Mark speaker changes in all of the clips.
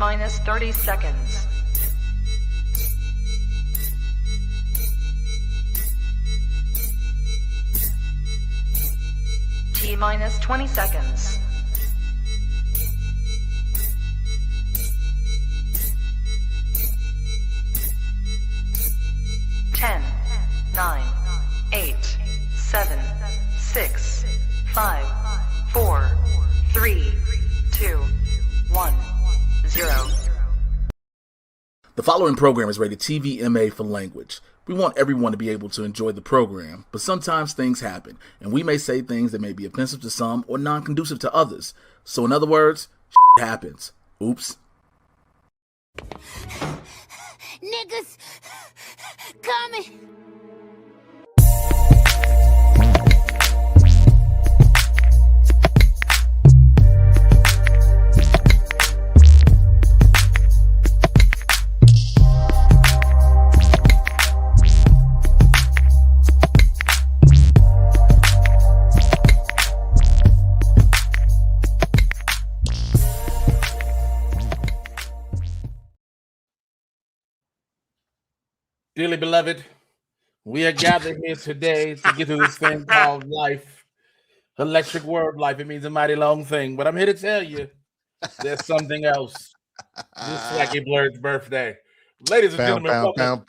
Speaker 1: T-minus 30 seconds. T-minus 20 seconds. 10, 9, 8, 7, 6, 5, 4, 3, 2, 1, 0.
Speaker 2: The following program is rated TVMA for language. We want everyone to be able to enjoy the program, but sometimes things happen, and we may say things that may be offensive to some or non-conducive to others. So in other words, shit happens. Oops.
Speaker 3: Niggas coming.
Speaker 4: Dearly beloved, we are gathered here today to get through this thing called life. Electric word life. It means a mighty long thing. But I'm here to tell you there's something else. This Swaggy Blerd's birthday. Ladies and gentlemen, welcome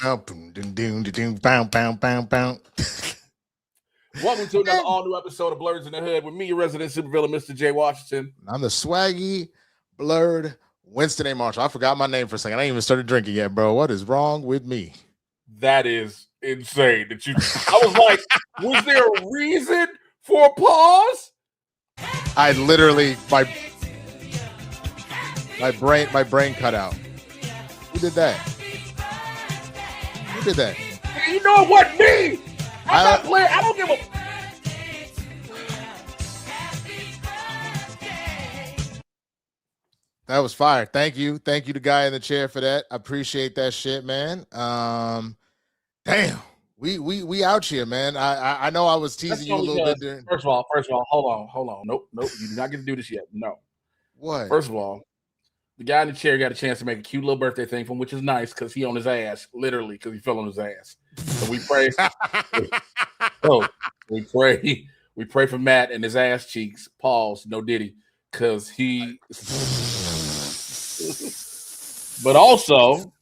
Speaker 4: to another all-new episode of Blerds N The Hood with me, your resident supervillain, Mr. Jay Washington.
Speaker 5: I'm the Swaggy Blerd Winston A. Marshall. I forgot my name for a second. I ain't even started drinking yet, bro. What is wrong with me?
Speaker 4: That is insane. That you. I was like, was there a reason for a pause?
Speaker 5: I literally my brain cut out. Who did that? Who did that?
Speaker 4: You know what? Me. I'm not playing. I don't give a.
Speaker 5: That was fire. Thank you. Thank you, the guy in the chair, for that. I appreciate that shit, man. Damn. We out here, man. I know I was teasing you a little bit there.
Speaker 4: First of all, hold on. Nope. You're not gonna do this yet. No.
Speaker 5: What?
Speaker 4: First of all, the guy in the chair got a chance to make a cute little birthday thing from, which is nice because he on his ass, literally, because he fell on his ass. So we pray. We pray for Matt and his ass cheeks. Pause. No Diddy, because he. But also,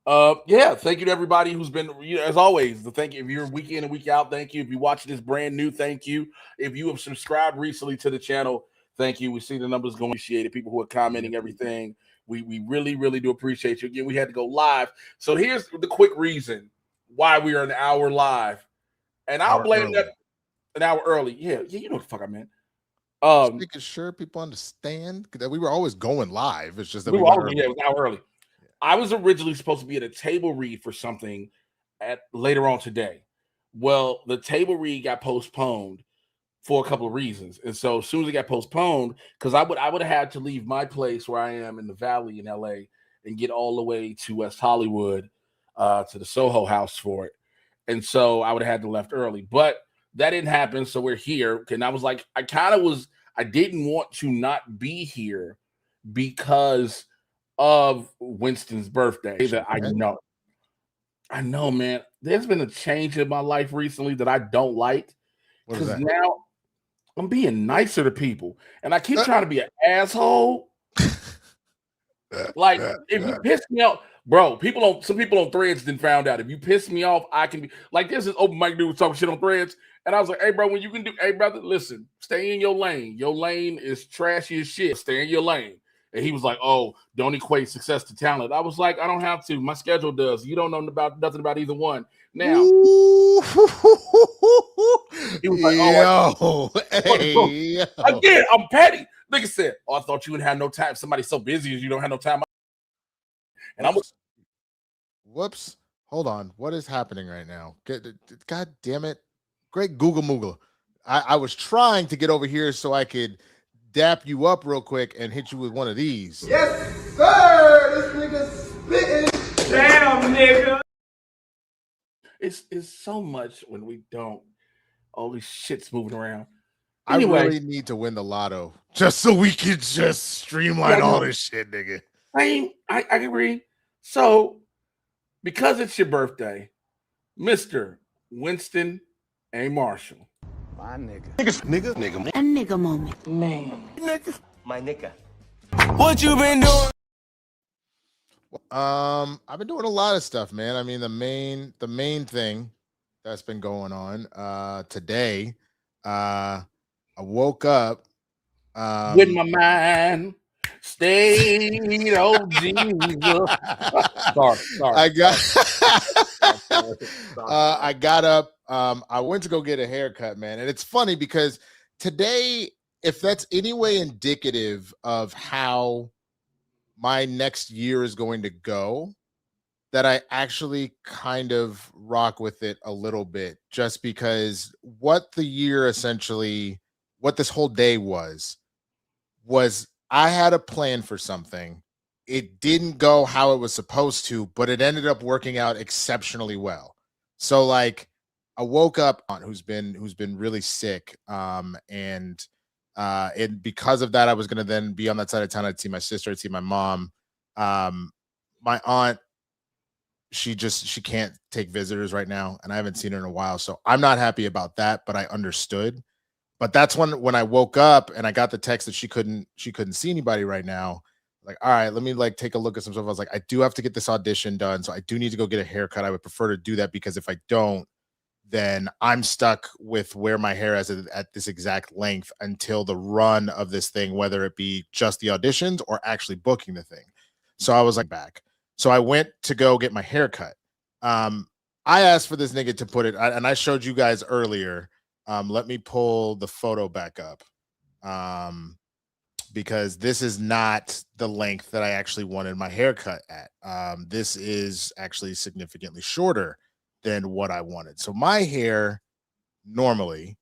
Speaker 4: thank you to everybody who's been, as always, thank you. If you're week in and week out, thank you. If you watch this brand new, thank you. If you have subscribed recently to the channel, thank you. We see the numbers going. Appreciate it. People who are commenting everything. We really, really do appreciate you. Again, we had to go live. So here's the quick reason why we are an hour live. And I'll blame that an hour early. Yeah, you know what the fuck I meant.
Speaker 5: Making sure people understand that we were always going live. It's just that
Speaker 4: it was an hour early. Yeah. I was originally supposed to be at a table read for something later on today. Well, the table read got postponed for a couple of reasons, and so as soon as it got postponed, because I would have had to leave my place where I am in the Valley in LA and get all the way to West Hollywood to the Soho House for it, and so I would have had to left early, but that didn't happen. So we're here, and I was like, I didn't want to not be here because of Winston's birthday. That I know, man. There's been a change in my life recently that I don't like, because now I'm being nicer to people, and I keep trying to be an asshole. Like, if you piss me off, bro, some people on Threads didn't found out. If you piss me off, I can be like, this is open mic dude talking shit on Threads. And I was like, hey, bro, when you can do, hey, brother, listen, stay in your lane. Your lane is trashy as shit. Stay in your lane. And he was like, oh, don't equate success to talent. I was like, I don't have to. My schedule does. You don't know nothing about either one. Now, he was like, oh, again, I'm petty. Nigga said, oh, I thought you wouldn't have no time. Somebody's so busy as you don't have no time. And I'm
Speaker 5: whoops. Hold on. What is happening right now? God damn it. Great Google Moogle. I was trying to get over here so I could dap you up real quick and hit you with one of these.
Speaker 6: Yes, sir. This nigga spitting. Damn, nigga.
Speaker 4: It's so much when we don't. All these shit's moving around.
Speaker 5: I
Speaker 4: Anyway.
Speaker 5: really need to win the lotto just so we can just streamline all this shit, nigga.
Speaker 4: I agree. So, because it's your birthday, Mr. Winston A. Marshall.
Speaker 7: My nigga.
Speaker 3: A nigga moment.
Speaker 1: Man.
Speaker 7: My nigga. What you been doing?
Speaker 5: I've been doing a lot of stuff, man. I mean, the main thing that's been going on today, I woke up
Speaker 4: With my mind stayed, oh Jesus. sorry.
Speaker 5: I got up. I went to go get a haircut, man. And it's funny because today, if that's any way indicative of how my next year is going to go, that I actually kind of rock with it a little bit, just because what the year essentially, what this whole day was I had a plan for something. It didn't go how it was supposed to, but it ended up working out exceptionally well. So like I woke up on who's been really sick. And because of that, I was gonna then be on that side of town. I'd see my sister, I'd see my mom. My aunt, she can't take visitors right now, and I haven't seen her in a while. So I'm not happy about that, but I understood. But that's when I woke up and I got the text that she couldn't see anybody right now. Like, all right, let me like take a look at some stuff. I was like, I do have to get this audition done, so I do need to go get a haircut. I would prefer to do that because if I don't, then I'm stuck with where my hair is at this exact length until the run of this thing, whether it be just the auditions or actually booking the thing. So I was like, back. So I went to go get my haircut. I asked for this nigga to put it, and I showed you guys earlier. Let me pull the photo back up. Because this is not the length that I actually wanted my haircut at. This is actually significantly shorter than what I wanted. So my hair normally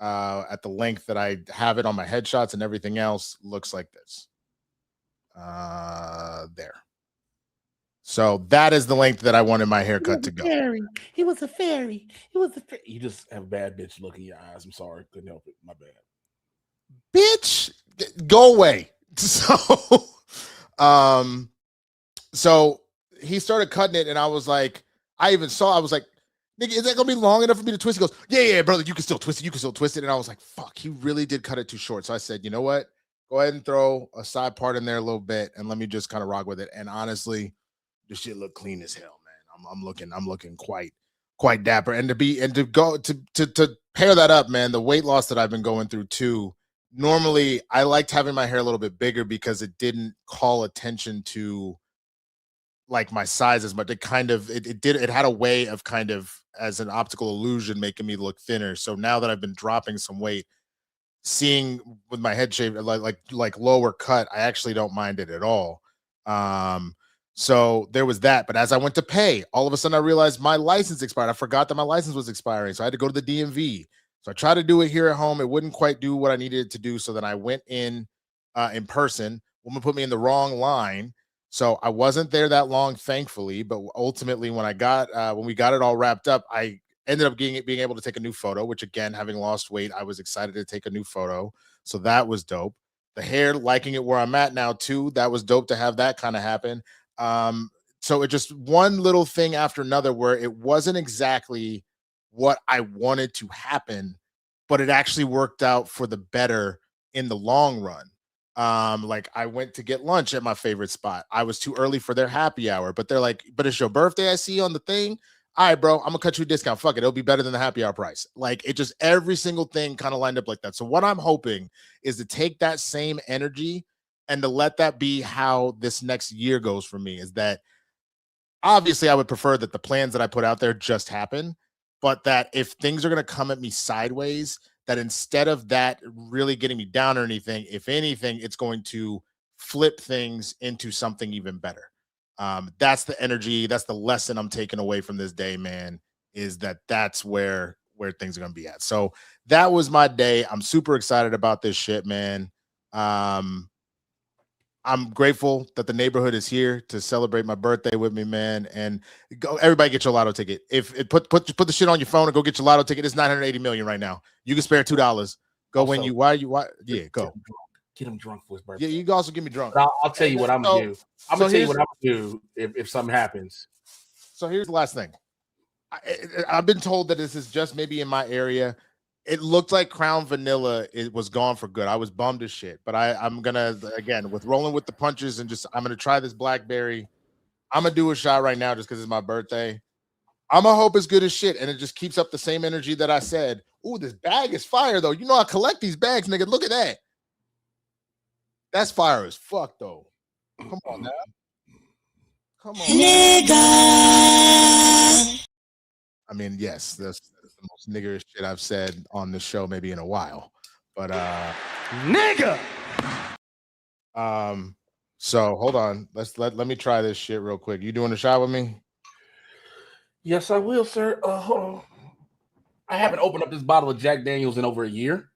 Speaker 5: at the length that I have it on my headshots and everything else looks like this. There. So that is the length that I wanted my haircut to go.
Speaker 4: He was a fairy. You just have a bad bitch look in your eyes. I'm sorry. Couldn't help it. My bad.
Speaker 5: Bitch, go away. So he started cutting it, and I was like, I was like, nigga, is that gonna be long enough for me to twist? He goes, yeah, brother, you can still twist it. And I was like, fuck, he really did cut it too short. So I said, you know what? Go ahead and throw a side part in there a little bit, and let me just kind of rock with it. And honestly, this shit look clean as hell, man. I'm looking quite dapper. And to pair that up, man, the weight loss that I've been going through too. Normally, I liked having my hair a little bit bigger because it didn't call attention to like my size as much. It kind of it had a way of kind of as an optical illusion making me look thinner. So now that I've been dropping some weight, seeing with my head shape like lower cut, I actually don't mind it at all. So there was that. But as I went to pay, all of a sudden I realized my license expired. I forgot that my license was expiring, so I had to go to the DMV. So I tried to do it here at home. It wouldn't quite do what I needed it to do. So then I went in person. Woman put me in the wrong line. So I wasn't there that long, thankfully. But ultimately, when we got it all wrapped up, I ended up being able to take a new photo, which again, having lost weight, I was excited to take a new photo. So that was dope. The hair, liking it where I'm at now too. That was dope to have that kind of happen. So it just one little thing after another where it wasn't exactly what I wanted to happen, but it actually worked out for the better in the long run. Like I went to get lunch at my favorite spot. I was too early for their happy hour, but they're like, but it's your birthday, I see on the thing. All right, bro, I'm gonna cut you a discount. Fuck it, it'll be better than the happy hour price. Like it just every single thing kind of lined up like that. So what I'm hoping is to take that same energy and to let that be how this next year goes for me. Is that obviously I would prefer that the plans that I put out there just happen. But that if things are going to come at me sideways, that instead of that really getting me down or anything, if anything, it's going to flip things into something even better. That's the energy. That's the lesson I'm taking away from this day, man, is that's where things are going to be at. So that was my day. I'm super excited about this shit, man. I'm grateful that the neighborhood is here to celebrate my birthday with me, man. And go, everybody get your lotto ticket. If it put the shit on your phone and go get your lotto ticket. It's 980 million right now. You can spare $2. Go
Speaker 4: Also,
Speaker 5: when you yeah, go.
Speaker 4: Get him drunk for his birthday.
Speaker 5: Yeah, you can also get me drunk.
Speaker 4: But I'll tell you what I'm gonna do. I'm gonna tell you what I'm gonna do if something happens.
Speaker 5: So here's the last thing. I've been told that this is just maybe in my area. It looked like Crown Vanilla was gone for good. I was bummed as shit, but I'm gonna, again, with rolling with the punches and I'm gonna try this blackberry. I'm gonna do a shot right now just because it's my birthday. I'm gonna hope it's good as shit, and it just keeps up the same energy that I said. Ooh, this bag is fire though. You know I collect these bags, nigga. Look at that. That's fire as fuck though. Come on now. Come on, nigga. I mean, yes, that's the most niggerish shit I've said on this show maybe in a while. But
Speaker 7: Nigga.
Speaker 5: So hold on. Let me try this shit real quick. You doing a shot with me?
Speaker 4: Yes, I will, sir. Hold on. I haven't opened up this bottle of Jack Daniels in over a year.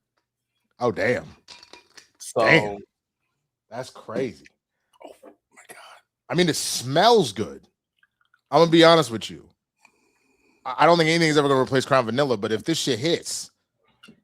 Speaker 5: Oh damn.
Speaker 4: So
Speaker 5: damn. That's crazy.
Speaker 4: Oh my god.
Speaker 5: I mean, it smells good. I'm gonna be honest with you. I don't think anything's ever gonna replace Crown Vanilla, but if this shit hits.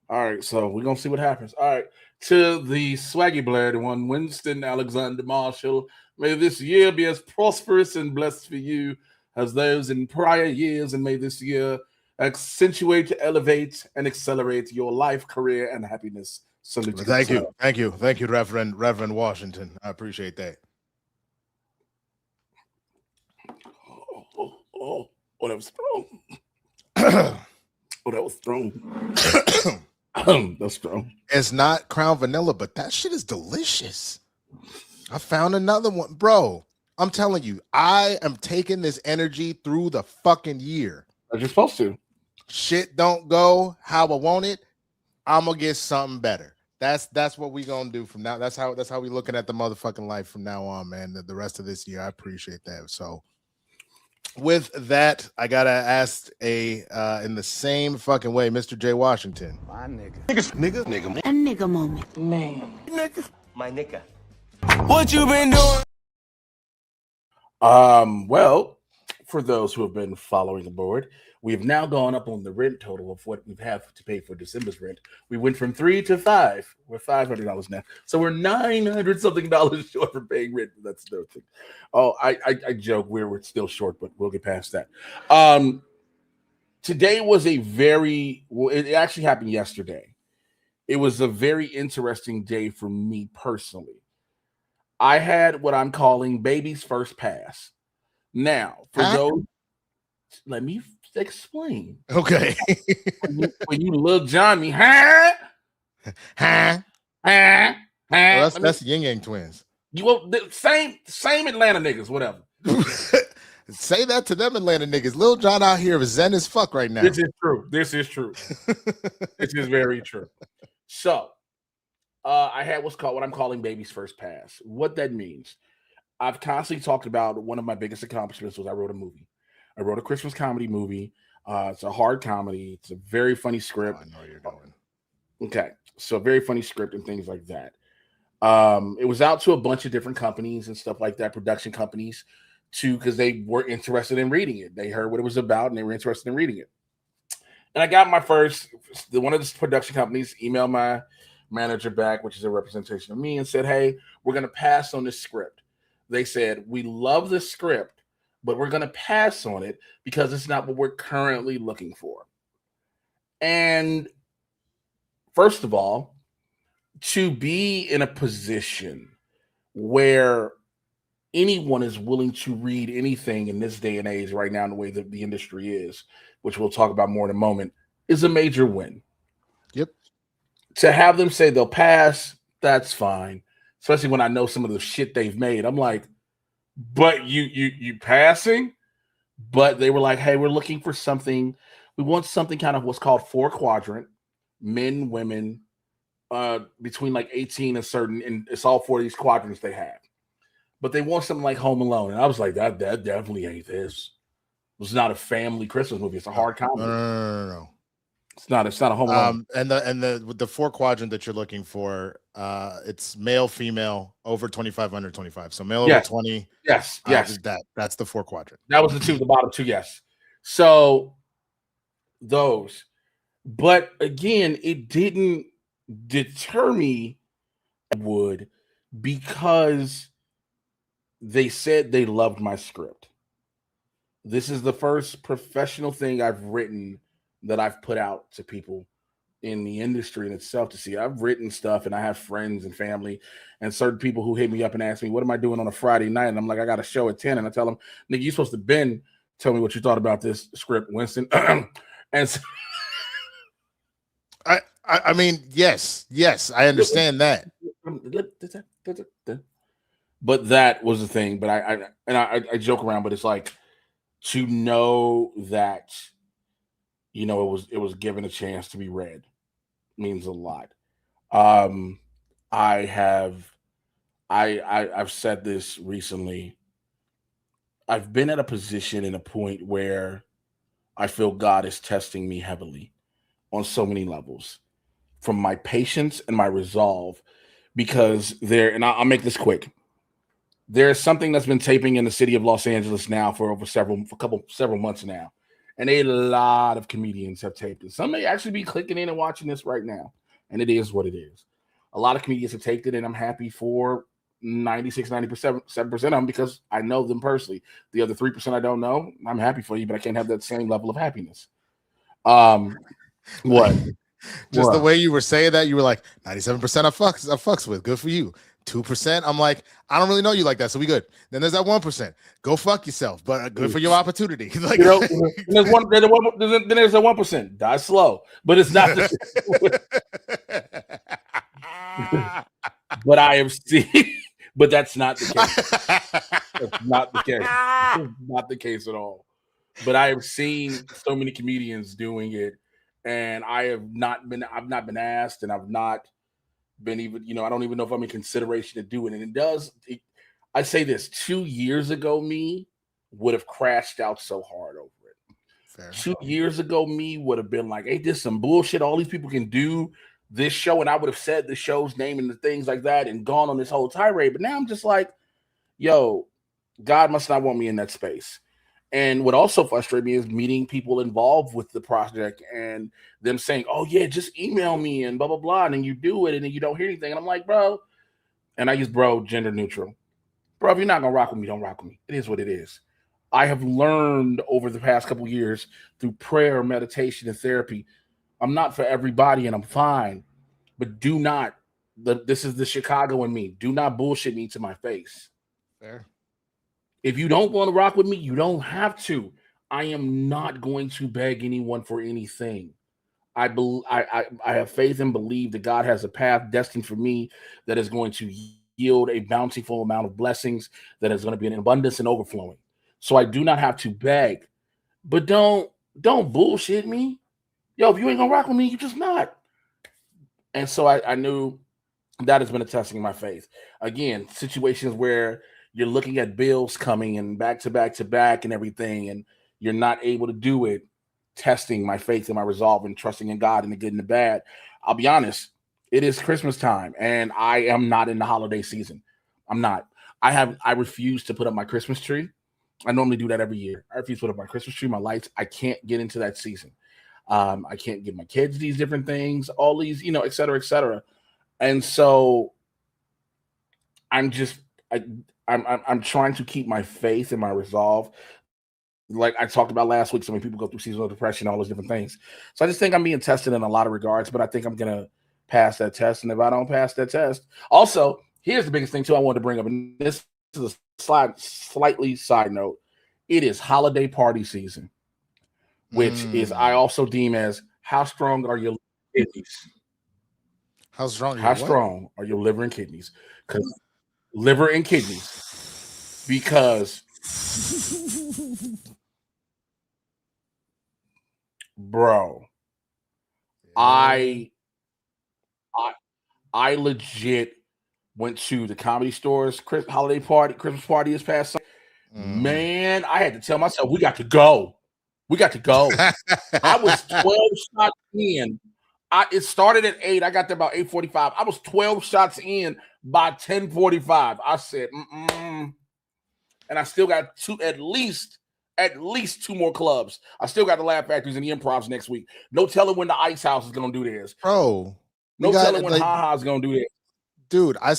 Speaker 4: All right, so we're gonna see what happens. All right, to the Swaggy Blerd one, Winston Alexander Marshall. May this year be as prosperous and blessed for you as those in prior years, and may this year accentuate, elevate, and accelerate your life, career, and happiness. Salute.
Speaker 5: Thank you, Reverend Washington. I appreciate that.
Speaker 4: Oh, that was strong. Oh, that was strong. That's strong.
Speaker 5: It's not Crown Vanilla, but that shit is delicious. I found another one, bro. I'm telling you, I am taking this energy through the fucking year.
Speaker 4: As you're supposed to.
Speaker 5: Shit don't go how I want it. I'm gonna get something better. That's what we gonna do from now. That's how we looking at the motherfucking life from now on, man. The rest of this year, I appreciate that. So, with that, I gotta ask in the same fucking way, Mr. Jay Washington.
Speaker 7: My nigga.
Speaker 3: A nigga moment.
Speaker 7: Man. Nigga. My nigga. What you been doing?
Speaker 4: Well, for those who have been following the board, we have now gone up on the rent total of what we have to pay for December's rent. We went from 3 to 5. We're $500 now, so we're $900 something short for paying rent. That's the thing. Oh, I joke we're still short, but we'll get past that. Today was it actually happened yesterday. It was a very interesting day for me personally. I had what I'm calling baby's first pass. Now, for those, let me explain.
Speaker 5: Okay.
Speaker 4: when you Lil John me, huh?
Speaker 5: Well, that's the Yin Yang Twins.
Speaker 4: You the same Atlanta niggas, whatever.
Speaker 5: Say that to them Atlanta niggas. Lil Jon out here is zen as fuck right now.
Speaker 4: This is true. This is very true. So I had what I'm calling baby's first pass. What that means, I've constantly talked about one of my biggest accomplishments was I wrote a movie. I wrote a Christmas comedy movie. It's a hard comedy. It's a very funny script.
Speaker 5: I know what you're doing.
Speaker 4: Okay. So a very funny script and things like that. It was out to a bunch of different companies and stuff like that, production companies too, because they were interested in reading it. They heard what it was about and they were interested in reading it. And I got my one of the production companies emailed my manager back, which is a representation of me, and said, hey, we're going to pass on this script. They said, we love the script, but we're going to pass on it because it's not what we're currently looking for. And first of all, to be in a position where anyone is willing to read anything in this day and age right now in the way that the industry is, which we'll talk about more in a moment, is a major win.
Speaker 5: Yep.
Speaker 4: To have them say they'll pass, that's fine. Especially when I know some of the shit they've made. I'm like, but you passing? But they were like, hey, we're looking for something. We want something kind of what's called 4-quadrant, men, women, between like 18 and certain, and it's all 4 of these quadrants they have. But they want something like Home Alone. And I was like, that definitely ain't this. It's not a family Christmas movie. It's a hard comedy.
Speaker 5: No.
Speaker 4: It's not a Home Alone.
Speaker 5: And the 4-quadrant that you're looking for, it's male, female, over 25, under 25. So male over 20.
Speaker 4: Yes.
Speaker 5: That's the 4-quadrant.
Speaker 4: That was the bottom two, yes. So those. But again, it didn't deter me would, because they said they loved my script. This is the first professional thing I've written that I've put out to people in the industry in itself to see. I've written stuff and I have friends and family and certain people who hit me up and ask me, what am I doing on a Friday night? And I'm like, I got a show at 10. And I tell them, nigga, you're supposed to tell me what you thought about this script, Winston. And so,
Speaker 5: I mean, yes, I understand that.
Speaker 4: But that was the thing. But I joke around, but it's like, to know that, you know, it was given a chance to be read means a lot. I've said this recently. I've been at a position and a point where I feel God is testing me heavily on so many levels, from my patience and my resolve, because I'll make this quick. There's something that's been taping in the city of Los Angeles now for several months now. And a lot of comedians have taped it. Some may actually be clicking in and watching this right now. And it is what it is. A lot of comedians have taped it, and I'm happy for 97% of them because I know them personally. The other 3% I don't know, I'm happy for you, but I can't have that same level of happiness. What?
Speaker 5: Just the way you were saying that, you were like, 97% I fucks with. Good for you. 2%, I'm like, I don't really know you like that, so we good. Then there's that 1%. Go fuck yourself, but good for your opportunity. Like,
Speaker 4: you know, there's a 1%. Die slow, but it's not. But I have seen, but that's not the case. That's not the case. It's not the case at all. But I have seen so many comedians doing it, and I've not been asked, and I've not been even, you know, I don't even know if I'm in consideration to do it. And I say this, 2 years ago, me would have crashed out so hard over it. Fair. 2 years ago, me would have been like, hey, this is some bullshit. All these people can do this show. And I would have said the show's name and the things like that and gone on this whole tirade. But now I'm just like, yo, God must not want me in that space. And what also frustrated me is meeting people involved with the project and them saying, oh, yeah, just email me and blah, blah, blah. And then you do it and then you don't hear anything. And I'm like, bro, and I use bro gender neutral. Bro, if you're not going to rock with me, don't rock with me. It is what it is. I have learned over the past couple of years through prayer, meditation, and therapy, I'm not for everybody and I'm fine. But do not, this is the Chicago in me. Do not bullshit me to my face.
Speaker 5: Fair.
Speaker 4: If you don't want to rock with me, you don't have to. I am not going to beg anyone for anything. I have faith and believe that God has a path destined for me that is going to yield a bountiful amount of blessings that is going to be an abundance and overflowing. So I do not have to beg. But don't bullshit me. Yo, if you ain't gonna rock with me, you just not. And so I knew that has been a testing of my faith. Again, situations where you're looking at bills coming and back to back to back and everything, and you're not able to do it, testing my faith and my resolve and trusting in God in the good and the bad. I'll be honest, it is Christmas time, and I am not in the holiday season. I'm not. I refuse to put up my Christmas tree. I normally do that every year. I refuse to put up my Christmas tree, my lights. I can't get into that season. I can't give my kids these different things, all these, you know, et cetera, et cetera. And so I'm trying to keep my faith and my resolve. Like I talked about last week, so many people go through seasonal depression, all those different things. So I just think I'm being tested in a lot of regards, but I think I'm going to pass that test. And if I don't pass that test, also, here's the biggest thing too I wanted to bring up, and this is a slightly side note. It is holiday party season, which is I also deem as how strong are your kidneys?
Speaker 5: How strong
Speaker 4: are your liver and kidneys? Because liver and kidneys, because bro, I legit went to the Comedy Store's Christmas party this past Sunday. Man, I had to tell myself we got to go. I was 12 shots in. It started at 8. I got there about 8:45. I was 12 shots in by 10:45. I said, and I still got at least 2 more clubs. I still got the Laugh Factories and the Improvs next week. No telling when the Ice House is gonna do theirs,
Speaker 5: bro.
Speaker 4: No telling when HaHa's gonna do that.
Speaker 5: Dude, I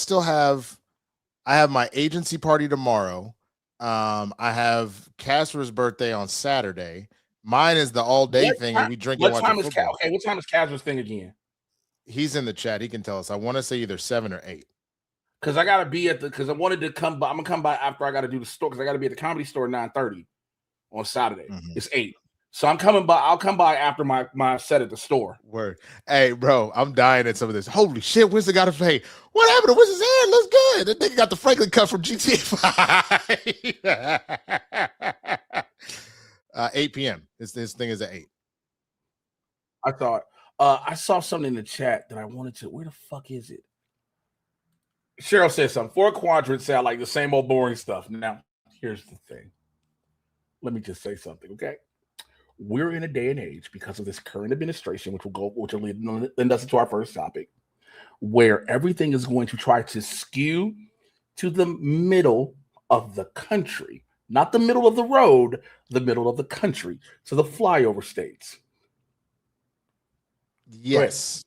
Speaker 5: have my agency party tomorrow. I have Casper's birthday on Saturday. Mine is the all-day thing, and we drink and watch football.
Speaker 4: Okay, what time is Casper's thing again?
Speaker 5: He's in the chat. He can tell us. I want to say either 7 or 8.
Speaker 4: Because I gotta be because I wanted to come by. I'm gonna come by after I gotta do the store because I gotta be at the Comedy Store at 9:30 on Saturday. It's 8. So I'm coming by. I'll come by after my set at the store.
Speaker 5: Word. Hey, bro, I'm dying at some of this. Holy shit, Winston got to pay. What happened to Winston's hair? Looks good. That nigga got the Franklin cut from GTA 5. 8 p.m. This thing is at 8.
Speaker 4: I thought I saw something in the chat that I wanted to. Where the fuck is it? Cheryl said something. 4 quadrants sound like the same old boring stuff. Now, here's the thing. Let me just say something, okay? We're in a day and age because of this current administration, which will lead us into our first topic, where everything is going to try to skew to the middle of the country, not the middle of the road, the middle of the country, to the flyover states.
Speaker 5: Yes.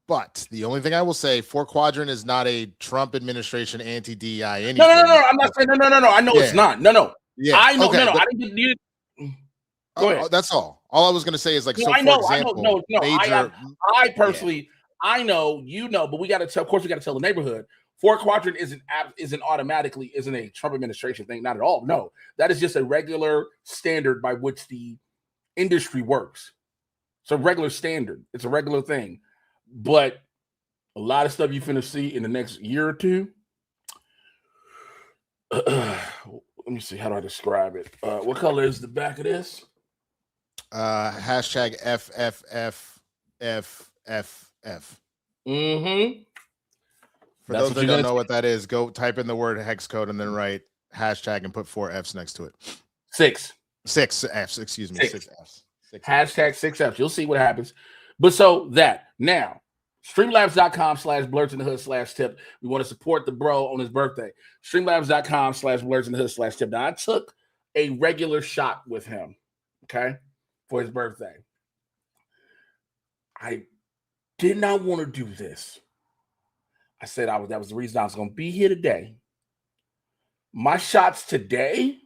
Speaker 5: But the only thing I will say, 4 quadrant is not a Trump administration anti-DEI anything.
Speaker 4: No. I'm not saying no. I know it's not. No.
Speaker 5: Yeah.
Speaker 4: I know.
Speaker 5: Okay,
Speaker 4: no.
Speaker 5: But,
Speaker 4: I didn't get Go ahead.
Speaker 5: That's all. All I was going to say is like,
Speaker 4: no,
Speaker 5: so
Speaker 4: I know,
Speaker 5: for example,
Speaker 4: I personally, I know, but we got to tell. Of course, we got to tell the neighborhood. 4 quadrant isn't a Trump administration thing. Not at all. No, that is just a regular standard by which the industry works. It's a regular standard. It's a regular thing. But a lot of stuff you finna see in the next year or two. Let me see. How do I describe it? What color is the back of this?
Speaker 5: Hashtag FFFFF. For those that don't know what that is, go type in the word hex code and then write hashtag and put 4 Fs next to it.
Speaker 4: 6
Speaker 5: Fs, excuse me. 6 Fs.
Speaker 4: Hashtag 6 Fs. You'll see what happens. But so that now, streamlabs.com/Blerds N The Hood /tip. We want to support the bro on his birthday. Streamlabs.com/Blerds N The Hood /tip. Now, I took a regular shot with him, okay, for his birthday. I did not want to do this. I said that was the reason I was going to be here today. My shots today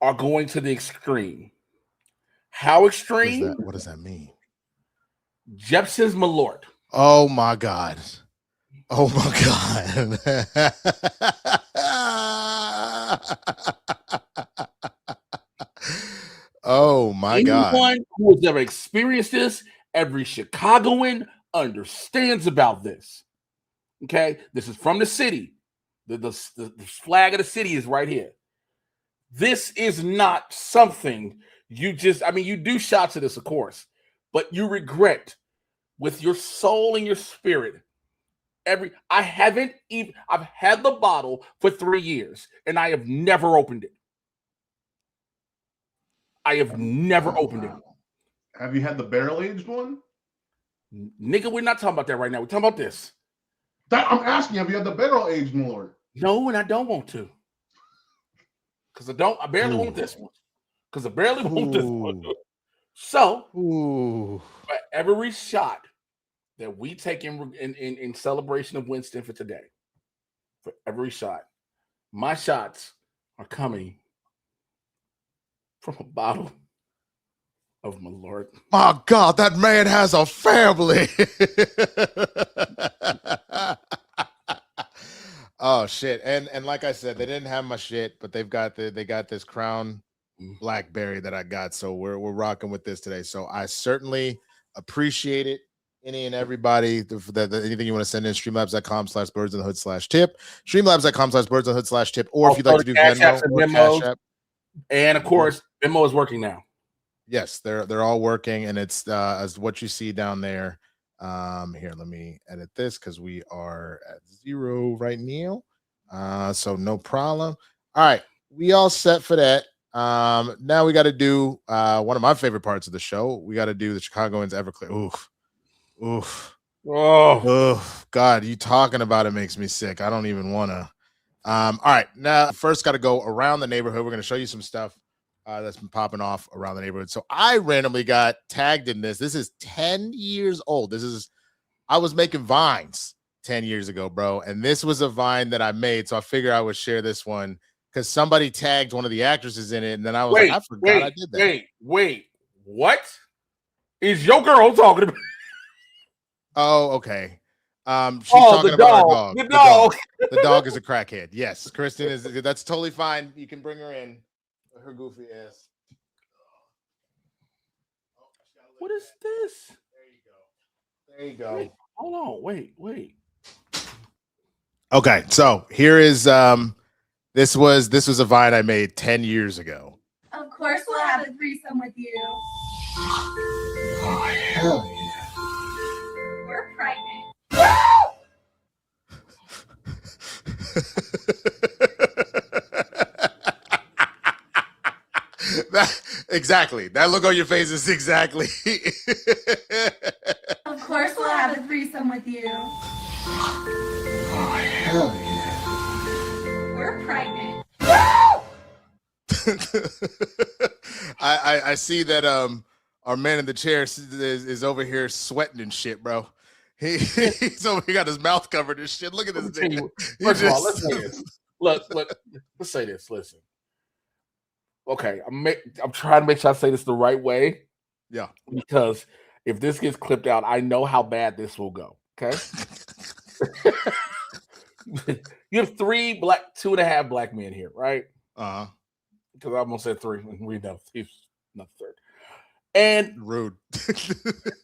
Speaker 4: are going to the extreme. How extreme?
Speaker 5: What does that mean?
Speaker 4: Jepson's Malort.
Speaker 5: Oh my God. Oh my God. Oh my God.
Speaker 4: Anyone who has ever experienced this, every Chicagoan understands about this. Okay, this is from the city. The flag of the city is right here. This is not something you do shots of this, of course, but you regret with your soul and your spirit. I've had the bottle for 3 years and I have never opened it. I have never opened it.
Speaker 8: Have you had the barrel aged one?
Speaker 4: Nigga, we're not talking about that right now. We're talking about this.
Speaker 8: I'm asking, have you had the barrel aged Malort?
Speaker 4: No, and I don't want to. Because I barely want this one. Because I barely want this one. So, for every shot that we take in celebration of Winston for today, for every shot, my shots are coming from a bottle of Malort.
Speaker 5: My God, that man has a family. Oh shit! And like I said, they didn't have my shit, but they got this Crown Blackberry that I got, so we're rocking with this today. So I certainly appreciate it. Any and everybody, anything you want to send in, streamlabs.com/Blerds N The Hood /tip, streamlabs.com/Blerds N The Hood /tip, or if you'd like to do Venmo, CashApp.
Speaker 4: And of course, Venmo is working now.
Speaker 5: Yes, they're all working, and it's as what you see down there. Here, let me edit this because we are at 0 right now. So no problem. All right, we all set for that. Now we got to do one of my favorite parts of the show. We got to do the Chicagoans Everclear. Oof. Oh God, you talking about it makes me sick. I don't even want to. All right, now first got to go around the neighborhood. We're going to show you some stuff that's been popping off around the neighborhood. So I randomly got tagged in this. This is 10 years old. I was making vines 10 years ago, bro. And this was a vine that I made. So I figured I would share this one because somebody tagged one of the actresses in it. And then I was like, I forgot I did that.
Speaker 4: Wait. What is your girl talking about?
Speaker 5: Oh, okay. She's talking about our dog.
Speaker 4: The dog.
Speaker 5: The dog is a crackhead. Yes, Kristen is. That's totally fine. You can bring her in. Her goofy ass.
Speaker 4: What is this?
Speaker 5: There you go.
Speaker 4: Wait, hold on. Wait.
Speaker 5: Okay, so here is this was a vine I made 10 years ago.
Speaker 9: Of course we'll have a threesome with you.
Speaker 8: Oh, hell yeah.
Speaker 9: We're pregnant.
Speaker 5: Exactly. That look on your face is exactly.
Speaker 9: Of course we'll have a threesome with you.
Speaker 8: Oh, hell yeah.
Speaker 9: We're pregnant.
Speaker 5: I see that our man in the chair is over here sweating and shit, bro. He's over here got his mouth covered and shit. Look at this nigga.
Speaker 4: First of all, let's say this. Look, let's say this. Listen. Okay, I'm trying to make sure I say this the right way.
Speaker 5: Yeah.
Speaker 4: Because if this gets clipped out, I know how bad this will go. Okay. You have 2.5 black men here, right?
Speaker 5: Uh-huh.
Speaker 4: Because I almost said 3. We know he's not the third. And
Speaker 5: rude.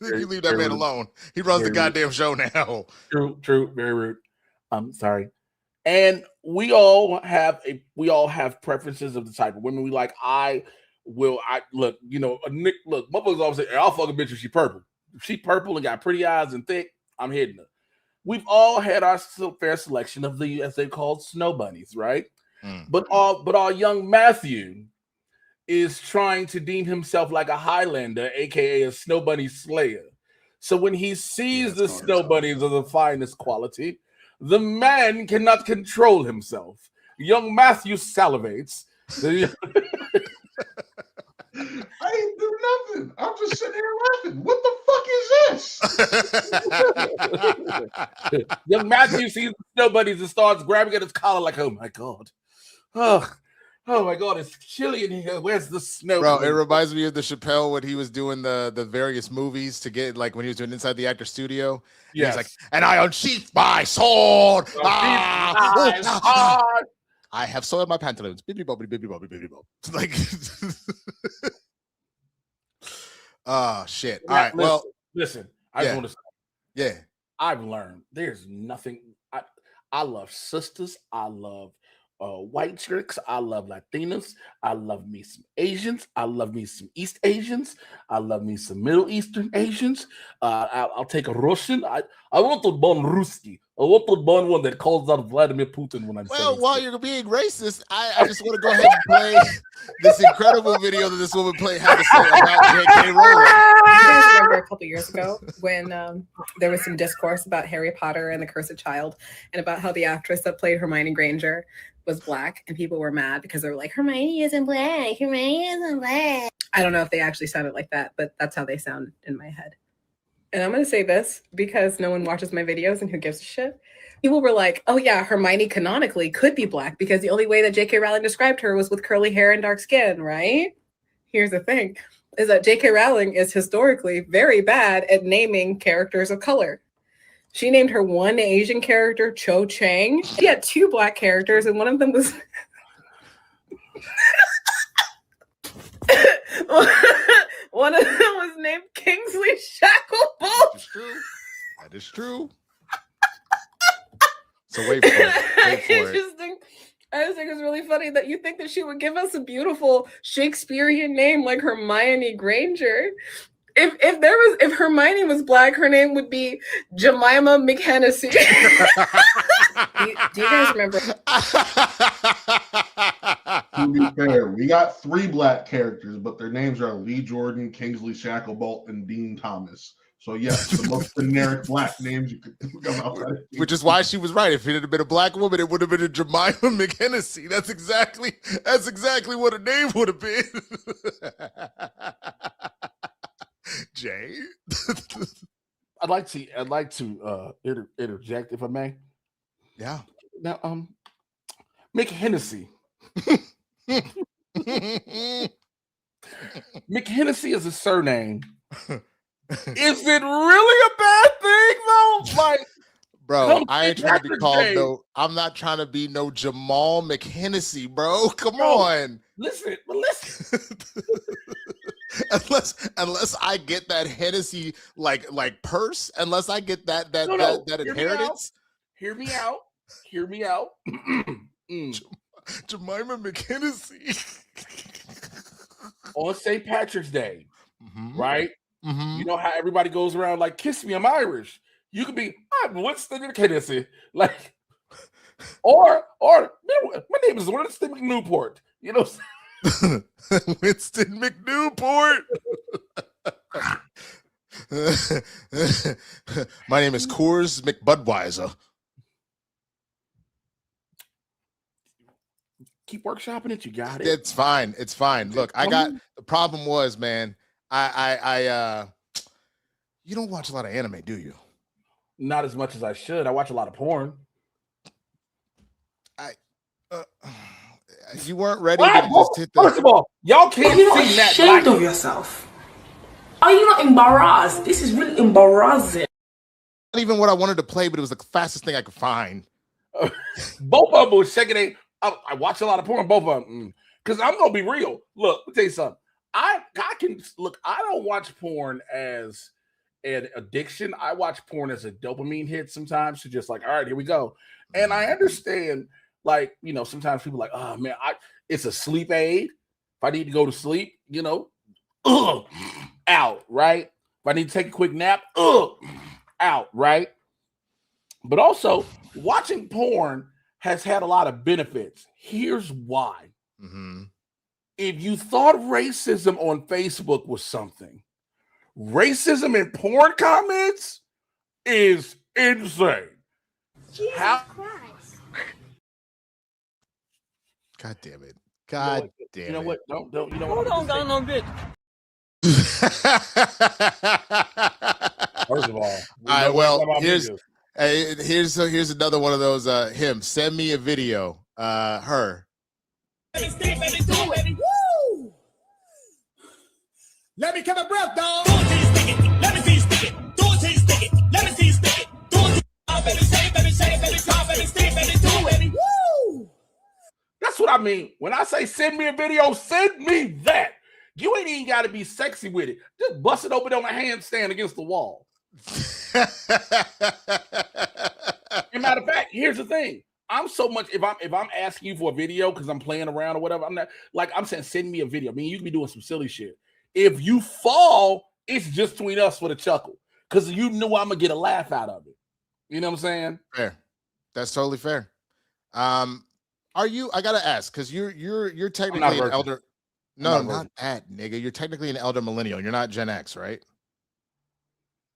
Speaker 5: You leave that man alone. He runs the goddamn show now.
Speaker 4: True, very rude. I'm sorry. And we all have preferences of the type of women we like. Look, motherfuckers always say, I'll fuck a bitch if she purple. If she purple and got pretty eyes and thick, I'm hitting her. We've all had our fair selection of the, as they called, snow bunnies, right? But our young Matthew is trying to deem himself like a Highlander, aka a snow bunny slayer. So when he sees the snow bunnies of the finest quality, the man cannot control himself. Young Matthew salivates.
Speaker 8: I ain't do nothing. I'm just sitting here laughing. What the fuck is this?
Speaker 4: Young Matthew sees the snow bunnies and starts grabbing at his collar like, oh my God. Oh my God, it's chilly in here. Where's the snow?
Speaker 5: Bro, it reminds me of the Chappelle when he was doing the various movies to get, like, when he was doing Inside the Actor Studio.
Speaker 4: Yeah.
Speaker 5: He's like, and I unsheathed my sword. I have soiled my pantaloons. Bibbidi bobbidi bibbidi bobbidi bibbidi bob. Like, oh shit. All right. Well,
Speaker 4: listen. I just want to say,
Speaker 5: yeah,
Speaker 4: I've learned there's nothing. I love sisters. I love white chicks. I love Latinas. I love me some Asians. I love me some East Asians. I love me some Middle Eastern Asians. I'll take a Russian. I want to born Ruski. I want to born one that calls out Vladimir Putin when I'm saying.
Speaker 5: Well, while you're being racist, I just want to go ahead and play this incredible video that this woman had to say about J.K. Rowling.
Speaker 10: You guys remember a couple years ago when there was some discourse about Harry Potter and the Cursed Child and about how the actress that played Hermione Granger was black, and people were mad because they were like, Hermione isn't black. Hermione isn't black. I don't know if they actually sounded like that, but that's how they sound in my head. And I'm going to say this because no one watches my videos and who gives a shit. People were like, oh yeah, Hermione canonically could be black because the only way that J.K. Rowling described her was with curly hair and dark skin, right? Here's the thing, is that J.K. Rowling is historically very bad at naming characters of color. She named her one Asian character Cho Chang. She had 2 black characters, and one of them was one of them was named Kingsley Shacklebolt.
Speaker 5: That is true. So wait for it.
Speaker 10: I just think it's really funny that you think that she would give us a beautiful Shakespearean name like Hermione Granger. If Hermione was black, her name would be Jemima McHennessy. do you guys remember?
Speaker 8: To be fair, we got 3 black characters, but their names are Lee Jordan, Kingsley Shacklebolt, and Dean Thomas. So yes, the most generic black names you could think of.
Speaker 5: Which is why she was right. If it had been a black woman, it would have been a Jemima McHennessy. That's exactly what her name would have been. Jay.
Speaker 4: I'd like to interject if I may.
Speaker 5: Yeah.
Speaker 4: Now, McHennessy. McHennessy is a surname. Is it really a bad thing though? Like,
Speaker 5: bro, I ain't trying to be called no. I'm not trying to be no Jamal McHennessy, bro. Come on.
Speaker 4: Listen.
Speaker 5: unless I get that Hennessy like purse, unless I get that inheritance.
Speaker 4: Hear me out.
Speaker 5: Jemima McHennessy.
Speaker 4: On St. Patrick's Day, right? You know how everybody goes around like, kiss me, I'm Irish. You could be, I'm Winston McHennessy. Like, or my name is Winston McNewport. You know what I'm saying?
Speaker 5: Winston McNewport. My name is Coors McBudweiser.
Speaker 4: Keep workshopping it. You got it.
Speaker 5: It's fine. Look, the problem was, man, I you don't watch a lot of anime, do you?
Speaker 4: Not as much as I should. I watch a lot of porn.
Speaker 5: You weren't ready to just hit the...
Speaker 4: First of all, y'all can't see that.
Speaker 11: You're not ashamed of yourself. Are you not embarrassed? This is really embarrassing.
Speaker 5: Not even what I wanted to play, but it was the fastest thing I could find.
Speaker 4: Both of them was checking. I watch a lot of porn. Both of them, because I'm gonna be real. Look, let me tell you something. I can look. I don't watch porn as an addiction. I watch porn as a dopamine hit sometimes. So just like, all right, here we go. And I understand. Like, you know, sometimes people are like, oh man, it's a sleep aid. If I need to go to sleep, you know, out, right? If I need to take a quick nap, out, right? But also, watching porn has had a lot of benefits. Here's why. If you thought racism on Facebook was something, racism in porn comments is insane.
Speaker 9: Jesus Christ.
Speaker 5: God damn it. God damn it.
Speaker 4: You know what? Don't you know
Speaker 7: Who
Speaker 4: what?
Speaker 7: don't got no bitch?
Speaker 4: First of all,
Speaker 5: all right, well, here's another one of those him. Send me a video. Her.
Speaker 6: Woo! Let me catch my breath, dog. Let me see you stick it. Do it till you stick it. Let me see you stick it. Do it till you baby say, baby shake, baby talk, baby stick, baby do it. Woo!
Speaker 4: That's what I mean. When I say send me a video, send me that. You ain't even got to be sexy with it. Just bust it open on a handstand against the wall. As a matter of fact, here's the thing. I'm so much if I'm asking you for a video because I'm playing around or whatever, I'm not like I'm saying send me a video. I mean, you can be doing some silly shit. If you fall, it's just between us for the chuckle because you know I'm gonna get a laugh out of it. You know what I'm saying?
Speaker 5: Fair. That's totally fair. Are you? I gotta ask because you're technically an elder. No, not that nigga. You're technically an elder millennial. You're not Gen X, right?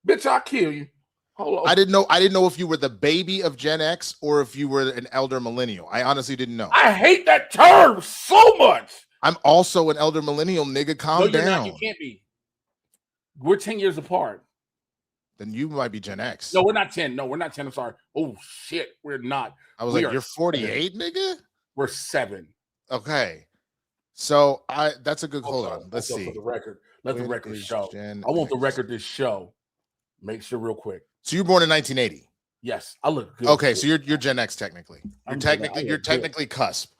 Speaker 4: Bitch, I'll kill you. Hold on.
Speaker 5: I didn't know if you were the baby of Gen X or if you were an elder millennial. I honestly didn't know.
Speaker 4: I hate that term so much.
Speaker 5: I'm also an elder millennial, nigga. Calm down.
Speaker 4: Not. You can't be. We're 10 years apart.
Speaker 5: Then you might be Gen X.
Speaker 4: No, we're not 10. No, we're not 10. I'm sorry. Oh shit, we're not.
Speaker 5: I was like, you're 48, nigga?
Speaker 4: We're 7.
Speaker 5: Okay. So that's a good hold on. Let's see.
Speaker 4: For the record. Let the record show. I want the record to show. Make sure real quick.
Speaker 5: So you were born in 1980.
Speaker 4: Yes, I look good.
Speaker 5: Okay, so you're Gen X technically. You're technically cusp.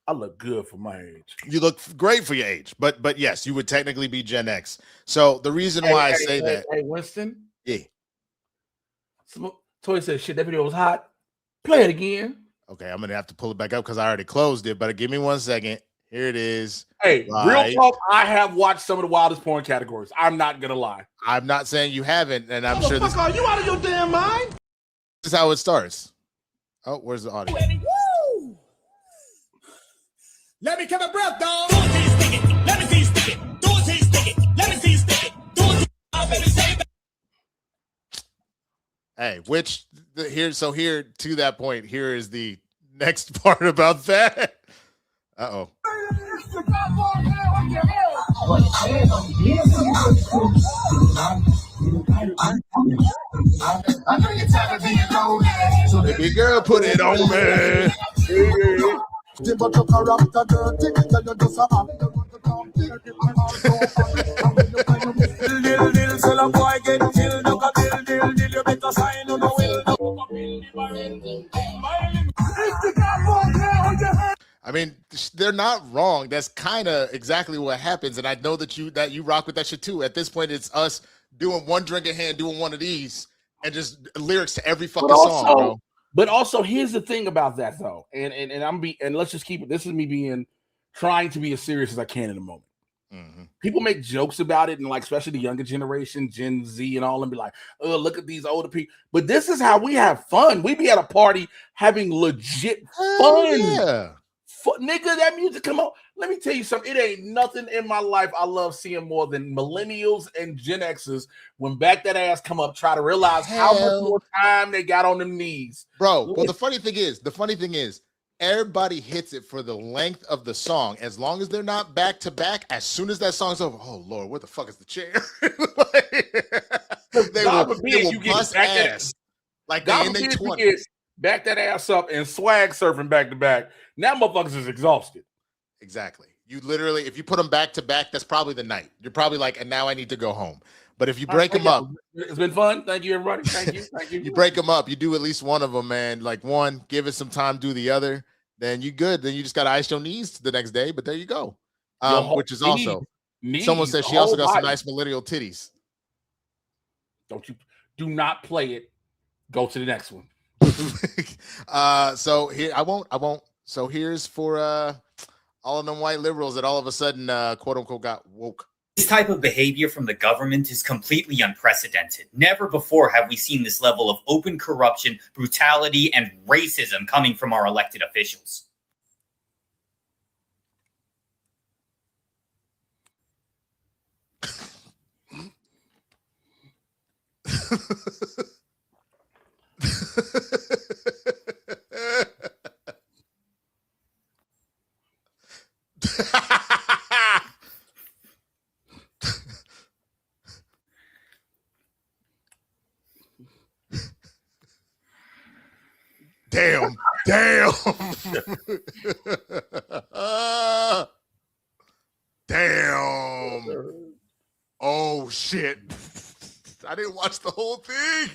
Speaker 4: I look good for my age.
Speaker 5: You look great for your age, but yes, you would technically be Gen X. So the reason why I say that.
Speaker 4: Hey, Winston.
Speaker 5: Yeah.
Speaker 4: Toy said, "Shit, that video was hot. Play it again."
Speaker 5: Okay, I'm gonna have to pull it back up because I already closed it. But give me 1 second. Here it is.
Speaker 4: Hey, real talk. I have watched some of the wildest porn categories. I'm not gonna lie.
Speaker 5: I'm not saying you haven't, and I'm sure this.
Speaker 6: Are you out of your damn mind?
Speaker 5: This is how it starts. Oh, where's the audio?
Speaker 6: Woo! Let me catch my breath, dog. Do it till you stick it. Let me see you stick it. Do it till you stick it. Let me see you stick it. Do it till you baby say.
Speaker 5: Hey, here to that point, here is the next part about that. Uh-oh.
Speaker 6: I know you're tired of being lonely. So
Speaker 5: Baby girl, put it on me.
Speaker 6: but your character dirty, tell you just a man. Dill, so the boy get killed. Look at dill, you better sign on the will.
Speaker 5: I mean, they're not wrong. That's kind of exactly what happens, and I know that you rock with that shit too. At this point, it's us doing one drink in hand, doing one of these, and just lyrics to every fucking song, bro.
Speaker 4: But also, here's the thing about that though, and let's just keep it. This is me trying to be as serious as I can in a moment.
Speaker 5: Mm-hmm.
Speaker 4: People make jokes about it, and like especially the younger generation, Gen Z, and all, and be like, "Oh, look at these older people." But this is how we have fun. We be at a party having legit fun.
Speaker 5: Yeah.
Speaker 4: Nigga, that music come on. Let me tell you something. It ain't nothing in my life I love seeing more than millennials and Gen Xers when back that ass come up, try to realize how much more time they got on them knees.
Speaker 5: Bro, well, the funny thing is, everybody hits it for the length of the song. As long as they're not back to back, as soon as that song's over, oh Lord, where the fuck is the chair? they will bust ass. Like they in their 20s.
Speaker 4: Back that ass up and swag surfing back to back. Now motherfuckers is exhausted.
Speaker 5: Exactly. You literally, if you put them back to back, that's probably the night. You're probably like, and now I need to go home. But if you break them up,
Speaker 4: it's been fun. Thank you, everybody. Thank you.
Speaker 5: You break them up. You do at least one of them, man. Like one, give it some time, do the other. Then you good. Then you just got to ice your knees the next day. But there you go. Which is also, someone said she also got some nice millennial titties.
Speaker 4: Do not play it. Go to the next one.
Speaker 5: So here I won't. So here's for all of them white liberals that all of a sudden quote unquote got woke.
Speaker 12: This type of behavior from the government is completely unprecedented. Never before have we seen this level of open corruption, brutality, and racism coming from our elected officials.
Speaker 5: Damn. Damn. Oh shit. I didn't watch the whole thing.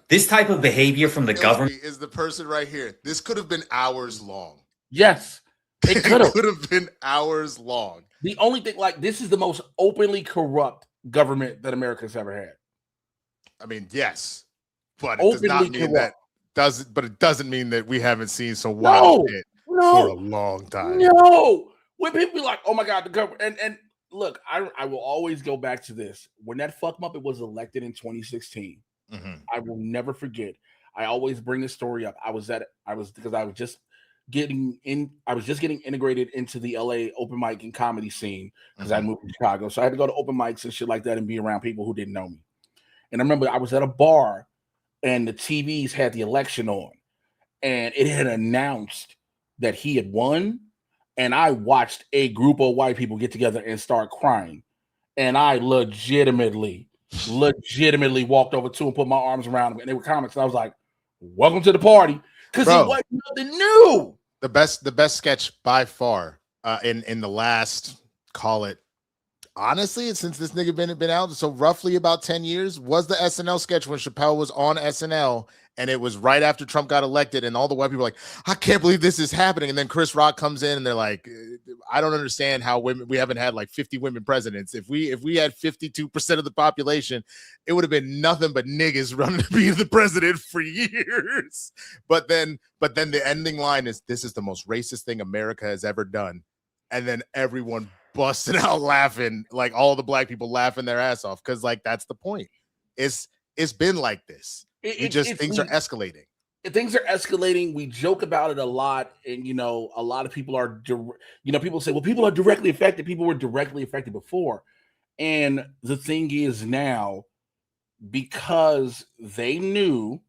Speaker 12: This type of behavior from the government
Speaker 5: is the person right here. This could have been hours long.
Speaker 4: Yes, it could
Speaker 5: have been hours long.
Speaker 4: The only thing, like, this is the most openly corrupt government that America's ever had.
Speaker 5: I mean, yes, but it does not mean that it doesn't mean that we haven't seen some wild shit for a long time.
Speaker 4: No, when people be like, "Oh my God, the government," and look, I will always go back to this. When that fuck muppet was elected in 2016, I will never forget. I always bring this story up. I was just getting integrated into the LA open mic and comedy scene because I moved to Chicago. So I had to go to open mics and shit like that and be around people who didn't know me. And I remember I was at a bar and the TVs had the election on and it had announced that he had won. And I watched a group of white people get together and start crying. And I legitimately walked over to him, put my arms around him, and they were comics. And I was like, "Welcome to the party," because it wasn't nothing new.
Speaker 5: The best sketch by far in the last, call it, honestly, since this nigga been out, so roughly about 10 years, was the SNL sketch when Chappelle was on SNL, and it was right after Trump got elected, and all the white people were like, "I can't believe this is happening." And then Chris Rock comes in, and they're like, "I don't understand how we haven't had like 50 women presidents. If we had 52% of the population, it would have been nothing but niggas running to be the president for years." But then the ending line is, "This is the most racist thing America has ever done," and then everyone busted out laughing, like all the black people laughing their ass off, because like that's the point. It's been like this. Things are escalating.
Speaker 4: Things are escalating. We joke about it a lot, and a lot of people are, people say, "Well, people are directly affected." People were directly affected before, and the thing is now, because they knew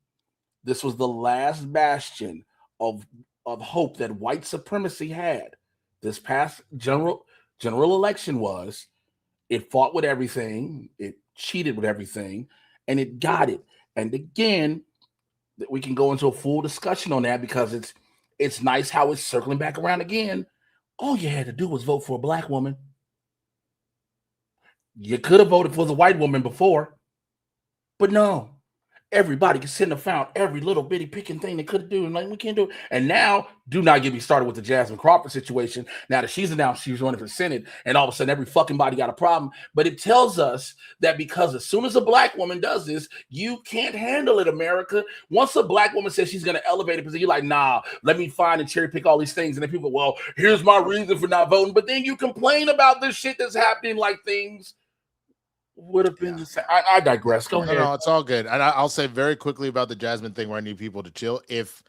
Speaker 4: this was the last bastion of of hope that white supremacy had this past general election was it fought with everything, it cheated with everything, and it got it. And again, we can go into a full discussion on that because it's nice how it's circling back around again. All you had to do was vote for a black woman. You could have voted for the white woman before, but no. Everybody can sit and found every little bitty picking thing they could do, and like we can't do it. And now, do not get me started with the Jasmine Crawford situation. Now that she's announced she's running for Senate, and all of a sudden every fucking body got a problem. But it tells us that because as soon as a black woman does this, you can't handle it, America. Once a black woman says she's going to elevate it, because you're like, nah, let me find and cherry pick all these things, and then people, well, here's my reason for not voting. But then you complain about this shit that's happening, like things would have been the same. I digress. Go ahead.
Speaker 5: No, it's all good. And I'll say very quickly about the Jasmine thing where I need people to chill. If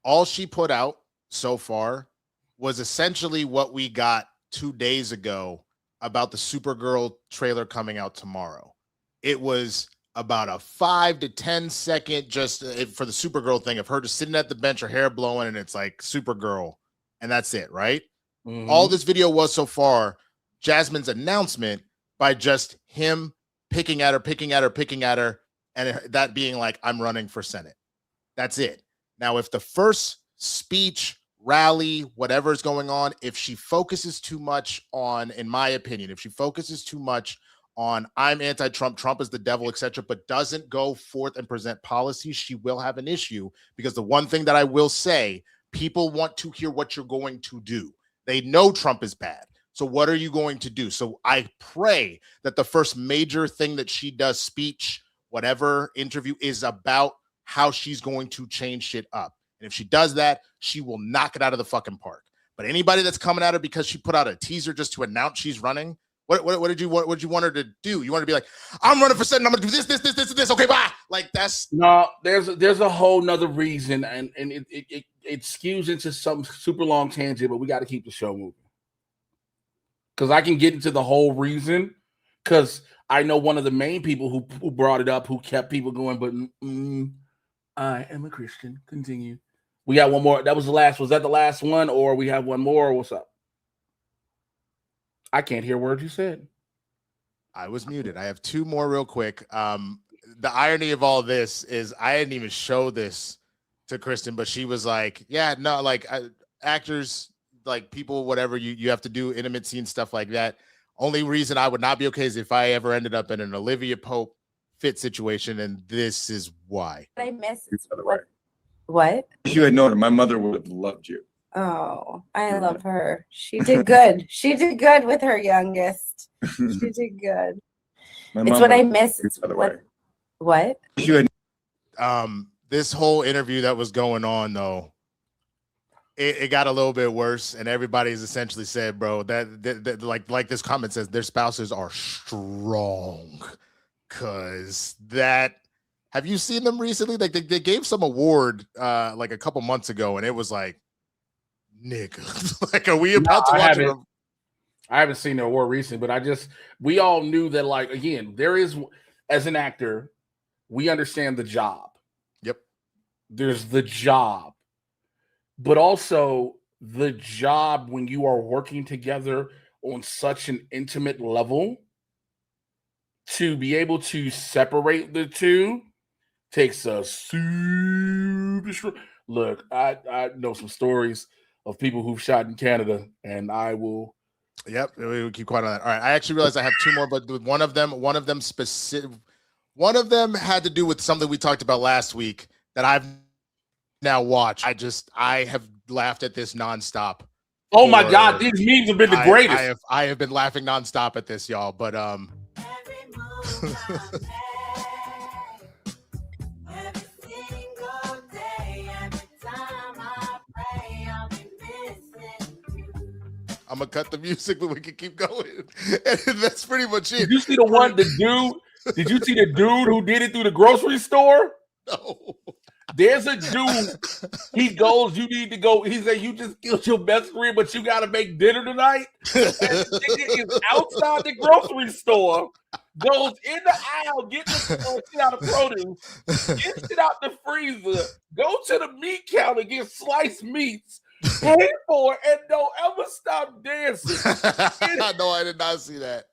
Speaker 5: all she put out so far was essentially what we got 2 days ago about the Supergirl trailer coming out tomorrow, it was about a 5 to 10 second just for the Supergirl thing of her just sitting at the bench, her hair blowing, and it's like Supergirl, and that's it, right? Mm-hmm. All this video was so far Jasmine's announcement by just him picking at her, and that being like, I'm running for Senate. That's it. Now, if the first speech, rally, whatever is going on, if she focuses too much on, in my opinion, if she focuses too much on I'm anti-Trump, Trump is the devil, etc., but doesn't go forth and present policies, she will have an issue. Because the one thing that I will say, people want to hear what you're going to do. They know Trump is bad. So what are you going to do? So I pray that the first major thing that she does, speech, whatever interview, is about how she's going to change shit up. And if she does that, she will knock it out of the fucking park. But anybody that's coming at her because she put out a teaser just to announce she's running, what did you want her to do? You want her to be like, I'm running for Senate, I'm gonna do this. Okay, bye. Like that's
Speaker 4: no. There's a whole nother reason, and it skews into some super long tangent, but we got to keep the show moving. Because I can get into the whole reason, because I know one of the main people who brought it up, who kept people going, but I am a Christian. Continue. We got one more. That was the last. Was that the last one, or we have one more? Or what's up? I can't hear words you said.
Speaker 5: I was muted. I have two more real quick. The irony of all this is I didn't even show this to Kristen, but she was like, yeah, no, like actors, like people, whatever, you have to do intimate scene stuff like that. Only reason I would not be okay is if I ever ended up in an Olivia Pope fit situation, and this is why.
Speaker 13: I miss what?
Speaker 14: If you had known her, my mother would have loved you.
Speaker 13: Oh, I love her. She did good. She did good with her youngest. She did good. It's what I miss. What?
Speaker 5: This whole interview that was going on, though, it got a little bit worse, and everybody's essentially said, bro, that like this comment says, their spouses are strong. Cause have you seen them recently? Like they gave some award like a couple months ago, and it was like, nigga, like, are we about to watch it?
Speaker 4: I haven't seen the award recently, but we all knew that, like, again, there is, as an actor, we understand the job.
Speaker 5: Yep.
Speaker 4: There's the job, but also the job when you are working together on such an intimate level, to be able to separate the two takes a super. Look, I know some stories of people who've shot in Canada, and I will.
Speaker 5: Yep, we will keep quiet on that. All right, I actually realized I have two more, but one of them had to do with something we talked about last week that I've now watched. I have laughed at this nonstop.
Speaker 4: Oh my God, these memes have been the greatest.
Speaker 5: I have been laughing nonstop at this, y'all. But I'm gonna cut the music, but we can keep going. And that's pretty much it.
Speaker 4: Did you see the dude? Did you see the dude who did it through the grocery store?
Speaker 5: No.
Speaker 4: There's a dude. He goes, you need to go. He said, you just killed your best friend, but you got to make dinner tonight. And the nigga is outside the grocery store, goes in the aisle, get the shit out of produce, get shit out the freezer, go to the meat counter, get sliced meats, pay for it, and don't ever stop dancing.
Speaker 5: No, I did not see that.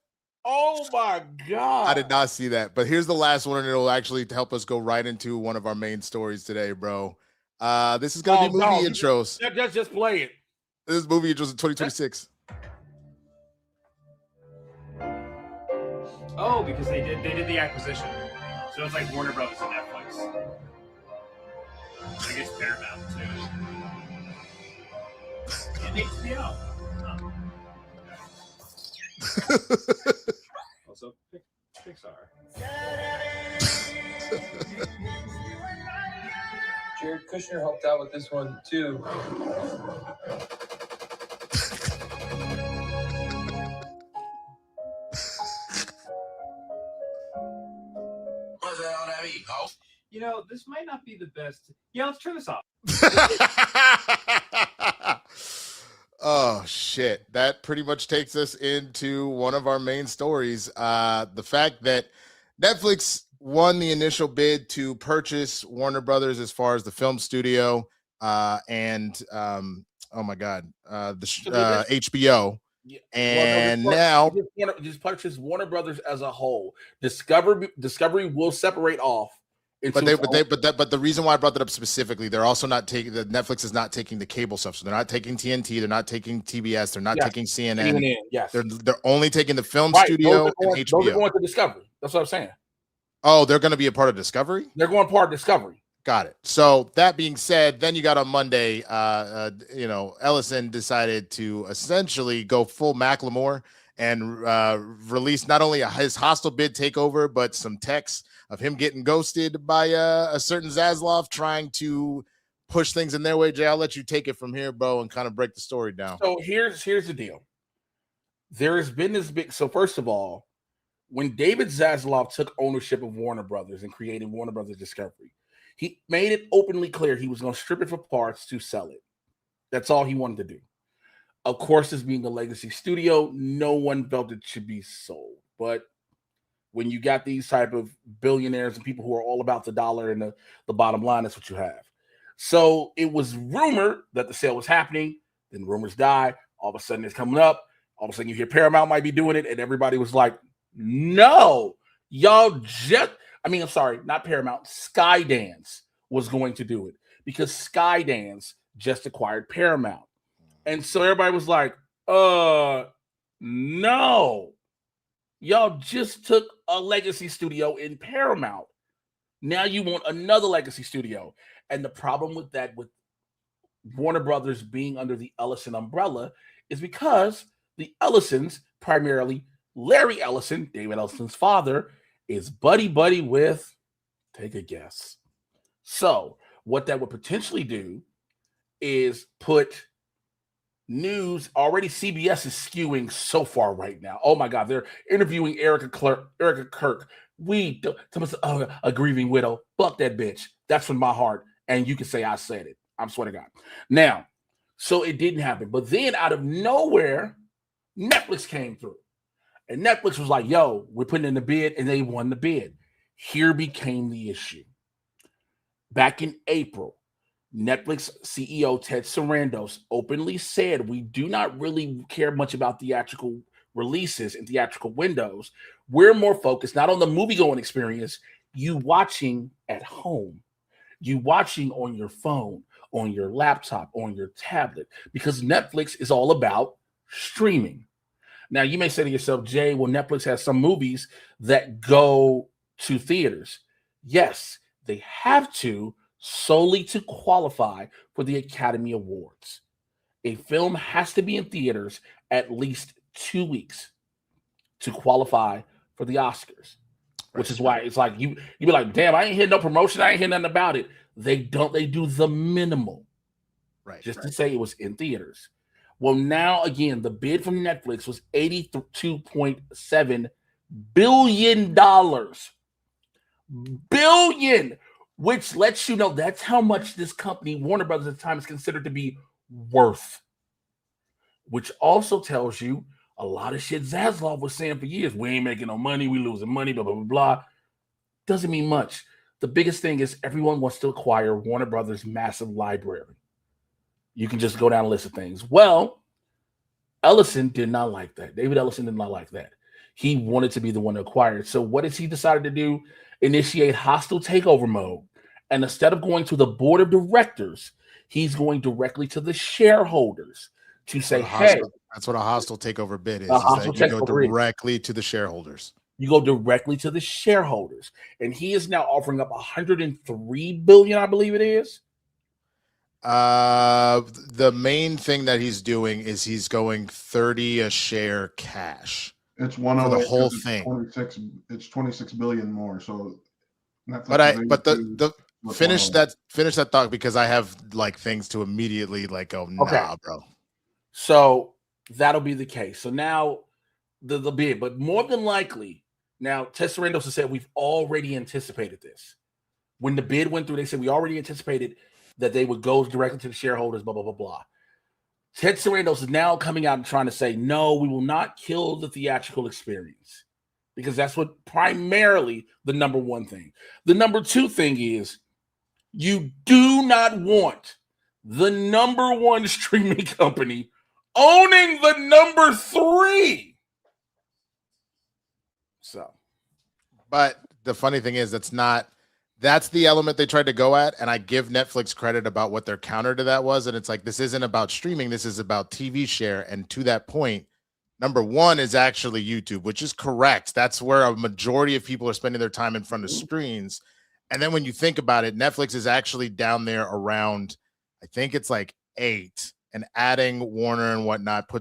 Speaker 4: Oh my God.
Speaker 5: I did not see that. But here's the last one, and it'll actually help us go right into one of our main stories today, bro. This is gonna be movie intros.
Speaker 4: Just play it.
Speaker 5: This is movie intros in 2026.
Speaker 15: Oh, because they did the acquisition. So it's like Warner Brothers and Netflix. I guess Paramount too. And HBO. Also, Pixar.
Speaker 16: Jared Kushner helped out with this one too.
Speaker 15: You know, this might not be the best. Yeah, let's turn this off.
Speaker 5: Oh shit, that pretty much takes us into one of our main stories. The fact that Netflix won the initial bid to purchase Warner Brothers as far as the film studio and oh my god, HBO.
Speaker 4: Yeah.
Speaker 5: And
Speaker 4: now just purchase Warner Brothers as a whole. Discovery will separate off.
Speaker 5: But the reason why I brought that up specifically, they're also not taking the Netflix is not taking the cable stuff. So they're not taking TNT, they're not taking TBS, they're not taking CNN.
Speaker 4: Yes.
Speaker 5: They're only taking the film studio and HBO.
Speaker 4: Those are going to Discovery. That's what I'm saying.
Speaker 5: Oh, they're going to be a part of Discovery?
Speaker 4: They're going part of Discovery.
Speaker 5: Got it. So that being said, then you got on Monday, Ellison decided to essentially go full Macklemore and release not only his hostile bid takeover, but some texts of him getting ghosted by a certain Zaslav trying to push things in their way. Jay, I'll let you take it from here, bro, and kind of break the story down.
Speaker 4: So here's the deal. There has been this big. So first of all, when David Zaslav took ownership of Warner Brothers and created Warner Brothers Discovery, he made it openly clear he was going to strip it for parts to sell it. That's all he wanted to do. Of course, this being a legacy studio, no one felt it should be sold. But when you got these type of billionaires and people who are all about the dollar and the bottom line, that's what you have. So it was rumored that the sale was happening. Then rumors die. All of a sudden it's coming up. All of a sudden you hear Paramount might be doing it. And everybody was like, no, y'all I'm sorry, not Paramount. Skydance was going to do it because Skydance just acquired Paramount. And so everybody was like, no. Y'all just took a legacy studio in Paramount. Now you want another legacy studio. And the problem with that, with Warner Brothers being under the Ellison umbrella, is because the Ellisons, primarily Larry Ellison, David Ellison's father, is buddy with, take a guess. So what that would potentially do is put news. Already CBS is skewing so far right now. Oh my God, they're interviewing Erica Kirk. A grieving widow. Fuck that bitch. That's from my heart. And you can say I said it. I swear to God. Now, so it didn't happen. But then out of nowhere, Netflix came through. And Netflix was like, yo, we're putting in the bid, and they won the bid. Here became the issue. Back in April, Netflix CEO Ted Sarandos openly said, we do not really care much about theatrical releases and theatrical windows. We're more focused not on the movie-going experience, you watching at home, you watching on your phone, on your laptop, on your tablet, because Netflix is all about streaming. Now, you may say to yourself, Jay, well, Netflix has some movies that go to theaters. Yes, they have to, solely to qualify for the Academy Awards. A film has to be in theaters at least 2 weeks to qualify for the Oscars, which is why it's like you be like, damn, I ain't hear no promotion, I ain't hear nothing about it. They do the minimal, just to say it was in theaters. Well, now again, the bid from Netflix was $82.7 billion. which lets you know that's how much this company, Warner Brothers at the time, is considered to be worth. Which also tells you a lot of shit Zaslav was saying for years. We ain't making no money. We losing money, blah, blah, blah, blah. Doesn't mean much. The biggest thing is everyone wants to acquire Warner Brothers' massive library. You can just go down a list of things. Well, Ellison did not like that. David Ellison did not like that. He wanted to be the one to acquire it. So what has he decided to do? Initiate hostile takeover mode. And instead of going to the board of directors, he's going directly to the shareholders to say, hey.
Speaker 5: That's what a hostile takeover bid is.
Speaker 4: Hostile
Speaker 5: You go directly to the shareholders.
Speaker 4: You go directly to the shareholders. And he is now offering up $103 billion, I believe it is.
Speaker 5: The main thing that he's doing is he's going 30 a share cash.
Speaker 8: It's one
Speaker 5: for
Speaker 8: of
Speaker 5: the whole thing.
Speaker 8: 26 billion more. So,
Speaker 5: finish that thought because I have like things to immediately like go nah, bro.
Speaker 4: So that'll be the case. So now the bid, but more than likely, now Ted Sarandos has said we've already anticipated this. When the bid went through, they said we already anticipated that they would go directly to the shareholders, blah, blah, blah, blah. Ted Sarandos is now coming out and trying to say, no, we will not kill the theatrical experience because that's what primarily the number one thing. The number two thing is you do not want the number one streaming company owning the number three. So,
Speaker 5: but the funny thing is that's the element they tried to go at, and I give Netflix credit about what their counter to that was, and it's like this isn't about streaming, this is about TV share, and to that point, number one is actually YouTube, which is correct. That's where a majority of people are spending their time in front of screens, and then when you think about it, Netflix is actually down there around, I think it's like 8, and adding Warner and whatnot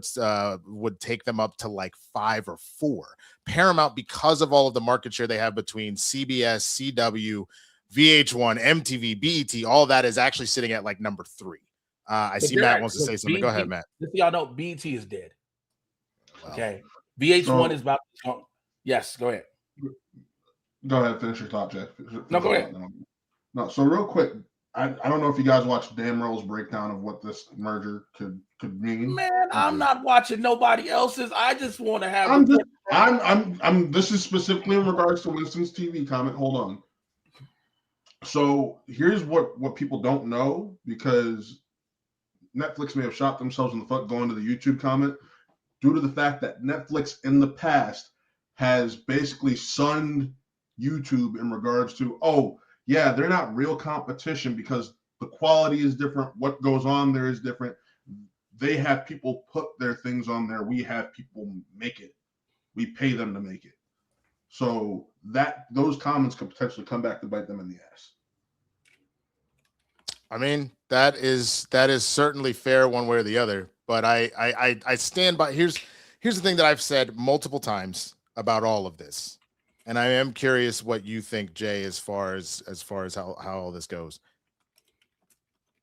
Speaker 5: would take them up to like 5 or 4. Paramount, because of all of the market share they have between CBS, CW, VH1, MTV, BET, all that is actually sitting at like number 3. I see Matt wants to say something. Go ahead, Matt.
Speaker 4: Just so y'all know, BET is dead. Wow. Okay. VH1 is about to come. Yes, go ahead.
Speaker 8: Go ahead, finish your thought, Jeff.
Speaker 4: No, go ahead.
Speaker 8: No, so real quick, I don't know if you guys watched Dan Roll's breakdown of what this merger could mean.
Speaker 4: Man, I'm not watching nobody else's. I just want to have.
Speaker 8: This is specifically in regards to Winston's TV comment. Hold on. So here's what people don't know, because Netflix may have shot themselves in the foot going to the YouTube comment, due to the fact that Netflix in the past has basically sunned YouTube in regards to, oh, yeah, they're not real competition because the quality is different. What goes on there is different. They have people put their things on there. We have people make it. We pay them to make it. So those comments could potentially come back to bite them in the ass.
Speaker 5: I mean, that is certainly fair one way or the other. But I stand by. Here's the thing that I've said multiple times about all of this. And I am curious what you think, Jay, as far as how all this goes.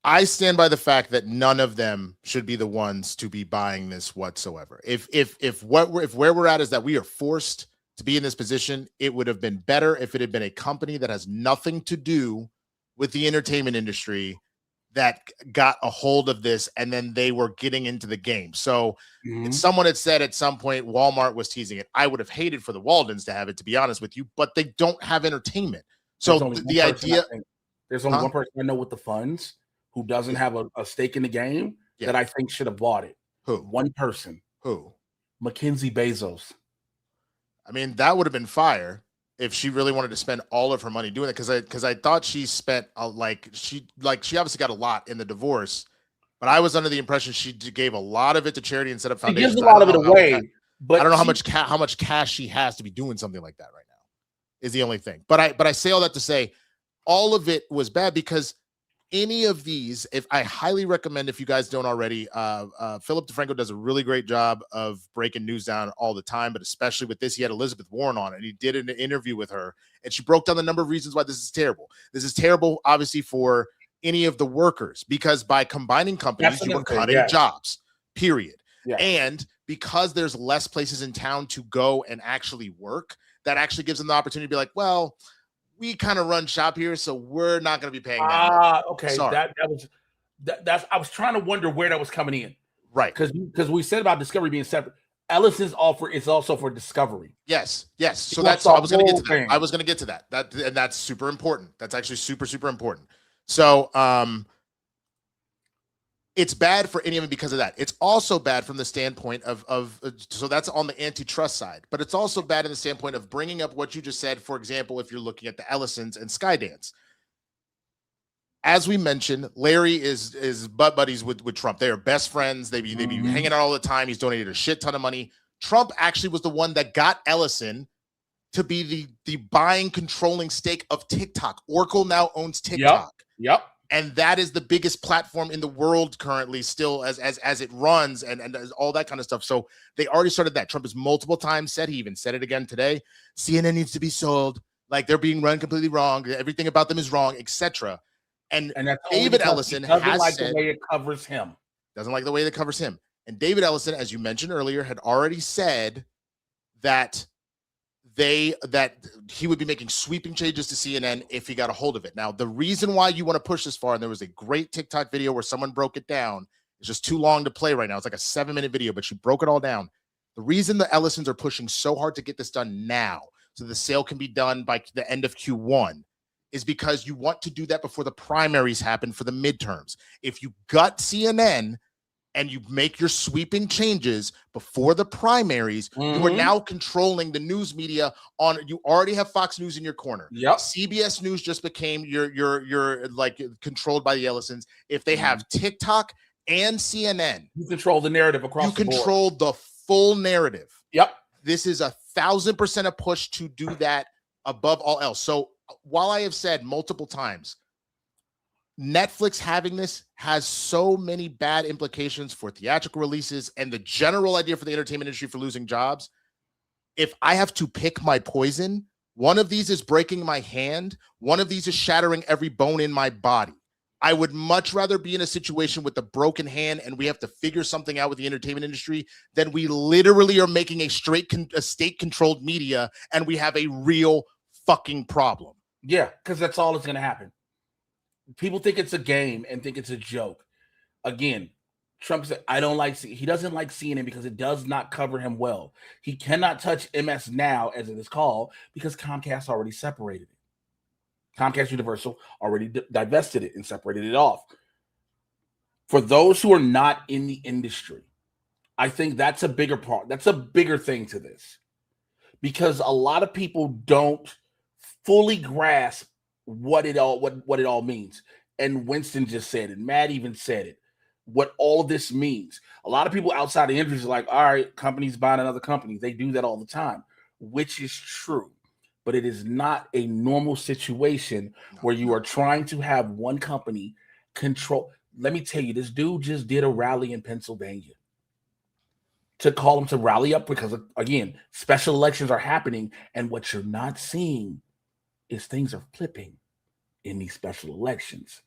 Speaker 5: I stand by the fact that none of them should be the ones to be buying this whatsoever. If where we're at is that we are forced to be in this position, it would have been better if it had been a company that has nothing to do with the entertainment industry that got a hold of this, and then they were getting into the game. So someone had said at some point Walmart was teasing it. I would have hated for the Waldens to have it, to be honest with you, but they don't have entertainment. So the idea,
Speaker 4: there's only one person I know with the funds who doesn't have a stake in the game that I think should have bought it.
Speaker 5: Who?
Speaker 4: One person.
Speaker 5: Who?
Speaker 4: Mackenzie Bezos.
Speaker 5: I mean, that would have been fire if she really wanted to spend all of her money doing it, because I thought she spent she obviously got a lot in the divorce, but I was under the impression she gave a lot of it to charity and set up foundations.
Speaker 4: She gives a lot of it away, but
Speaker 5: I don't know how much cash she has to be doing something like that right now. Is the only thing. But I say all that to say all of it was bad, because any of these, if I highly recommend, if you guys don't already, Philip DeFranco does a really great job of breaking news down all the time, but especially with this, he had Elizabeth Warren on, and he did an interview with her, and she broke down the number of reasons why this is terrible. This is terrible, obviously, for any of the workers, because by combining companies, you are cutting jobs, period. Yeah. And because there's less places in town to go and actually work, that actually gives them the opportunity to be like, well, we kind of run shop here, so we're not going to be paying that.
Speaker 4: Okay.
Speaker 5: Sorry.
Speaker 4: That's I was trying to wonder where that was coming in.
Speaker 5: Right.
Speaker 4: Because we said about Discovery being separate. Ellison's offer is also for Discovery.
Speaker 5: Yes. So that's I was going to get to that. I was going to get to that. And that's super important. That's actually super, super important. So it's bad for any of them because of that. It's also bad from the standpoint of so that's on the antitrust side, but it's also bad in the standpoint of bringing up what you just said. For example, if you're looking at the Ellisons and Skydance, as we mentioned, Larry is butt buddies with Trump. They are best friends. They be hanging out all the time. He's donated a shit ton of money. Trump actually was the one that got Ellison to be the buying, controlling stake of TikTok. Oracle now owns TikTok.
Speaker 4: Yep.
Speaker 5: And that is the biggest platform in the world currently, still as it runs and all that kind of stuff. So they already started that. Trump has multiple times said, he even said it again today, CNN needs to be sold. Like they're being run completely wrong. Everything about them is wrong, etc. And David Ellison
Speaker 4: doesn't
Speaker 5: has
Speaker 4: like
Speaker 5: said,
Speaker 4: the way it covers him.
Speaker 5: Doesn't like the way that covers him. And David Ellison, as you mentioned earlier, had already said that he would be making sweeping changes to CNN if he got a hold of it. Now, the reason why you want to push this far, and there was a great TikTok video where someone broke it down. It's just too long to play right now. It's like a 7-minute video, but she broke it all down. The reason the Ellisons are pushing so hard to get this done now, so the sale can be done by the end of Q1, is because you want to do that before the primaries happen for the midterms. If you gut CNN and you make your sweeping changes before the primaries, you are now controlling the news media you already have Fox News in your corner.
Speaker 4: Yep.
Speaker 5: CBS News just became your like controlled by the Ellisons. If they have TikTok and CNN,
Speaker 4: you control the narrative across the board.
Speaker 5: You control the full narrative.
Speaker 4: Yep.
Speaker 5: This is 1,000% a push to do that above all else. So while I have said multiple times, Netflix having this has so many bad implications for theatrical releases and the general idea for the entertainment industry for losing jobs. If I have to pick my poison, one of these is breaking my hand. One of these is shattering every bone in my body. I would much rather be in a situation with a broken hand and we have to figure something out with the entertainment industry than we literally are making a state-controlled media and we have a real fucking problem.
Speaker 4: Yeah, because that's all that's going to happen. People think it's a game and think it's a joke. Again, Trump said, he doesn't like CNN because it does not cover him well. He cannot touch MS Now, as it is called, because Comcast already separated it. Comcast Universal already divested it and separated it off. For those who are not in the industry, I think that's a bigger part. That's a bigger thing to this. Because a lot of people don't fully grasp what it all means. And Winston just said it. Matt even said it. What all of this means. A lot of people outside the industry are like, all right, companies buying another company. They do that all the time, which is true. But it is not a normal situation where you are trying to have one company control. Let me tell you, this dude just did a rally in Pennsylvania to call him to rally up because, again, special elections are happening. And what you're not seeing is things are flipping in these special elections.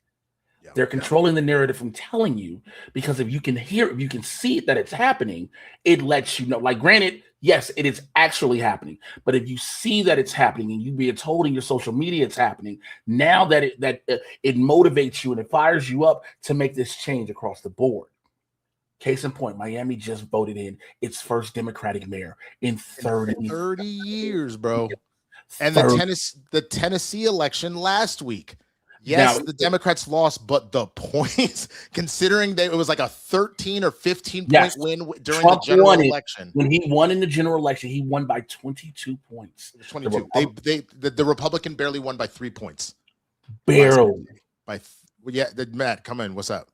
Speaker 4: They're controlling the narrative from telling you, because if you can hear, if you can see that it's happening, it lets you know. Like, granted, yes, it is actually happening. But if you see that it's happening and you being told in your social media it's happening, now that it motivates you and it fires you up to make this change across the board. Case in point, Miami just voted in its first Democratic mayor in 30
Speaker 5: years, bro. And the Tennessee election last week. Yes, now, the Democrats lost, but the points, considering that it was like a 13 or 15 point win during Trump the general election.
Speaker 4: When he won in the general election, he won by 22 points.
Speaker 5: 22. The Republican barely won by 3 points.
Speaker 4: Barely.
Speaker 5: Matt, come in. What's up?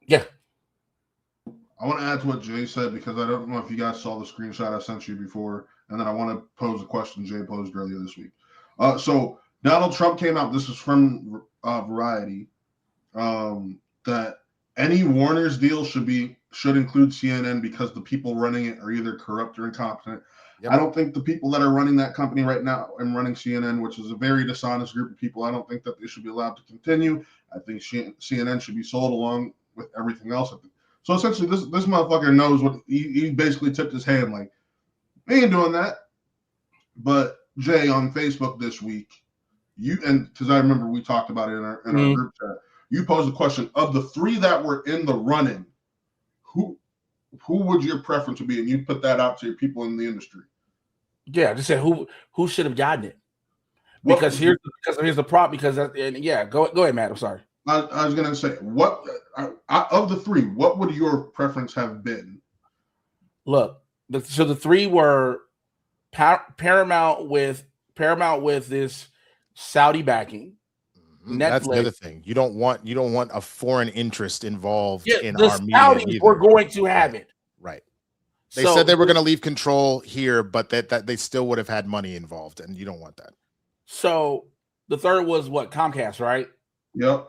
Speaker 4: Yeah.
Speaker 8: I want to add to what Jay said, because I don't know if you guys saw the screenshot I sent you before, and then I want to pose a question Jay posed earlier this week. So Donald Trump came out, this is from Variety, that any Warner's deal should include CNN because the people running it are either corrupt or incompetent. Yep. I don't think the people that are running that company right now and running CNN, which is a very dishonest group of people, I don't think that they should be allowed to continue. I think CNN should be sold along with everything else. So essentially, this motherfucker knows what he basically tipped his hand like, he ain't doing that. But Jay on Facebook this week you and because I remember we talked about it in our group chat. You posed the question of the 3 that were in the running, who would your preference be? And you put that out to your people in the industry.
Speaker 4: Yeah, just say who should have gotten it. Because here's the problem. Because go ahead, Matt. I'm sorry.
Speaker 8: I was gonna say what of the 3, what would your preference have been?
Speaker 4: Look, so the 3 were Paramount with this Saudi backing. Netflix.
Speaker 5: That's the other thing. You don't want a foreign interest involved in
Speaker 4: the
Speaker 5: our media.
Speaker 4: Saudis were going to have it.
Speaker 5: Right. They said they were going to leave control here, but that they still would have had money involved, and you don't want that.
Speaker 4: So the third was what? Comcast, right?
Speaker 8: Yep.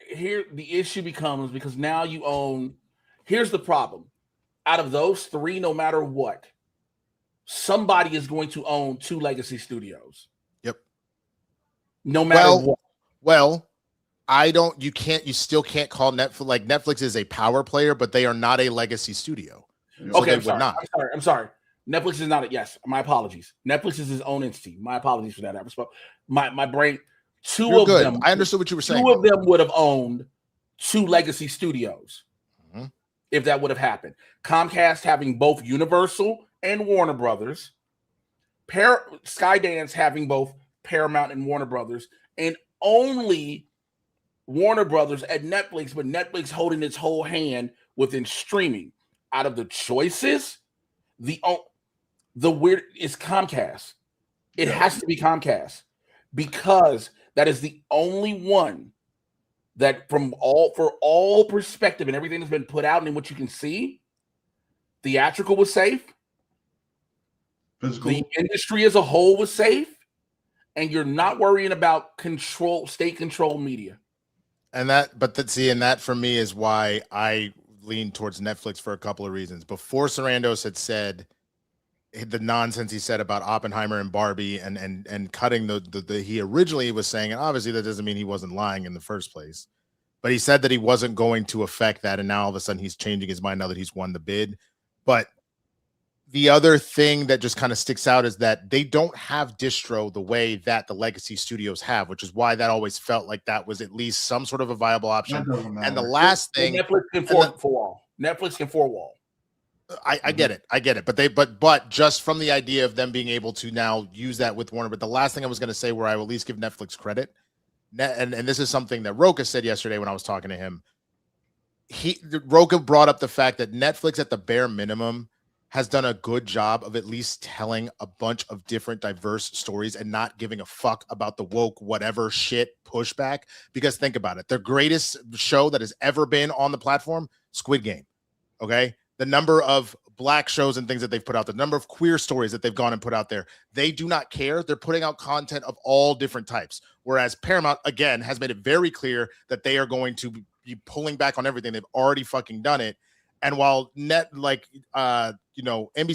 Speaker 4: Here the issue becomes because now you own. Here's the problem. Out of those 3, no matter what, somebody is going to own 2 legacy studios.
Speaker 5: Yep.
Speaker 4: No matter what.
Speaker 5: Well, you still can't call Netflix, like Netflix is a power player, but they are not a legacy studio. So
Speaker 4: okay,
Speaker 5: I'm
Speaker 4: sorry. Netflix is not yes. My apologies. Netflix is his own entity. My apologies for that. My brain. You're of
Speaker 5: good.
Speaker 4: them.
Speaker 5: I understood what you were saying.
Speaker 4: 2 of them would have owned 2 legacy studios if that would have happened. Comcast having both Universal and Warner Brothers, Skydance having both Paramount and Warner Brothers, and only Warner Brothers at Netflix, but Netflix holding its whole hand within streaming. Out of the choices, the weird is Comcast. It has to be Comcast because that is the only one that for all perspective and everything that's been put out and what you can see, theatrical was safe.
Speaker 8: Physical.
Speaker 4: The industry as a whole was safe, and you're not worrying about state control media.
Speaker 5: And that for me is why I lean towards Netflix for a couple of reasons. Before Sarandos had said the nonsense he said about Oppenheimer and Barbie and cutting the he originally was saying, and obviously that doesn't mean he wasn't lying in the first place, but he said that he wasn't going to affect that, and now all of a sudden he's changing his mind now that he's won the bid. But the other thing that just kind of sticks out is that they don't have distro the way that the legacy studios have, which is why that always felt like that was at least some sort of a viable option. And the last thing,
Speaker 4: Netflix can four-wall. Netflix can four-wall.
Speaker 5: I get it. But just from the idea of them being able to now use that with Warner. But the last thing I was going to say, where I will at least give Netflix credit, and this is something that Roka said yesterday when I was talking to him. Roka brought up the fact that Netflix, at the bare minimum, has done a good job of at least telling a bunch of different diverse stories and not giving a fuck about the woke whatever shit pushback. Because think about it, the greatest show that has ever been on the platform, Squid Game. Okay. The number of black shows and things that they've put out, the number of queer stories that they've gone and put out there, they do not care. They're putting out content of all different types. Whereas Paramount, again, has made it very clear that they are going to be pulling back on everything. They've already fucking done it. And while NBC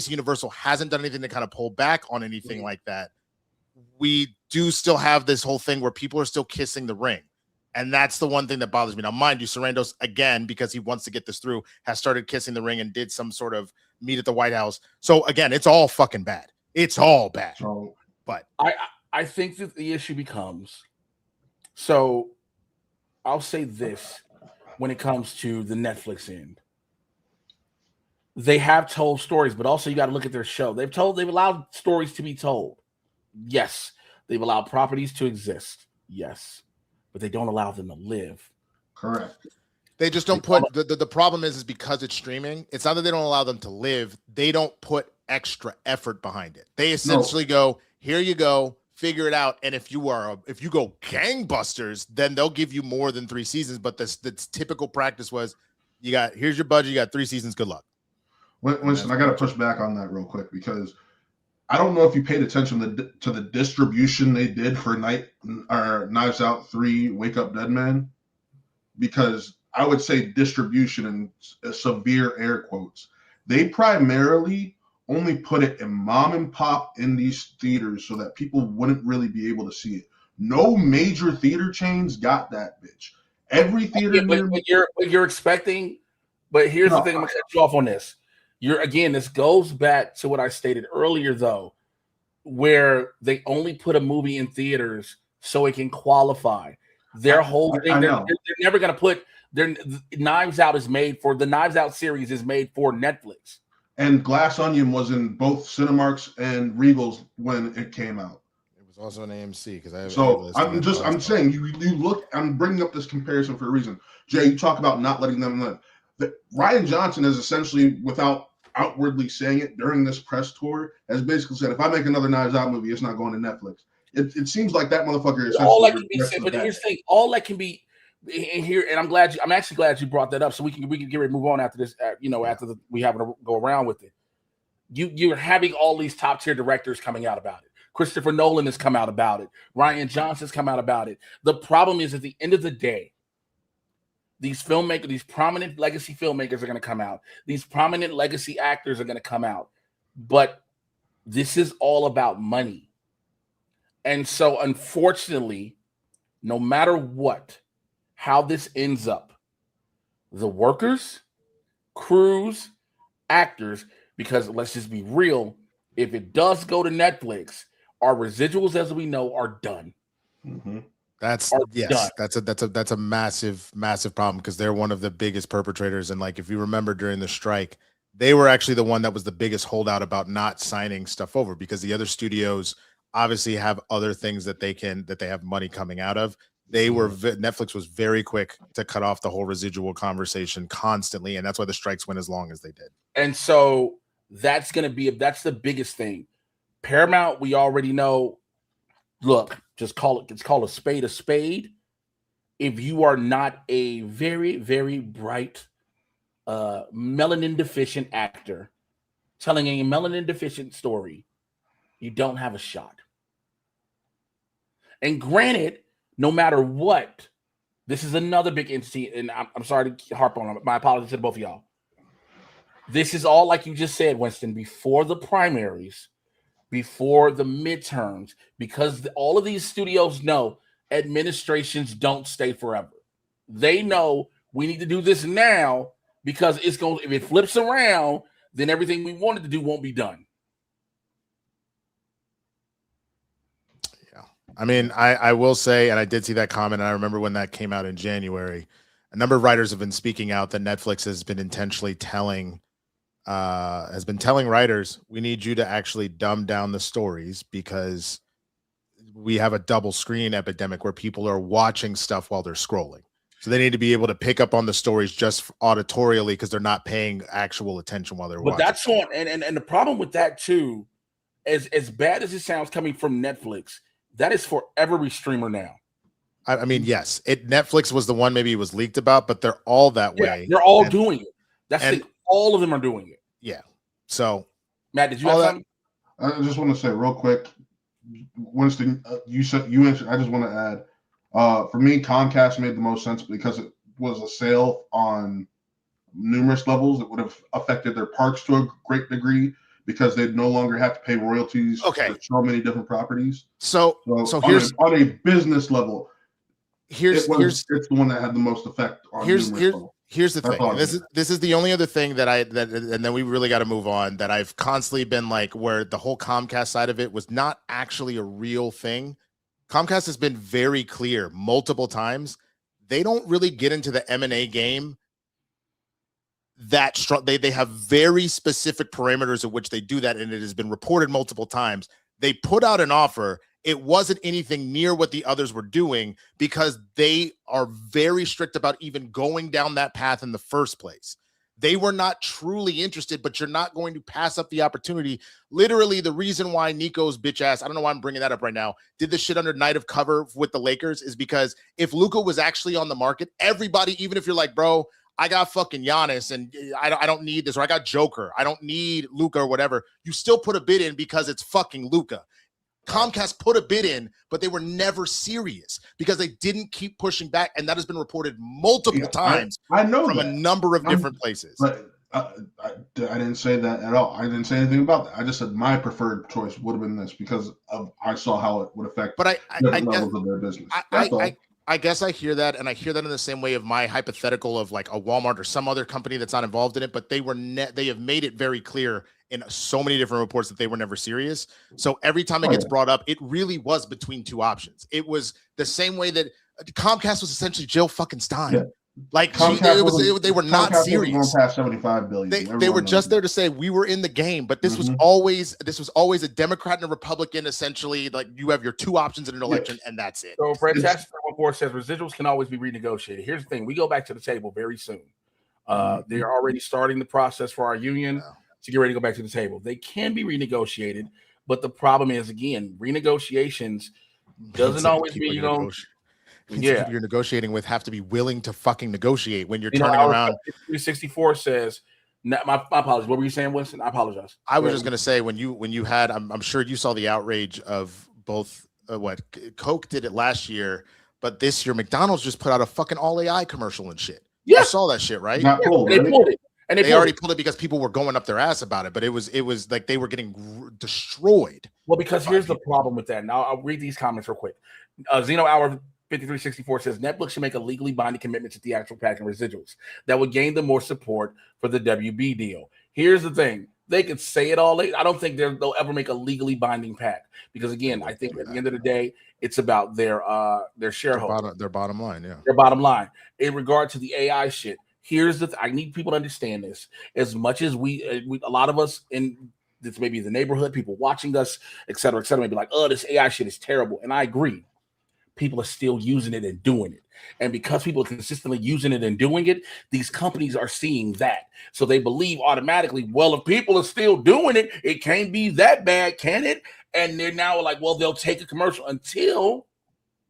Speaker 5: Universal hasn't done anything to kind of pull back on anything like that, we do still have this whole thing where people are still kissing the ring. And that's the one thing that bothers me. Now, mind you, Sarandos, again, because he wants to get this through, has started kissing the ring and did some sort of meet at the White House. So, again, it's all fucking bad. It's all bad. But
Speaker 4: I think that the issue becomes, so I'll say this when it comes to the Netflix end. They have told stories, but also you got to look at their show. They've allowed stories to be told. Yes. They've allowed properties to exist. Yes. But they don't allow them to live.
Speaker 8: Correct.
Speaker 5: They just don't put the problem is because it's streaming. It's not that they don't allow them to live. They don't put extra effort behind it. They essentially go, here you go, figure it out. And if you go gangbusters, then they'll give you more than 3 seasons. But the typical practice was, here's your budget, you got 3 seasons, good luck.
Speaker 8: Winston, I got to push back on that real quick because I don't know if you paid attention to the distribution they did for Knives Out 3 Wake Up Dead Man, because I would say distribution in severe air quotes. They primarily only put it in mom and pop indie theaters so that people wouldn't really be able to see it. No major theater chains got that bitch. Every theater.
Speaker 4: You're expecting, but here's the thing. I'm gonna cut you off on this. This goes back to what I stated earlier, though. where they only put a movie in theaters so it can qualify. Their whole thing, they're never going to put their Knives Out is made for the Knives Out series is made for Netflix.
Speaker 8: And Glass Onion was in both Cinemarks and Regals when it came out.
Speaker 5: It was also an AMC because
Speaker 8: I'm saying you look. I'm bringing up this comparison for a reason. Jay, you talk about not letting them live. Ryan Johnson has essentially, without outwardly saying it during this press tour, has basically said, if I make another Knives Out movie, it's not going to Netflix. It seems like that motherfucker is
Speaker 4: all that can be said, but here's the thing: all that can be in here, and I'm actually glad you brought that up, so we can get ready to move on after this. After we have to go around with it. You're having all these top tier directors coming out about it. Christopher Nolan has come out about it. Ryan Johnson's come out about it. The problem is, at the end of the day, these filmmakers, these prominent legacy filmmakers are going to come out. These prominent legacy actors are going to come out, but this is all about money. And so, unfortunately, no matter how this ends up, the workers, crews, actors, because let's just be real, if it does go to Netflix, our residuals, as we know, are done.
Speaker 8: Mm-hmm.
Speaker 5: That's a massive problem because they're one of the biggest perpetrators. And like, if you remember during the strike, they were actually the one that was the biggest holdout about not signing stuff over because the other studios obviously have other things that they have money coming out of. Netflix was very quick to cut off the whole residual conversation constantly, and that's why the strikes went as long as they did.
Speaker 4: And so that's the biggest thing. Paramount, we already know. Look, it's called a spade a spade. If you are not a very, very bright melanin deficient actor telling a melanin deficient story, you don't have a shot. And granted, no matter what, this is another big entity, and I'm sorry to harp on it. My apologies to both of y'all. This is all, like you just said, Winston, before the primaries, before the midterms, because all of these studios know administrations don't stay forever. They know we need to do this now because if it flips around, then everything we wanted to do won't be done.
Speaker 5: I mean, I will say, and I did see that comment, and I remember when that came out in January, a number of writers have been speaking out that Netflix has been intentionally telling writers, we need you to actually dumb down the stories because we have a double screen epidemic where people are watching stuff while they're scrolling. So they need to be able to pick up on the stories just auditorially because they're not paying actual attention while they're watching.
Speaker 4: But that's on, and the problem with that too, as bad as it sounds coming from Netflix, that is for every streamer now.
Speaker 5: I mean, yes, Netflix was the one maybe it was leaked about, but they're all that way.
Speaker 4: They're all doing it. All of them are doing it.
Speaker 5: Yeah. So,
Speaker 4: Matt, did you have something?
Speaker 8: I just want to say real quick, Winston, you mentioned. I just want to add, for me, Comcast made the most sense because it was a sale on numerous levels. It would have affected their parks to a great degree, because they'd no longer have to pay royalties for so many different properties.
Speaker 5: So here's
Speaker 8: on a business level. It's the one that had the most effect on.
Speaker 5: Here's the thing. This is the only other thing that and then we really got to move on. That I've constantly been like, where the whole Comcast side of it was not actually a real thing. Comcast has been very clear multiple times. They don't really get into the M&A game that strong. They have very specific parameters of which they do that, and it has been reported multiple times. They put out an offer. It wasn't anything near what the others were doing because they are very strict about even going down that path in the first place. They were not truly interested, but you're not going to pass up the opportunity. Literally, the reason why Nico's bitch ass, I don't know why I'm bringing that up right now, did this shit under night of cover with the Lakers is because if Luka was actually on the market, everybody, even if you're like, bro, I got fucking Giannis and I don't need this, or I got Joker, I don't need Luka or whatever, you still put a bid in because it's fucking Luka. Comcast put a bid in, but they were never serious because they didn't keep pushing back, and that has been reported multiple times.
Speaker 8: I know
Speaker 5: from a number of different places.
Speaker 8: But I didn't say that at all. I didn't say anything about that. I just said my preferred choice would have been this because I saw how it would affect levels of their business.
Speaker 5: I guess I hear that, and I hear that in the same way of my hypothetical of like a Walmart or some other company that's not involved in it, but they have made it very clear in so many different reports that they were never serious. So every time it gets brought up, it really was between two options. It was the same way that Comcast was essentially Jill fucking Stein.
Speaker 8: Yeah.
Speaker 5: Like they were not serious.
Speaker 8: Past 75 billion.
Speaker 5: They were just there to say we were in the game, but this was always a Democrat and a Republican. Essentially, like you have your two options in an election, and that's it.
Speaker 4: So Fantastic Report says residuals can always be renegotiated. Here's the thing: we go back to the table very soon. They're already starting the process for our union to get ready to go back to the table. They can be renegotiated, but the problem is again, renegotiations doesn't always be
Speaker 5: You're negotiating with have to be willing to fucking negotiate when you're turning around.
Speaker 4: 364 says, my apologies. What were you saying, Winston? I apologize.
Speaker 5: I was just gonna say when you had, I'm sure you saw the outrage of both what Coke did it last year, but this year McDonald's just put out a fucking all AI commercial and shit.
Speaker 4: Yeah,
Speaker 5: you saw that shit, right?
Speaker 8: Not cool,
Speaker 4: They pulled it. And
Speaker 5: they already pulled it because people were going up their ass about it, but it was like they were getting destroyed.
Speaker 4: Well, because here's the problem with that. Now I'll read these comments real quick. Zeno Hour 5364 says Netflix should make a legally binding commitment to theatrical pack and residuals that would gain them more support for the WB deal. Here's the thing. They could say it all. I don't think they'll ever make a legally binding pack because, again, I think at the end of the day, it's about their shareholders.
Speaker 5: Their bottom line, yeah.
Speaker 4: Their bottom line. In regard to the AI shit, here's the I need people to understand this. As much as we a lot of us in this maybe the neighborhood, people watching us, et cetera, may be like, oh, this AI shit is terrible. And I agree. People are still using it and doing it. And because people are consistently using it and doing it, these companies are seeing that. So they believe automatically, well, if people are still doing it, it can't be that bad, can it? And they're now like, well, they'll take a commercial until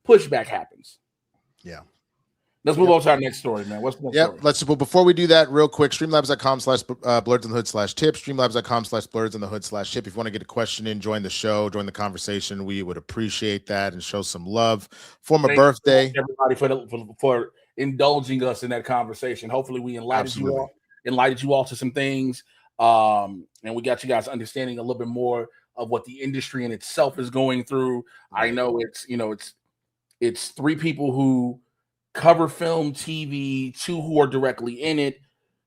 Speaker 4: pushback happens.
Speaker 5: Yeah.
Speaker 4: Let's move on to our next story, man. What's the next story?
Speaker 5: Let's. Well, before we do that, real quick, streamlabs.com/Blerds in the Hood /tip, streamlabs.com/Blerds in the Hood /tip. If you want to get a question in, join the show, join the conversation. We would appreciate that and show some love for my birthday.
Speaker 4: Everybody for indulging us in that conversation. Hopefully, we enlightened you all to some things, and we got you guys understanding a little bit more of what the industry in itself is going through. I know it's three people who cover film, TV, two who are directly in it.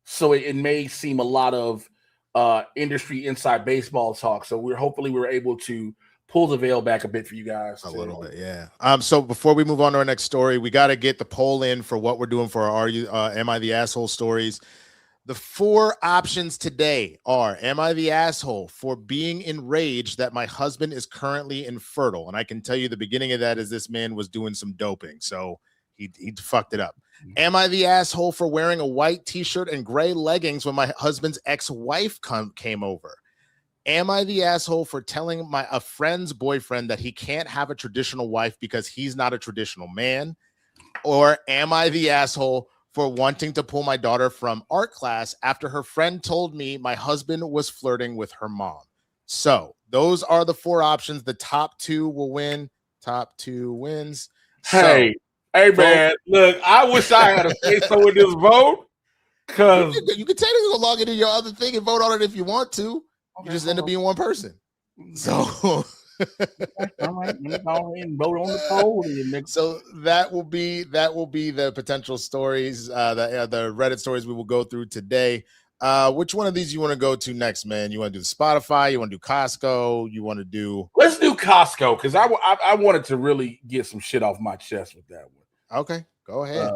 Speaker 4: So it may seem a lot of industry inside baseball talk. So we're able to pull the veil back a bit for you guys.
Speaker 5: A little bit, yeah. So before we move on to our next story, we got to get the poll in for what we're doing for our Am I the Asshole stories. The 4 options today are: am I the asshole for being enraged that my husband is currently infertile? And I can tell you the beginning of that is this man was doing some doping. So he fucked it up. Am I the asshole for wearing a white t-shirt and gray leggings when my husband's ex-wife came over? Am I the asshole for telling a friend's boyfriend that he can't have a traditional wife because he's not a traditional man? Or am I the asshole for wanting to pull my daughter from art class after her friend told me my husband was flirting with her mom? So those are the 4 options. The top 2 will win. Top 2 wins.
Speaker 4: Hey, man, look, I wish I had a say-so in this vote. Because
Speaker 5: you can technically go log into your other thing and vote on it if you want to. You just end up being one person. So,
Speaker 4: all right, vote on the poll.
Speaker 5: So that will be the potential stories, the Reddit stories we will go through today. Which one of these you want to go to next, man? You want to do the Spotify? You want to do Costco? You want to do?
Speaker 4: Let's do Costco because I wanted to really get some shit off my chest with that one.
Speaker 5: Okay, go ahead.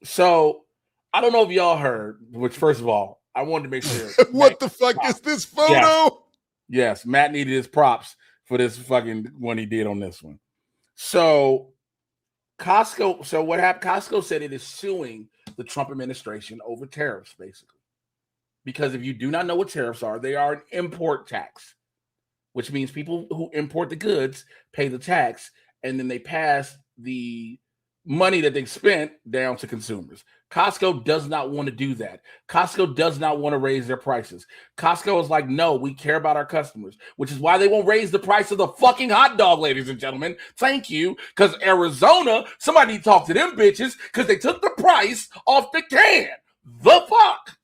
Speaker 4: So I don't know if y'all heard, which first of all, I wanted to make sure.
Speaker 5: What the fuck is this photo?
Speaker 4: Yes, Matt needed his props for this fucking one he did on this one. So Costco. So what happened? Costco said it is suing the Trump administration over tariffs, basically. Because if you do not know what tariffs are, they are an import tax, which means people who import the goods pay the tax, and then they pass the money that they spent down to consumers. Costco does not want to do that. Costco does not want to raise their prices. Costco is like, no, we care about our customers, which is why they won't raise the price of the fucking hot dog, ladies and gentlemen. Thank you. Because Arizona, somebody need to talk to them bitches because they took the price off the can. The fuck?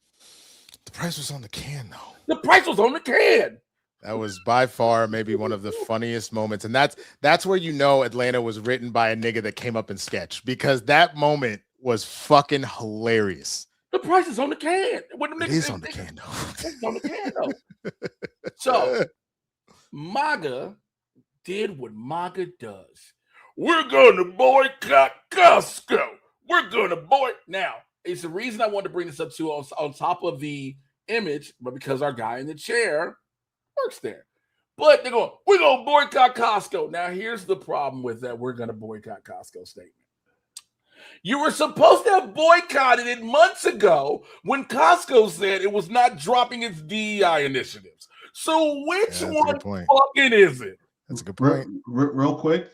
Speaker 5: The price was on the can, though.
Speaker 4: The price was on the can.
Speaker 5: That was by far maybe one of the funniest moments. And that's where you know Atlanta was written by a nigga that came up in sketch, because that moment was fucking hilarious.
Speaker 4: The price is on the can.
Speaker 5: It is on the can, though.
Speaker 4: It's on the can, though. So, MAGA did what MAGA does. We're going to boycott Costco. We're going to boycott. Now, it's the reason I wanted to bring this up too, on top of the image, but because our guy in the chair works there. But they're going, we're going to boycott Costco. Now, here's the problem with that we're going to boycott Costco statement. You were supposed to have boycotted it months ago when Costco said it was not dropping its DEI initiatives. So which one fucking is it?
Speaker 5: That's a good point.
Speaker 8: Real quick,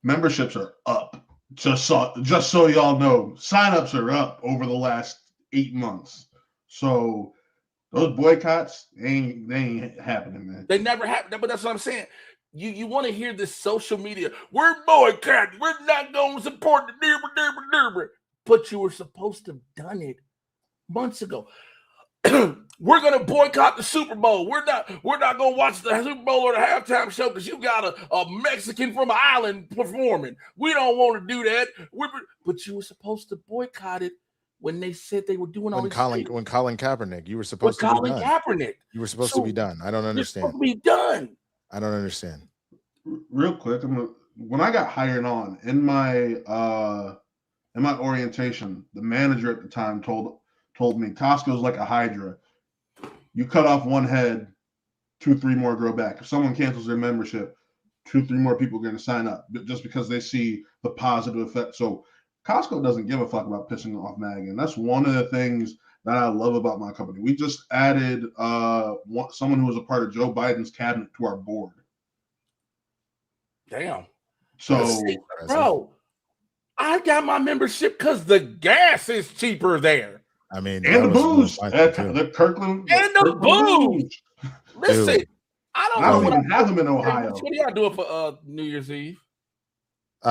Speaker 8: memberships are up. Just so y'all know, signups are up over the last 8 months. So those boycotts, they ain't happening, man.
Speaker 4: They never happen. But that's what I'm saying. You want to hear this social media? We're boycotting. We're not going to support the derber. But you were supposed to have done it months ago. We're going to boycott the Super Bowl. We're not going to watch the Super Bowl or the halftime show because you got a Mexican from an island performing. We don't want to do that. But you were supposed to boycott it when they said they were doing all this.
Speaker 5: When Colin Kaepernick, you were supposed to be done.
Speaker 4: Kaepernick.
Speaker 5: You were supposed to be done. I don't understand.
Speaker 4: You're supposed to be done.
Speaker 5: I don't understand.
Speaker 8: Real quick, when I got hired on in my orientation, the manager at the time told me Costco's like a hydra. You cut off one head, 2-3 more grow back. If someone cancels their membership, 2-3 more people are going to sign up just because they see the positive effect. So Costco doesn't give a fuck about pissing off MAGA, and that's one of the things that I love about my company. We just added someone who was a part of Joe Biden's cabinet to our board.
Speaker 4: Damn.
Speaker 8: So,
Speaker 4: bro, I got my membership because the gas is cheaper there.
Speaker 5: I mean,
Speaker 8: and the booze at the Kirkland
Speaker 4: and the booze. Listen,
Speaker 5: Dude.
Speaker 4: I
Speaker 8: don't even have them in Ohio.
Speaker 4: What are y'all doing for New Year's Eve?
Speaker 5: T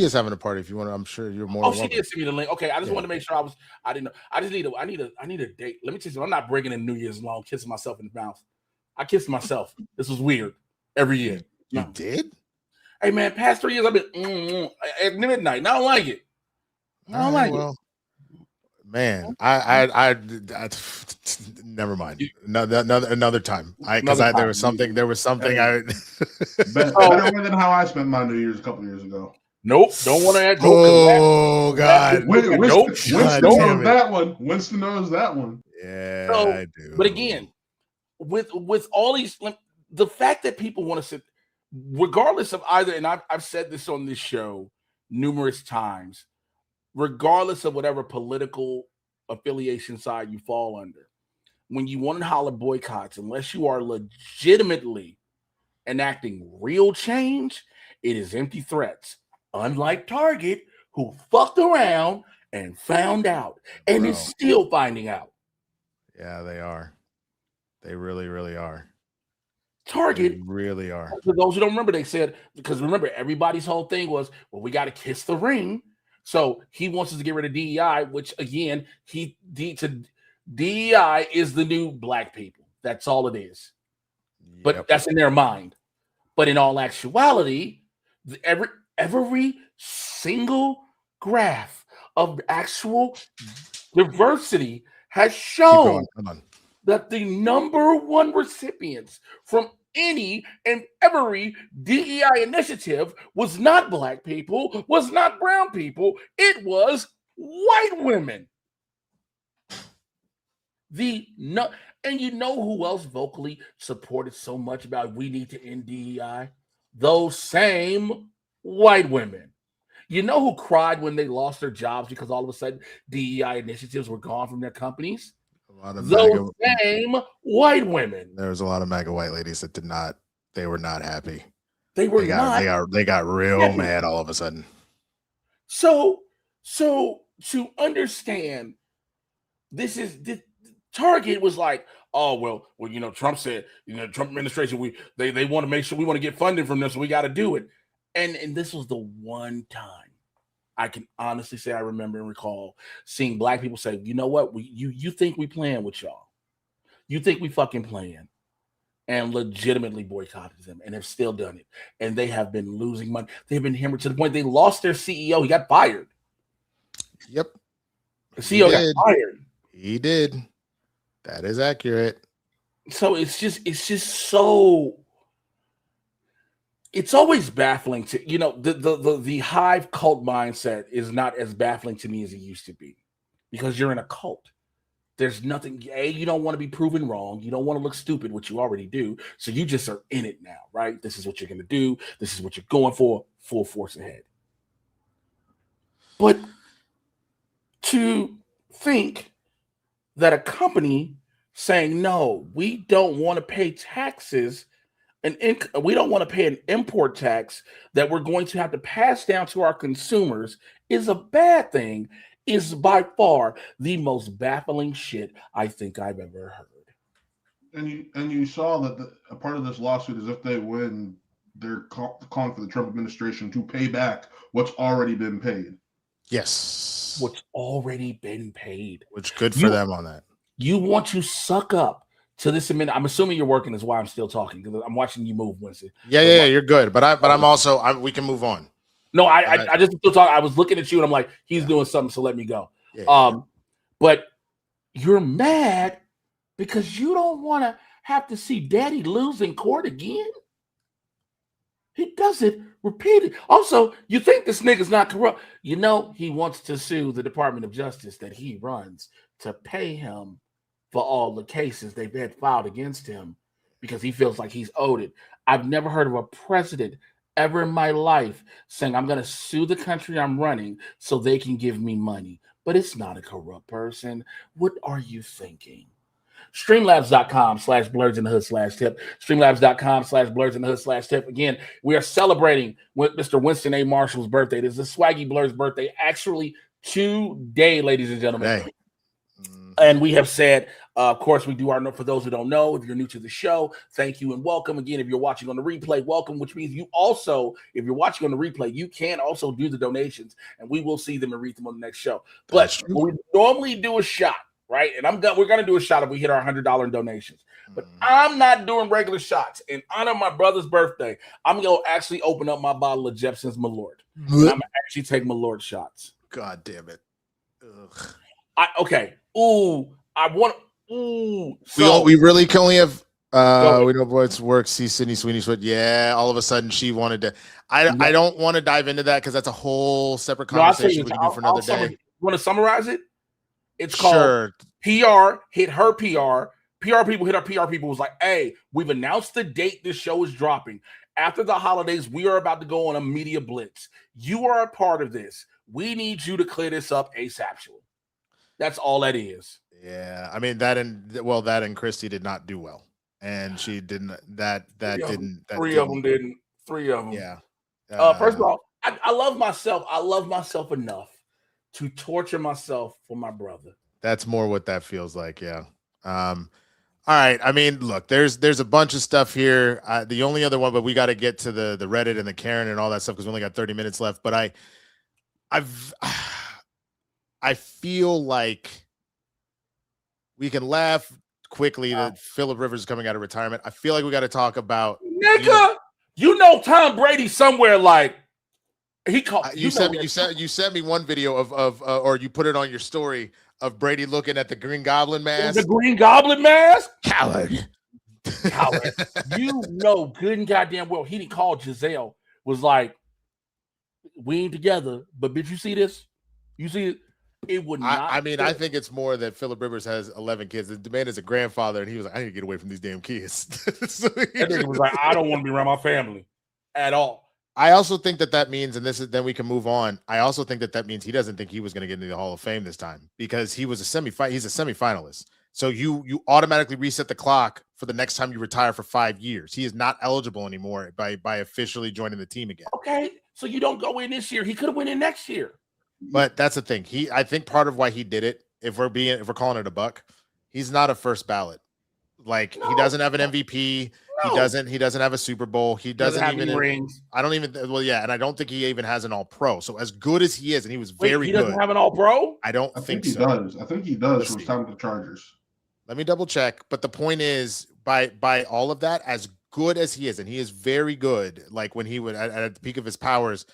Speaker 5: is having a party. If you want to, I'm sure you're more.
Speaker 4: She did send me the link. Okay, I just want to make sure I didn't know. I need a date. Let me tell you, I'm not breaking in New Year's long, kissing myself in the mouth. I kissed myself. This was weird. Every year.
Speaker 5: You did?
Speaker 4: Hey man, past 3 years I've been at midnight. And I don't like it. I don't like it.
Speaker 5: Man, I never mind. Another time. There was something. I
Speaker 8: better than how I spent my New Year's a couple years ago.
Speaker 4: Nope, don't want to add.
Speaker 5: Oh God!
Speaker 8: Winston knows that one. Winston knows that one.
Speaker 5: Yeah,
Speaker 4: so,
Speaker 5: I do.
Speaker 4: But again, with all these, the fact that people want to sit, regardless of either, and I've said this on this show numerous times, regardless of whatever political affiliation side you fall under, when you want to holler boycotts, unless you are legitimately enacting real change, it is empty threats. Unlike Target, who fucked around and found out and is still finding out.
Speaker 5: Yeah, they are. They really, really are.
Speaker 4: Target
Speaker 5: they really are.
Speaker 4: For those who don't remember, they said, because remember, everybody's whole thing was, well, we got to kiss the ring. So he wants us to get rid of DEI, which again, DEI is the new black people. That's all it is. But that's in their mind. But in all actuality, every single graph of actual diversity has shown that the number one recipients from any and every DEI initiative was not black people, was not brown people, it was white women. And you know who else vocally supported so much about we need to end DEI? Those same white women. You know who cried when they lost their jobs because all of a sudden DEI initiatives were gone from their companies? Those same white women.
Speaker 5: There was a lot of MAGA white ladies that they were not happy.
Speaker 4: They
Speaker 5: got real mad all of a sudden.
Speaker 4: So to understand, this Target was like, oh, well, you know, Trump said, you know, Trump administration, they want to make sure we want to get funding from this, so we got to do it. And this was the one time I can honestly say I remember and recall seeing black people say, you know what, you think we playing with y'all. You think we fucking playing. and legitimately boycotted them and have still done it. And they have been losing money. They've been hammered to the point they lost their CEO. He got fired.
Speaker 5: Yep.
Speaker 4: The CEO got fired.
Speaker 5: He did. That is accurate.
Speaker 4: So it's just so, it's always baffling to, the hive cult mindset is not as baffling to me as it used to be, because you're in a cult. There's nothing, you don't want to be proven wrong. You don't want to look stupid, which you already do. So you just are in it now, right? This is what you're going to do. This is what you're going for, full force ahead. But to think that a company saying, no, we don't want to pay taxes, and we don't want to pay an import tax that we're going to have to pass down to our consumers is a bad thing, is by far the most baffling shit I think I've ever heard.
Speaker 8: And you saw that a part of this lawsuit is if they win, they're calling for the Trump administration to pay back what's already been paid.
Speaker 5: Yes.
Speaker 4: What's already been paid.
Speaker 5: Which good for them on that.
Speaker 4: You want to suck up to this minute. I'm assuming you're working is why I'm still talking, because I'm watching you move, Winston.
Speaker 5: Yeah, you're good. But I'm also we can move on.
Speaker 4: No, I just still talking. I was looking at you and I'm like, he's doing something, so let me go. But you're mad because you don't want to have to see Daddy lose in court again. He does it repeatedly. Also, you think this nigga's not corrupt. He wants to sue the Department of Justice that he runs to pay him for all the cases they've had filed against him because he feels like he's owed it. I've never heard of a president ever in my life saying, I'm going to sue the country I'm running so they can give me money. But it's not a corrupt person. What are you thinking? Streamlabs.com/Blerds in the Hood /tip. Streamlabs.com/Blerds in the Hood /tip. Again, we are celebrating Mr. Winston A. Marshall's birthday. This is Swaggy Blerd's birthday. Actually, today, ladies and gentlemen.
Speaker 5: Hey.
Speaker 4: And we have said, of course, we do our note for those who don't know. If you're new to the show, thank you and welcome. Again, if you're watching on the replay, welcome, which means you also, if you're watching on the replay, you can also do the donations and we will see them and read them on the next show. But we normally do a shot, right? And we're going to do a shot if we hit our $100 in donations. But I'm not doing regular shots. In honor of my brother's birthday, I'm going to actually open up my bottle of Jepson's Malort. And I'm going to actually take Malort shots.
Speaker 5: God damn it. Ugh.
Speaker 4: So
Speaker 5: we really can only have we know what's work. See Sydney Sweeney Sweat. Yeah, all of a sudden she wanted to. I don't want to dive into that because that's a whole separate conversation we can do for another day.
Speaker 4: You want to summarize it? It's called PR hit her PR. PR people hit our PR people was like, hey, we've announced the date this show is dropping. After the holidays, we are about to go on a media blitz. You are a part of this. We need you to clear this up ASAP. That's all that is.
Speaker 5: Yeah, I mean that and Christy did not do well, and she didn't. Three of them didn't.
Speaker 4: Yeah. First of all, I love myself. I love myself enough to torture myself for my brother.
Speaker 5: That's more what that feels like. Yeah. All right. I mean, look, there's a bunch of stuff here. The only other one, but we got to get to the Reddit and the Karen and all that stuff because we only got 30 minutes left. But I feel like we can laugh quickly that Phillip Rivers is coming out of retirement. I feel like we got to talk about
Speaker 4: nigga. Tom Brady somewhere like he called.
Speaker 5: You sent me one video of or you put it on your story of Brady looking at the Green Goblin mask.
Speaker 4: The Green Goblin mask,
Speaker 5: coward.
Speaker 4: You know good and goddamn well he didn't call Giselle. Was like, we ain't together, but bitch, you see this? You see it? It would not.
Speaker 5: I mean, I think it's more that Phillip Rivers has 11 kids. The man is a grandfather, and he was like, I need to get away from these damn kids.
Speaker 4: So that nigga was like, I don't want to be around my family at all.
Speaker 5: I also think that means, and then we can move on. I also think that means he doesn't think he was going to get into the Hall of Fame this time because he was he's a semifinalist. So you automatically reset the clock for the next time you retire for 5 years. He is not eligible anymore by officially joining the team again.
Speaker 4: Okay, so you don't go in this year. He could have went in next year.
Speaker 5: But that's the thing. I think part of why he did it, if we're calling it a buck, he's not a first ballot. Like he doesn't have an MVP. No. He doesn't have a Super Bowl. He doesn't even
Speaker 4: rings.
Speaker 5: I don't even and I don't think he even has an all pro. So as good as he is, and he was very good.
Speaker 4: He doesn't have an all pro?
Speaker 5: I think
Speaker 8: he does. I think he does from time to the Chargers.
Speaker 5: Let me double check. But the point is, by all of that, as good as he is, and he is very good. Like when he would at the peak of his powers,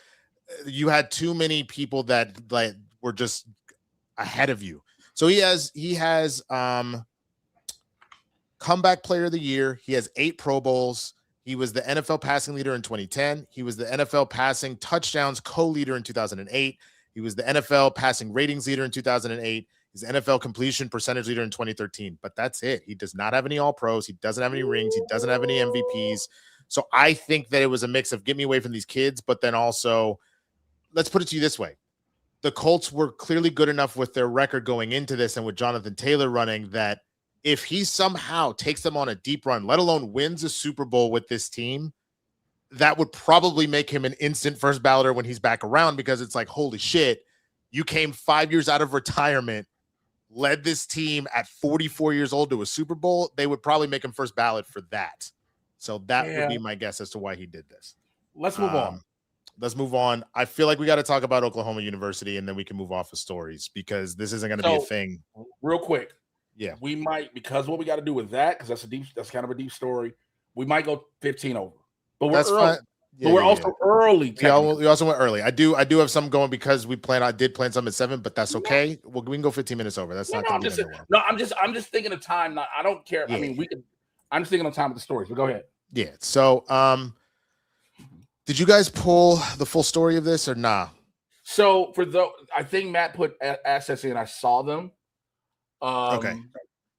Speaker 5: you had too many people that like were just ahead of you. So he has comeback player of the year. He has 8 Pro Bowls. He was the NFL passing leader in 2010. He was the NFL passing touchdowns co-leader in 2008. He was the NFL passing ratings leader in 2008. He's the NFL completion percentage leader in 2013. But that's it. He does not have any All-Pros. He doesn't have any rings. He doesn't have any MVPs. So I think that it was a mix of get me away from these kids, but then also, let's put it to you this way. The Colts were clearly good enough with their record going into this and with Jonathan Taylor running that if he somehow takes them on a deep run, let alone wins a Super Bowl with this team, that would probably make him an instant first balloter when he's back around, because it's like, holy shit, you came 5 years out of retirement, led this team at 44 years old to a Super Bowl. They would probably make him first ballot for that. So that would be my guess as to why he did this.
Speaker 4: Let's move on.
Speaker 5: Let's move on. I feel like we got to talk about Oklahoma University, and then we can move off of stories, because this isn't going to be a thing.
Speaker 4: Real quick.
Speaker 5: Yeah,
Speaker 4: we might, because what we got to do with that, because that's kind of a deep story. We might go 15 over, but we're early.
Speaker 5: Yeah,
Speaker 4: but we're also early.
Speaker 5: We also went early. I do have some going because I did plan some at 7, but that's okay. Well, we can go 15 minutes over. That's not.
Speaker 4: I'm just thinking of time. I don't care. Yeah. I mean, I'm just thinking of time with the stories. But go ahead.
Speaker 5: Yeah. So, did you guys pull the full story of this or nah?
Speaker 4: So I think Matt put assets in. I saw them.
Speaker 5: Okay.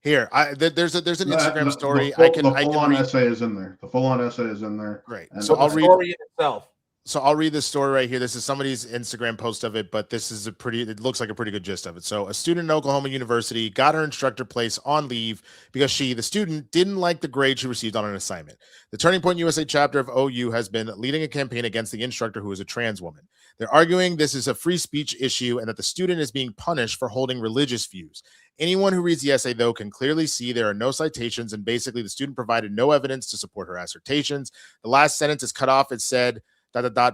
Speaker 5: Here, there's an Instagram story.
Speaker 8: The full-on essay is in there. The full-on essay is in there.
Speaker 5: Great.
Speaker 8: And
Speaker 5: so I'll read
Speaker 4: it itself.
Speaker 5: So I'll read this story right here. This is somebody's Instagram post of it, but this is it looks like a pretty good gist of it. So a student at Oklahoma University got her instructor placed on leave because the student, didn't like the grade she received on an assignment. The Turning Point USA chapter of OU has been leading a campaign against the instructor, who is a trans woman. They're arguing this is a free speech issue and that the student is being punished for holding religious views. Anyone who reads the essay, though, can clearly see there are no citations, and basically the student provided no evidence to support her assertions. The last sentence is cut off. It said, ...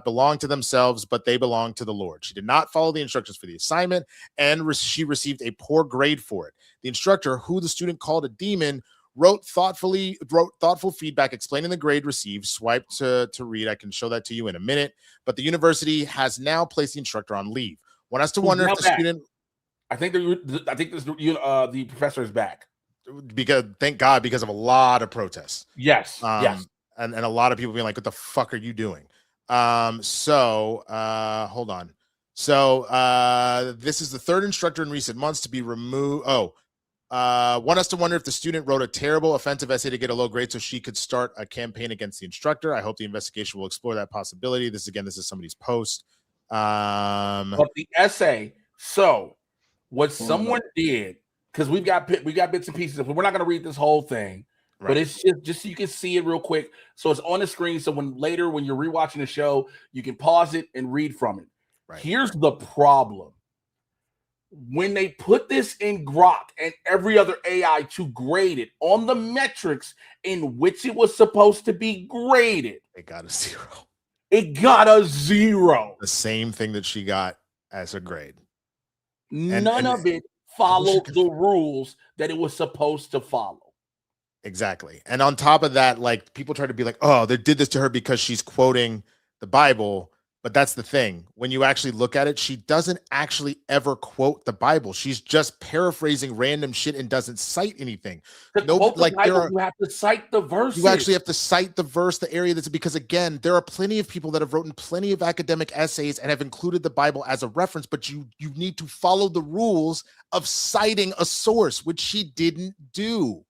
Speaker 5: belong to themselves, but they belong to the Lord. She did not follow the instructions for the assignment, and she received a poor grade for it. The instructor, who the student called a demon, wrote thoughtful feedback explaining the grade received. Swipe to read. I can show that to you in a minute. But the university has now placed the instructor on leave. One has to wonder if the student.
Speaker 4: I think the professor is back.
Speaker 5: Because thank God, because of a lot of protests.
Speaker 4: Yes. Yes.
Speaker 5: And a lot of people being like, "What the fuck are you doing?" Hold on. So this is the third instructor in recent months to be removed. One has to wonder if the student wrote a terrible, offensive essay to get a low grade so she could start a campaign against the instructor. I hope the investigation will explore that possibility. This is somebody's post.
Speaker 4: But the essay. So what someone did, because we got bits and pieces, but we're not going to read this whole thing. Right. But it's just so you can see it real quick. So it's on the screen. So when you're rewatching the show, you can pause it and read from it.
Speaker 5: Right.
Speaker 4: Here's the problem. When they put this in Grok and every other AI to grade it on the metrics in which it was supposed to be graded,
Speaker 5: it got a 0.
Speaker 4: It got a 0.
Speaker 5: The same thing that she got as a grade.
Speaker 4: None of it followed the rules that it was supposed to follow.
Speaker 5: Exactly. And on top of that, like, people try to be like, oh, they did this to her because she's quoting the Bible. But that's the thing. When you actually look at it, she doesn't actually ever quote the Bible. She's just paraphrasing random shit and doesn't cite anything.
Speaker 4: You have to cite the verse.
Speaker 5: You actually have to cite the verse, the area that's, because again, there are plenty of people that have written plenty of academic essays and have included the Bible as a reference, but you need to follow the rules of citing a source, which she didn't do.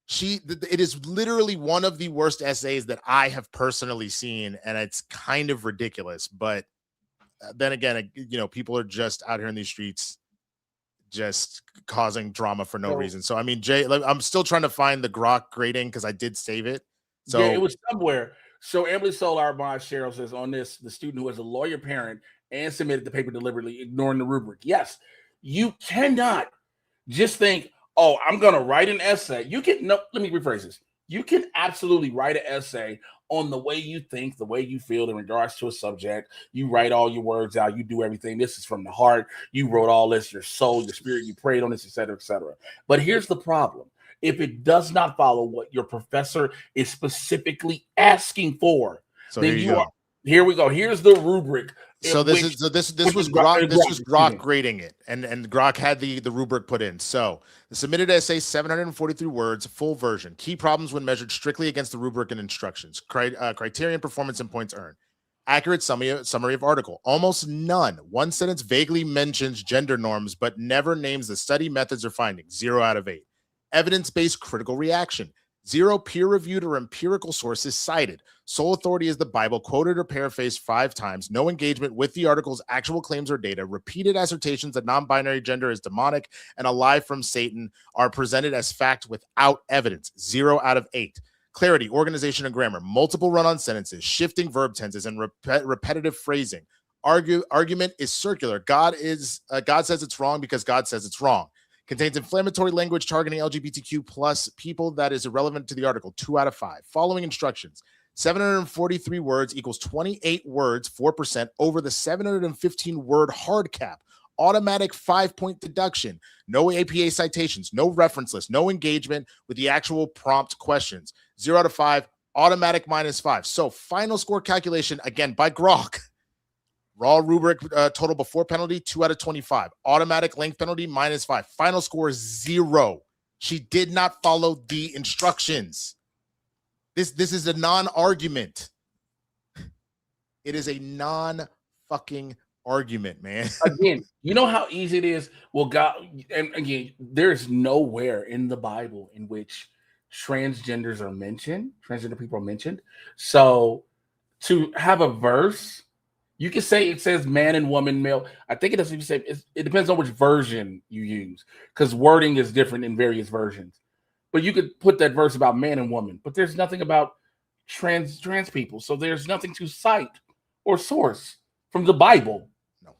Speaker 5: It is literally one of the worst essays that I have personally seen, and it's kind of ridiculous. But then again, people are just out here in these streets just causing drama for no reason. So, I mean, Jay, I'm still trying to find the Grok grading because I did save it. So
Speaker 4: yeah, it was somewhere. So Emily Solar Bond Cheryl says on this, the student who has a lawyer parent and submitted the paper deliberately ignoring the rubric. Yes, you cannot just think, oh, I'm going to write an essay. Let me rephrase this. You can absolutely write an essay on the way you think, the way you feel in regards to a subject. You write all your words out. You do everything. This is from the heart. You wrote all this, your soul, your spirit. You prayed on this, et cetera, et cetera. But here's the problem. if it does not follow what your professor is specifically asking for.
Speaker 5: So
Speaker 4: then
Speaker 5: here you go.
Speaker 4: Here we go. Here's the rubric.
Speaker 5: So this was Grok grading it, and Grok had the rubric put in. So the submitted essay, 743 words, full version. Key problems when measured strictly against the rubric and instructions. Criterion, performance, and points earned. Accurate summary of article. Almost none. One sentence vaguely mentions gender norms, but never names the study methods or findings. 0 out of 8. Evidence-based critical reaction. 0 peer-reviewed or empirical sources cited. Sole authority is the Bible, quoted or paraphrased 5 times. No engagement with the article's actual claims or data. Repeated assertions that non-binary gender is demonic and a lie from Satan are presented as fact without evidence. 0 out of 8. Clarity, organization, and grammar. Multiple run-on sentences, shifting verb tenses, and repetitive phrasing. Argument is circular. God says it's wrong because God says it's wrong. Contains inflammatory language targeting LGBTQ plus people that is irrelevant to the article. 2 out of 5. Following instructions. 743 words equals 28 words, 4% over the 715 word hard cap. Automatic 5-point deduction. No APA citations, no reference list, no engagement with the actual prompt questions. 0 out of 5, automatic -5. So final score calculation, again, by Grok. Raw rubric total before penalty, 2 out of 25. Automatic length penalty, -5. Final score is 0. She did not follow the instructions. This is a non-argument. It is a non-fucking argument, man.
Speaker 4: Again, you know how easy it is? Well, God, and again, there's nowhere in the Bible in which transgenders are mentioned, transgender people are mentioned. So to have a verse, you can say it says man and woman, male. I think it doesn't even say it depends on which version you use, because wording is different in various versions. But you could put that verse about man and woman, but there's nothing about trans people. So there's nothing to cite or source from the Bible.
Speaker 5: No.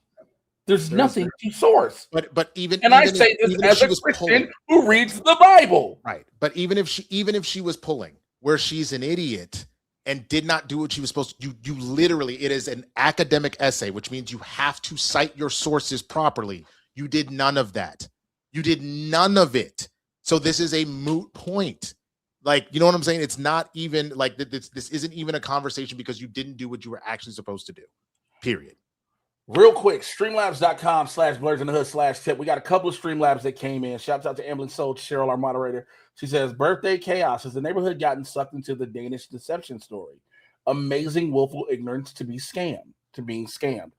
Speaker 4: There's nothing to source.
Speaker 5: But even
Speaker 4: I say this as a Christian who reads the Bible.
Speaker 5: Right. But even if she was pulling where she's an idiot and did not do what she was supposed to, you literally, it is an academic essay, which means you have to cite your sources properly. You did none of that. You did none of it. So this is a moot point. Like, you know what I'm saying? It's not even like this isn't even a conversation because you didn't do what you were actually supposed to do. Period.
Speaker 4: Real quick, streamlabs.com/Blerds N The Hood /tip. We got a couple of Streamlabs that came in. Shouts out to Ambulance Soul, Cheryl, our moderator. She says, birthday chaos. Has the neighborhood gotten sucked into the Danish deception story? Amazing willful ignorance to being scammed.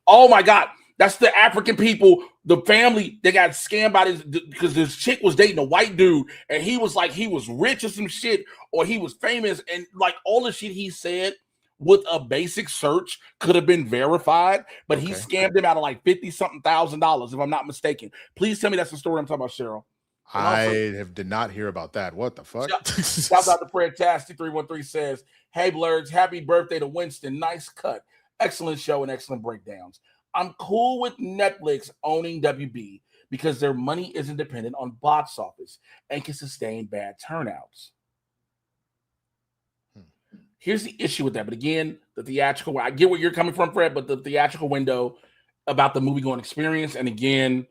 Speaker 4: Oh my God. That's the African people, the family that got scammed by this, because this chick was dating a white dude and he was like, he was rich or some shit, or he was famous, and like all the shit he said with a basic search could have been verified, but he scammed him out of like $50-something thousand, if I'm not mistaken. Please tell me that's the story I'm talking about, Cheryl.
Speaker 5: I did not hear about that. What the fuck?
Speaker 4: Shout out to Prayer Tasty 313 says, hey Blerds, happy birthday to Winston. Nice cut. Excellent show and excellent breakdowns. I'm cool with Netflix owning WB because their money isn't dependent on box office and can sustain bad turnouts. Here's the issue with that. But again, the theatrical, I get where you're coming from, Fred, but the theatrical window about the movie-going experience, and again,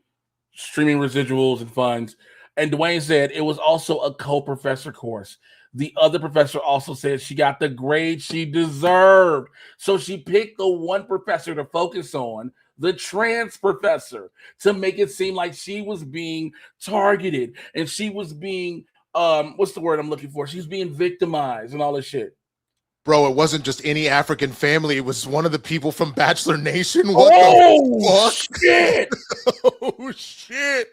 Speaker 4: streaming residuals and funds. And Dwayne said it was also a co-professor course. The other professor also said she got the grade she deserved. So she picked the one professor to focus on, the trans professor, to make it seem like she was being targeted and she was being, what's the word I'm looking for? She's being victimized and all this shit.
Speaker 5: Bro, it wasn't just any African family. It was one of the people from Bachelor Nation. What
Speaker 4: the fuck? Shit.
Speaker 5: Oh, shit.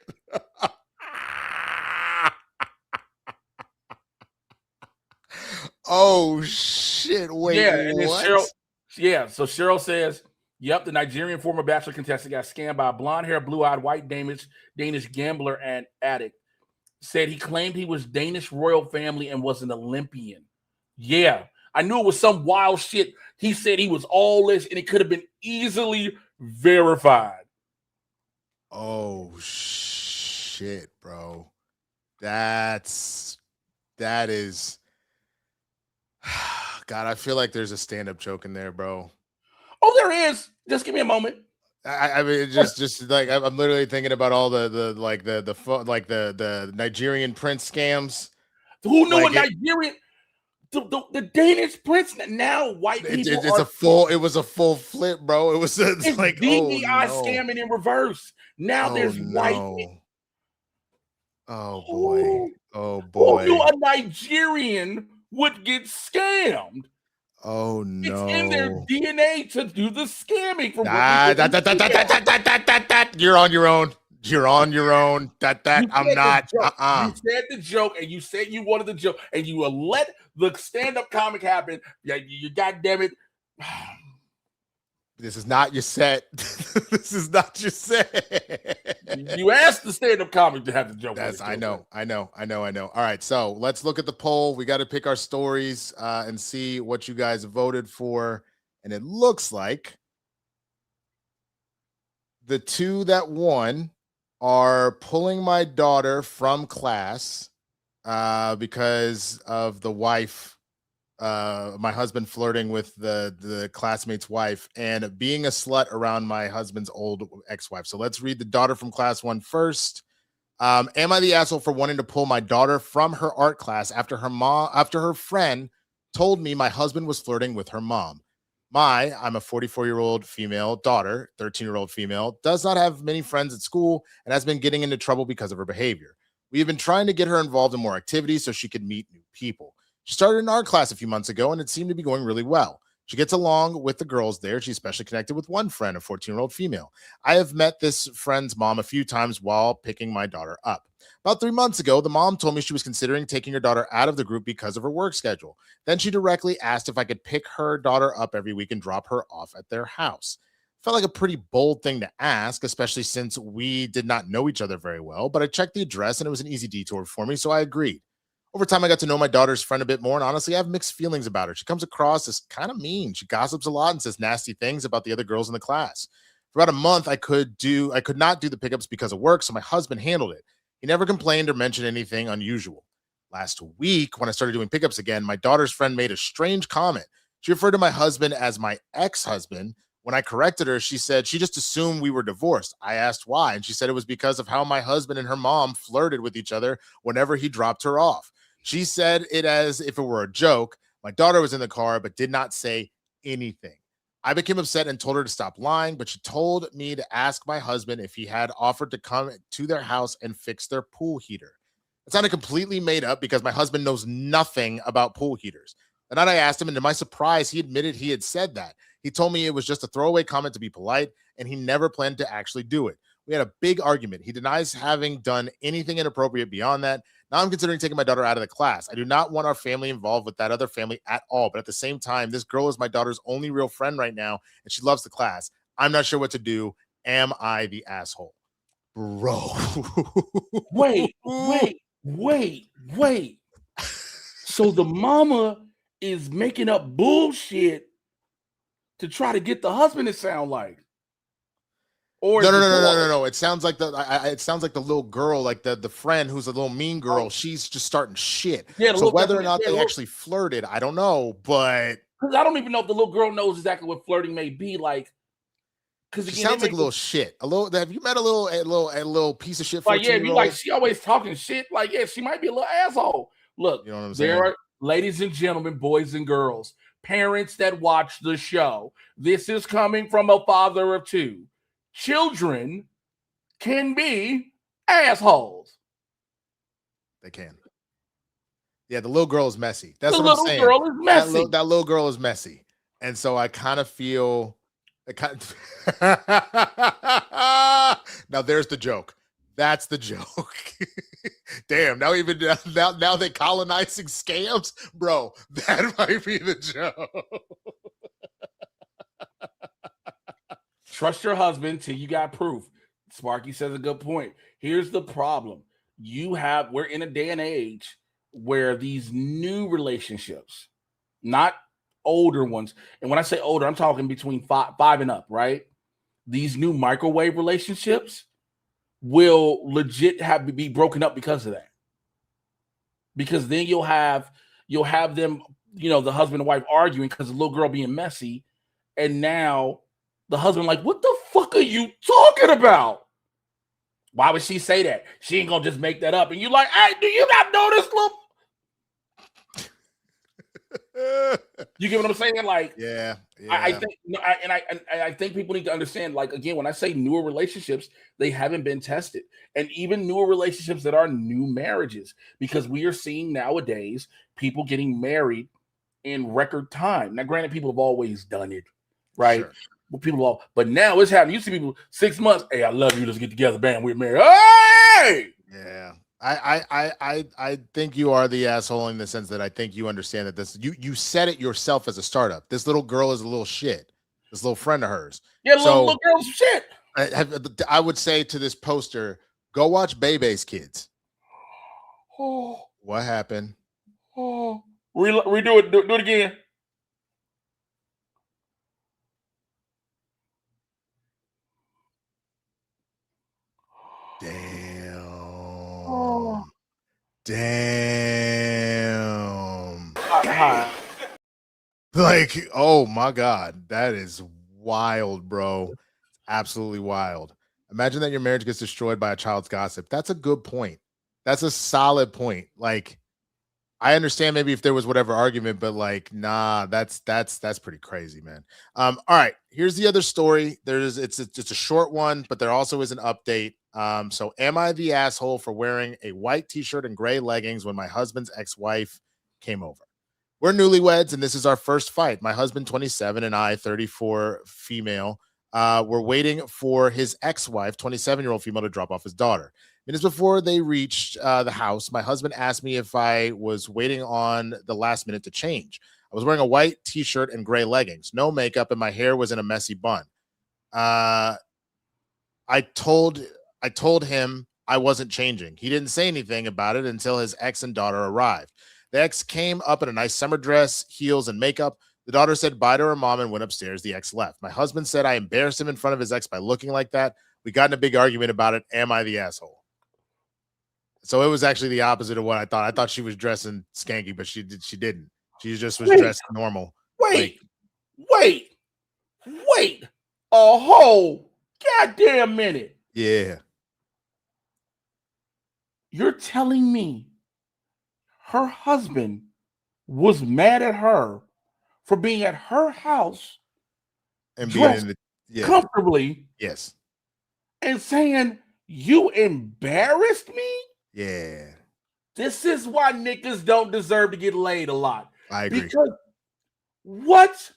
Speaker 5: Oh shit! Wait,
Speaker 4: yeah, and
Speaker 5: what?
Speaker 4: So Cheryl says, "Yep, the Nigerian former Bachelor contestant got scammed by a blonde-haired, blue-eyed, white Danish gambler and addict. Said he claimed he was Danish royal family and was an Olympian. Yeah, I knew it was some wild shit. He said he was all this, and it could have been easily verified.
Speaker 5: Oh shit, bro! That is." God, I feel like there's a stand-up joke in there, bro.
Speaker 4: Oh, there is. Just give me a moment.
Speaker 5: I mean, just like I'm literally thinking about all the Nigerian prince scams.
Speaker 4: Who knew a Nigerian? The Danish prince. Now white people
Speaker 5: it was a full flip, bro. It was like
Speaker 4: DEI scamming in reverse. Now there's white.
Speaker 5: Oh boy. Oh boy.
Speaker 4: Who knew a Nigerian would get scammed?
Speaker 5: Oh no.
Speaker 4: It's in their DNA to do the scamming. From
Speaker 5: You're on your own. You're on your own. I'm not.
Speaker 4: You said the joke, and you said you wanted the joke, and you will let the stand-up comic happen. Yeah, you goddamn it.
Speaker 5: This is not your set. This is not your set.
Speaker 4: You asked the stand-up comic to have the joke.
Speaker 5: I know. All right, so let's look at the poll. We got to pick our stories and see what you guys voted for. And it looks like the two that won are pulling my daughter from class because of the wife. My husband flirting with the classmate's wife and being a slut around my husband's old ex-wife. So let's read the daughter from class one first. Am I the asshole for wanting to pull my daughter from her art class after her friend told me my husband was flirting with her mom? I'm a 44-year-old female daughter, 13-year-old female, does not have many friends at school and has been getting into trouble because of her behavior. We have been trying to get her involved in more activities so she could meet new people. She started an art class a few months ago, and it seemed to be going really well. She gets along with the girls there. She's especially connected with one friend, a 14-year-old female. I have met this friend's mom a few times while picking my daughter up. About 3 months ago, the mom told me she was considering taking her daughter out of the group because of her work schedule. Then she directly asked if I could pick her daughter up every week and drop her off at their house. Felt like a pretty bold thing to ask, especially since we did not know each other very well, but I checked the address and it was an easy detour for me, so I agreed. Over time, I got to know my daughter's friend a bit more, and honestly, I have mixed feelings about her. She comes across as kind of mean. She gossips a lot and says nasty things about the other girls in the class. For about a month, I could not do the pickups because of work, so my husband handled it. He never complained or mentioned anything unusual. Last week, when I started doing pickups again, my daughter's friend made a strange comment. She referred to my husband as my ex-husband. When I corrected her, she said she just assumed we were divorced. I asked why, and she said it was because of how my husband and her mom flirted with each other whenever he dropped her off. She said it as if it were a joke. My daughter was in the car, but did not say anything. I became upset and told her to stop lying, but she told me to ask my husband if he had offered to come to their house and fix their pool heater. It sounded completely made up because my husband knows nothing about pool heaters. The night I asked him, and to my surprise, he admitted he had said that. He told me it was just a throwaway comment to be polite, and he never planned to actually do it. We had a big argument. He denies having done anything inappropriate beyond that. Now I'm considering taking my daughter out of the class. I do not want our family involved with that other family at all. But at the same time, this girl is my daughter's only real friend right now, and she loves the class. I'm not sure what to do. Am I the asshole? Bro.
Speaker 4: Wait. So the mama is making up bullshit to try to get the husband to sound like.
Speaker 5: Or no. It sounds like the little girl, like the friend who's a little mean girl. She's just starting shit. Yeah. So whether or not they actually flirted, I don't know. But
Speaker 4: I don't even know if the little girl knows exactly what flirting may be like.
Speaker 5: Because she sounds like a little shit. Have you met a little piece of shit?
Speaker 4: Like she always talking shit. Like she might be a little asshole. Look, you know what I'm saying? There are, ladies and gentlemen, boys and girls, parents that watch the show. This is coming from a father of two. Children can be assholes.
Speaker 5: They can. Yeah, the little girl is messy. That's what I'm saying. The little girl is messy. That little girl is messy. And so I kind of feel... Now there's the joke. That's the joke. Damn, now they're colonizing scams? Bro, that might be the joke.
Speaker 4: Trust your husband till you got proof. Sparky says a good point. Here's the problem. We're in a day and age where these new relationships, not older ones, and when I say older, I'm talking between five and up, right? These new microwave relationships will legit have to be broken up because of that. Because then you'll have them, the husband and wife arguing because the little girl being messy, and now the husband like, what the fuck are you talking about? Why would she say that? She ain't gonna just make that up. And you like, hey, do you not know this little? You get what I'm saying? Like,
Speaker 5: yeah.
Speaker 4: I think, I think people need to understand. Like, again, when I say newer relationships, they haven't been tested, and even newer relationships that are new marriages, because we are seeing nowadays people getting married in record time. Now, granted, people have always done it, right?
Speaker 5: Sure.
Speaker 4: But now it's happening. You see people 6 months. Hey, I love you. Let's get together. Bam, we're married. Hey!
Speaker 5: Yeah. I think you are the asshole in the sense that I think you understand that this you said it yourself as a startup. This little girl is a little shit. This little friend of hers.
Speaker 4: Yeah, little girl's shit.
Speaker 5: I would say to this poster, go watch Bebe's Kids.
Speaker 4: Oh,
Speaker 5: what happened?
Speaker 4: Oh, redo it. Do it again.
Speaker 5: Damn.
Speaker 4: Oh.
Speaker 5: Damn. Like, oh my God, that is wild, bro. Absolutely wild. Imagine that your marriage gets destroyed by a child's gossip. That's a good point. That's a solid point. Like, I understand maybe if there was whatever argument, but like, nah, that's pretty crazy, man. All right, here's the other story. It's a short one, but there also is an update. So am I the asshole for wearing a white t-shirt and gray leggings when my husband's ex-wife came over? We're newlyweds, and this is our first fight. My husband, 27, and I, 34 female, we're waiting for his ex-wife, 27-year-old female, to drop off his daughter. Minutes before they reached the house, my husband asked me if I was waiting on the last minute to change. I was wearing a white t-shirt and gray leggings, no makeup, and my hair was in a messy bun. I told him I wasn't changing. He didn't say anything about it until his ex and daughter arrived. The ex came up in a nice summer dress, heels, and makeup. The daughter said bye to her mom and went upstairs. The ex left. My husband said I embarrassed him in front of his ex by looking like that. We got in a big argument about it. Am I the asshole? So it was actually the opposite of what I thought. I thought she was dressing skanky, but she didn't. She just was dressed normal.
Speaker 4: Wait a whole goddamn minute.
Speaker 5: Yeah.
Speaker 4: You're telling me her husband was mad at her for being at her house
Speaker 5: and being
Speaker 4: comfortably,
Speaker 5: yes,
Speaker 4: and saying you embarrassed me?
Speaker 5: Yeah.
Speaker 4: This is why niggas don't deserve to get laid a lot.
Speaker 5: I agree.
Speaker 4: Because what?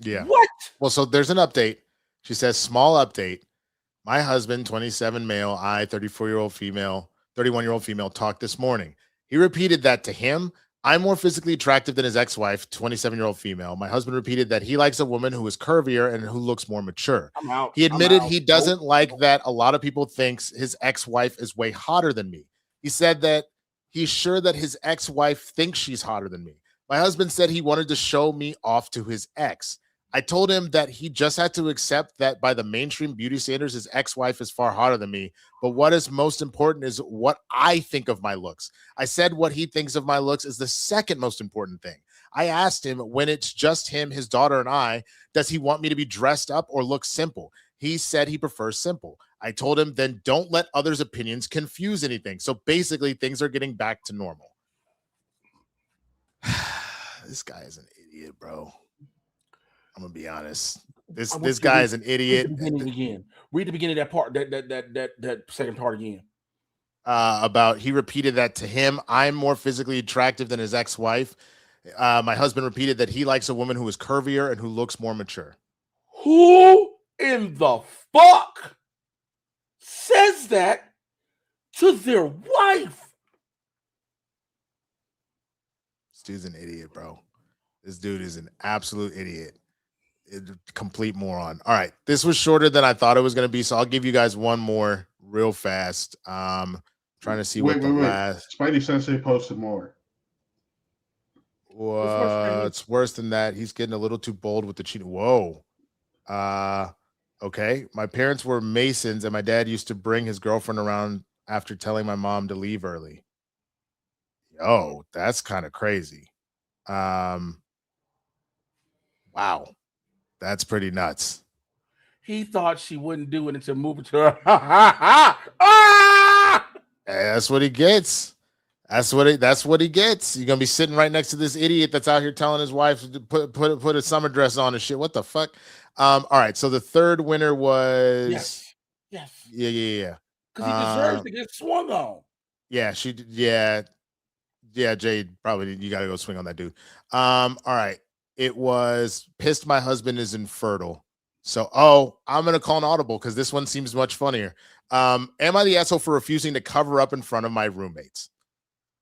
Speaker 5: Yeah.
Speaker 4: What?
Speaker 5: Well, so there's an update. She says, small update. My husband, 27 male, I, 34-year-old female, 31-year-old female, talked this morning. He repeated that to him. I'm more physically attractive than his ex-wife, 27-year-old female. My husband repeated that he likes a woman who is curvier and who looks more mature.
Speaker 4: I'm out.
Speaker 5: He admitted he doesn't like that a lot of people thinks his ex-wife is way hotter than me. He said that he's sure that his ex-wife thinks she's hotter than me. My husband said he wanted to show me off to his ex. I told him that he just had to accept that by the mainstream beauty standards, his ex-wife is far hotter than me. But what is most important is what I think of my looks. I said what he thinks of my looks is the second most important thing. I asked him, when it's just him, his daughter, and I, does he want me to be dressed up or look simple? He said he prefers simple. I told him, then don't let others' opinions confuse anything. So basically, things are getting back to normal. This guy is an idiot, bro. I'm gonna be honest. This guy is an idiot.
Speaker 4: Read the beginning of that part, that second part again.
Speaker 5: About he repeated that to him. I'm more physically attractive than his ex-wife. My husband repeated that he likes a woman who is curvier and who looks more mature.
Speaker 4: Who in the fuck says that to their wife?
Speaker 5: This dude's an idiot, bro. This dude is an absolute idiot. Complete moron. All right, this was shorter than I thought it was going to be, so I'll give you guys one more real fast. Trying to see what the last.
Speaker 8: Spidey Sensei posted more.
Speaker 5: It's worse than that. He's getting a little too bold with the cheating. Whoa. Okay. My parents were Masons, and my dad used to bring his girlfriend around after telling my mom to leave early. Yo, that's kind of crazy. Wow. That's pretty nuts.
Speaker 4: He thought she wouldn't do it until moving to her. Ah!
Speaker 5: That's what he gets. That's what he gets. You're gonna be sitting right next to this idiot that's out here telling his wife to put a summer dress on and shit. What the fuck? All right. So the third winner was
Speaker 4: yes.
Speaker 5: Yeah.
Speaker 4: Because he deserves to get swung on.
Speaker 5: Yeah, Jade, probably you gotta go swing on that dude. All right. It was pissed my husband is infertile. So I'm gonna call an audible because this one seems much funnier. Am I the asshole for refusing to cover up in front of my roommates?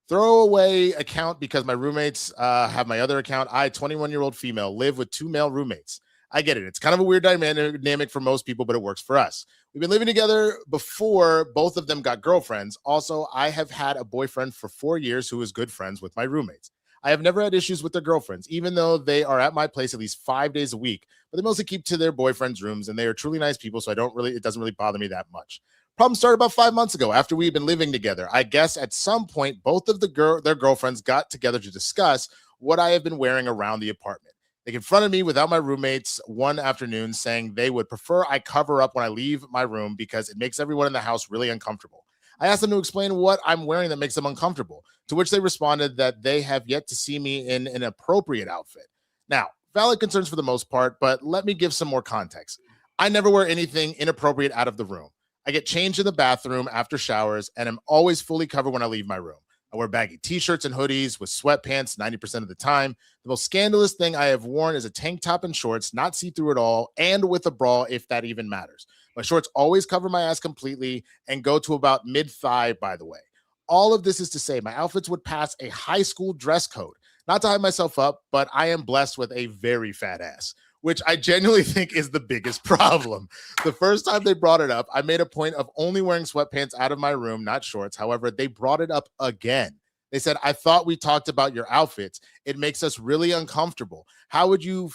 Speaker 5: Throwaway account because my roommates have my other account. I, 21-year-old female, live with 2 male roommates. I get it. It's kind of a weird dynamic for most people, but it works for us. We've been living together before both of them got girlfriends. Also, I have had a boyfriend for 4 years who is good friends with my roommates. I have never had issues with their girlfriends, even though they are at my place at least 5 days a week, but they mostly keep to their boyfriends' rooms, and they are truly nice people, so it doesn't really bother me that much. Problem started about 5 months ago after we've been living together. I guess at some point, both of their girlfriends got together to discuss what I have been wearing around the apartment. They confronted me without my roommates one afternoon, saying they would prefer I cover up when I leave my room because it makes everyone in the house really uncomfortable. I asked them to explain what I'm wearing that makes them uncomfortable, to which they responded that they have yet to see me in an appropriate outfit. Now, valid concerns for the most part, but let me give some more context. I never wear anything inappropriate out of the room. I get changed in the bathroom after showers, and I'm always fully covered when I leave my room. I wear baggy t-shirts and hoodies with sweatpants 90% of the time. The most scandalous thing I have worn is a tank top and shorts, not see-through at all, and with a bra if that even matters. My shorts always cover my ass completely and go to about mid-thigh, by the way. All of this is to say my outfits would pass a high school dress code. Not to hype myself up, but I am blessed with a very fat ass, which I genuinely think is the biggest problem. The first time they brought it up, I made a point of only wearing sweatpants out of my room, not shorts. However, they brought it up again. They said, I thought we talked about your outfits. It makes us really uncomfortable. How would your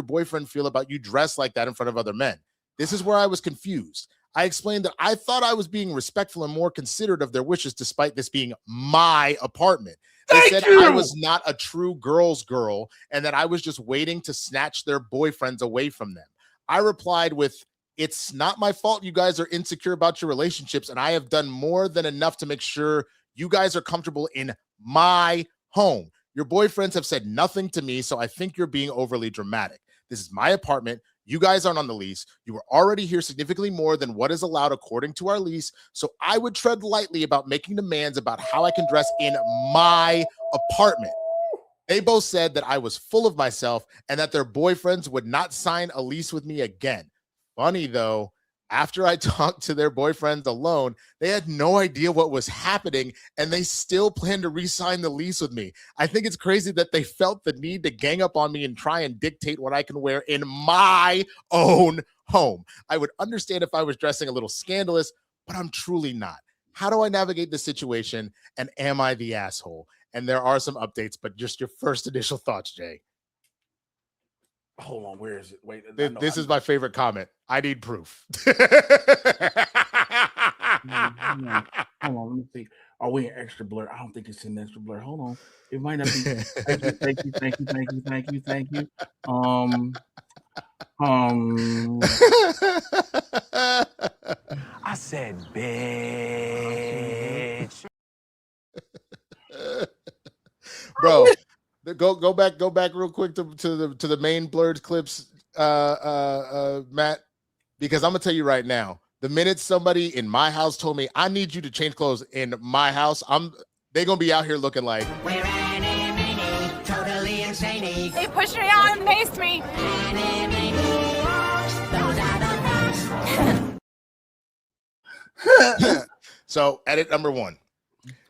Speaker 5: boyfriend feel about you dressed like that in front of other men? This is where I was confused. I explained that I thought I was being respectful and more considerate of their wishes, despite this being my apartment. They said I was not a true girl's girl and that I was just waiting to snatch their boyfriends away from them. I replied with, it's not my fault you guys are insecure about your relationships, and I have done more than enough to make sure you guys are comfortable in my home. Your boyfriends have said nothing to me, so I think you're being overly dramatic. This is my apartment. You guys aren't on the lease. You were already here significantly more than what is allowed according to our lease. So I would tread lightly about making demands about how I can dress in my apartment. They both said that I was full of myself and that their boyfriends would not sign a lease with me again. Funny though, after I talked to their boyfriends alone, they had no idea what was happening and they still plan to re-sign the lease with me. I think it's crazy that they felt the need to gang up on me and try and dictate what I can wear in my own home. I would understand if I was dressing a little scandalous, but I'm truly not. How do I navigate this situation? And am I the asshole? And there are some updates, but just your first initial thoughts, Jay.
Speaker 4: Hold on, where is it? Wait,
Speaker 5: this is my favorite comment. I need proof.
Speaker 4: Hold on, let me see. Are we in extra blur? I don't think it's in extra blur. Hold on. It might not be. Thank you.
Speaker 7: I said, bitch.
Speaker 5: Bro, go back real quick to the main Blerds clips, Matt, because I'm gonna tell you right now, the minute somebody in my house told me I need you to change clothes in my house, they're gonna be out here looking like
Speaker 6: We're totally insane.
Speaker 11: They pushed me out and maced me.
Speaker 5: So, edit number 1.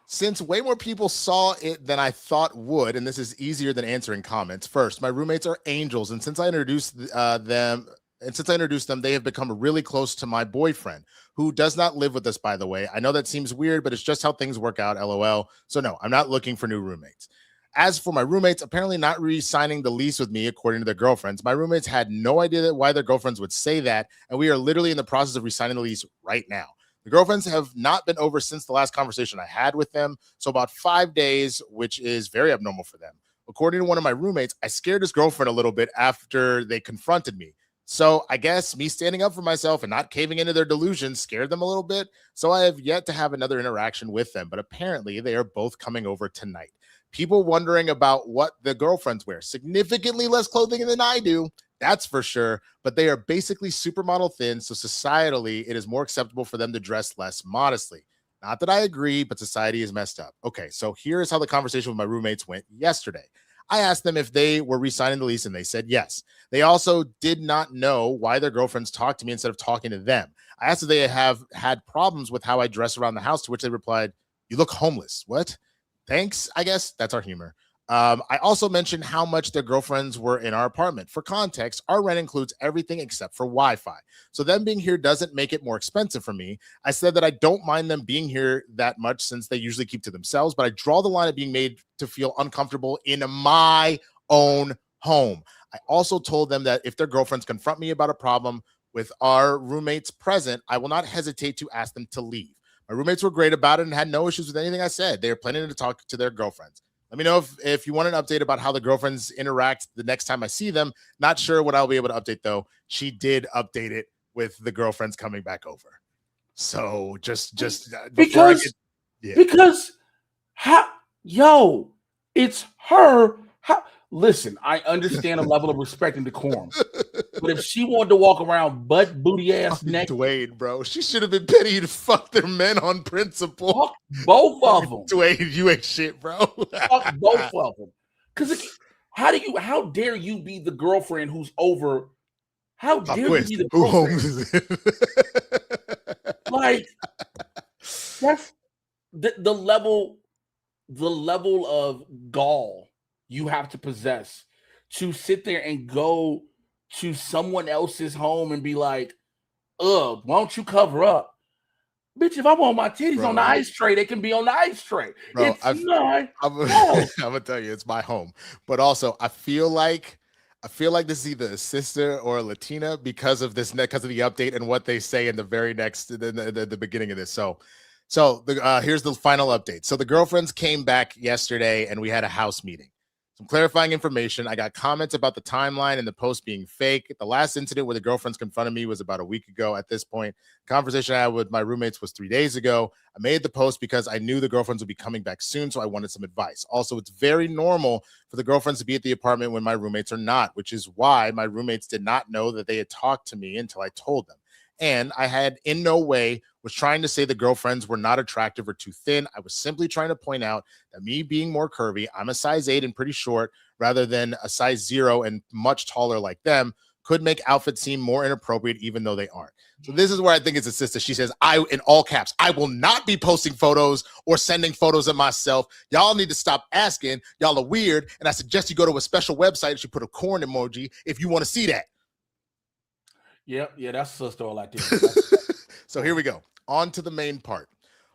Speaker 5: Since way more people saw it than I thought would, and this is easier than answering comments. First, my roommates are angels, and since I introduced them, they have become really close to my boyfriend, who does not live with us, by the way. I know that seems weird, but it's just how things work out, LOL. So no, I'm not looking for new roommates. As for my roommates, apparently not re-signing the lease with me, according to their girlfriends. My roommates had no idea why their girlfriends would say that, and we are literally in the process of re-signing the lease right now. The girlfriends have not been over since the last conversation I had with them, so about 5 days, which is very abnormal for them. According to one of my roommates, I scared his girlfriend a little bit after they confronted me. So I guess me standing up for myself and not caving into their delusions scared them a little bit. So I have yet to have another interaction with them, but apparently they are both coming over tonight. People wondering about what the girlfriends wear. Significantly less clothing than I do, that's for sure. But they are basically supermodel thin, so societally it is more acceptable for them to dress less modestly. Not that I agree, but society is messed up. Okay, so here's how the conversation with my roommates went yesterday. I asked them if they were re-signing the lease, and they said yes. They also did not know why their girlfriends talked to me instead of talking to them. I asked if they have had problems with how I dress around the house, to which they replied, "You look homeless." What? Thanks, I guess. That's our humor. I also mentioned how much their girlfriends were in our apartment. For context, our rent includes everything except for Wi-Fi. So them being here doesn't make it more expensive for me. I said that I don't mind them being here that much since they usually keep to themselves, but I draw the line at being made to feel uncomfortable in my own home. I also told them that if their girlfriends confront me about a problem with our roommates present, I will not hesitate to ask them to leave. My roommates were great about it and had no issues with anything I said. They were planning to talk to their girlfriends. Let me know if you want an update about how the girlfriends interact the next time I see them. Not sure what I'll be able to update, though. She did update it with the girlfriends coming back over. So just
Speaker 4: because it's her. Listen, I understand a level of respect and decorum, but if she wanted to walk around butt booty ass naked,
Speaker 5: Dwayne, bro, she should have been petty to fuck their men on principle.
Speaker 4: Fuck both of them.
Speaker 5: Dwayne, you ain't shit, bro.
Speaker 4: Fuck both of them. Because how dare you be the girlfriend who's over? How dare you be the girlfriend? Like that's the level of gall you have to possess to sit there and go to someone else's home and be like, why don't you cover up? Bitch, if I want my titties on the ice tray, they can be on the ice tray.
Speaker 5: Bro, I'm gonna tell you, it's my home. But also, I feel like this is either a sister or a Latina because of the update and what they say in the very next the beginning of this. So here's the final update. So the girlfriends came back yesterday and we had a house meeting. Some clarifying information. I got comments about the timeline and the post being fake. The last incident where the girlfriends confronted me was about a week ago at this point. The conversation I had with my roommates was 3 days ago. I made the post because I knew the girlfriends would be coming back soon, so I wanted some advice. Also, it's very normal for the girlfriends to be at the apartment when my roommates are not, which is why my roommates did not know that they had talked to me until I told them. And I had in no way was trying to say the girlfriends were not attractive or too thin. I was simply trying to point out that me being more curvy, I'm a size 8 and pretty short rather than a size 0 and much taller like them, could make outfits seem more inappropriate even though they aren't. So this is where I think it's a sister. She says, in all caps, I will not be posting photos or sending photos of myself. Y'all need to stop asking. Y'all are weird. And I suggest you go to a special website and she put a corn emoji if you want to see that.
Speaker 4: Yep, yeah, that's sister all like this.
Speaker 5: So here we go. On to the main part.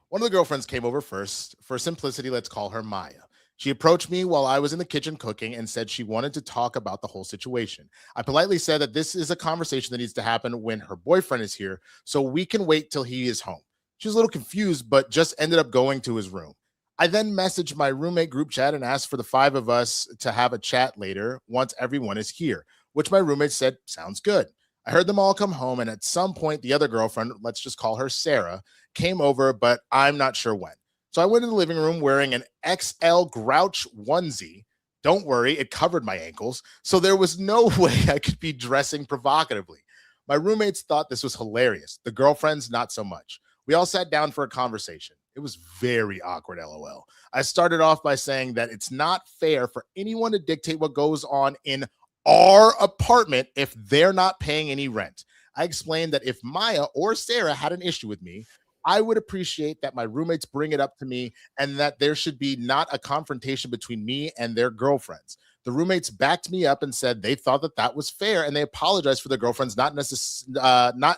Speaker 5: One of the girlfriends came over first. For simplicity, let's call her Maya. She approached me while I was in the kitchen cooking and said she wanted to talk about the whole situation. I politely said that this is a conversation that needs to happen when her boyfriend is here, so we can wait till he is home. She was a little confused, but just ended up going to his room. I then messaged my roommate group chat and asked for the 5 of us to have a chat later once everyone is here, which my roommate said sounds good. I heard them all come home, and at some point, the other girlfriend, let's just call her Sarah, came over, but I'm not sure when. So I went in the living room wearing an XL Grouch onesie. Don't worry, it covered my ankles, so there was no way I could be dressing provocatively. My roommates thought this was hilarious. The girlfriends, not so much. We all sat down for a conversation. It was very awkward, LOL. I started off by saying that it's not fair for anyone to dictate what goes on in our apartment if they're not paying any rent. I explained that if Maya or Sarah had an issue with me, I would appreciate that my roommates bring it up to me and that there should be not a confrontation between me and their girlfriends. The roommates backed me up and said they thought that that was fair, and they apologized for the girlfriends, not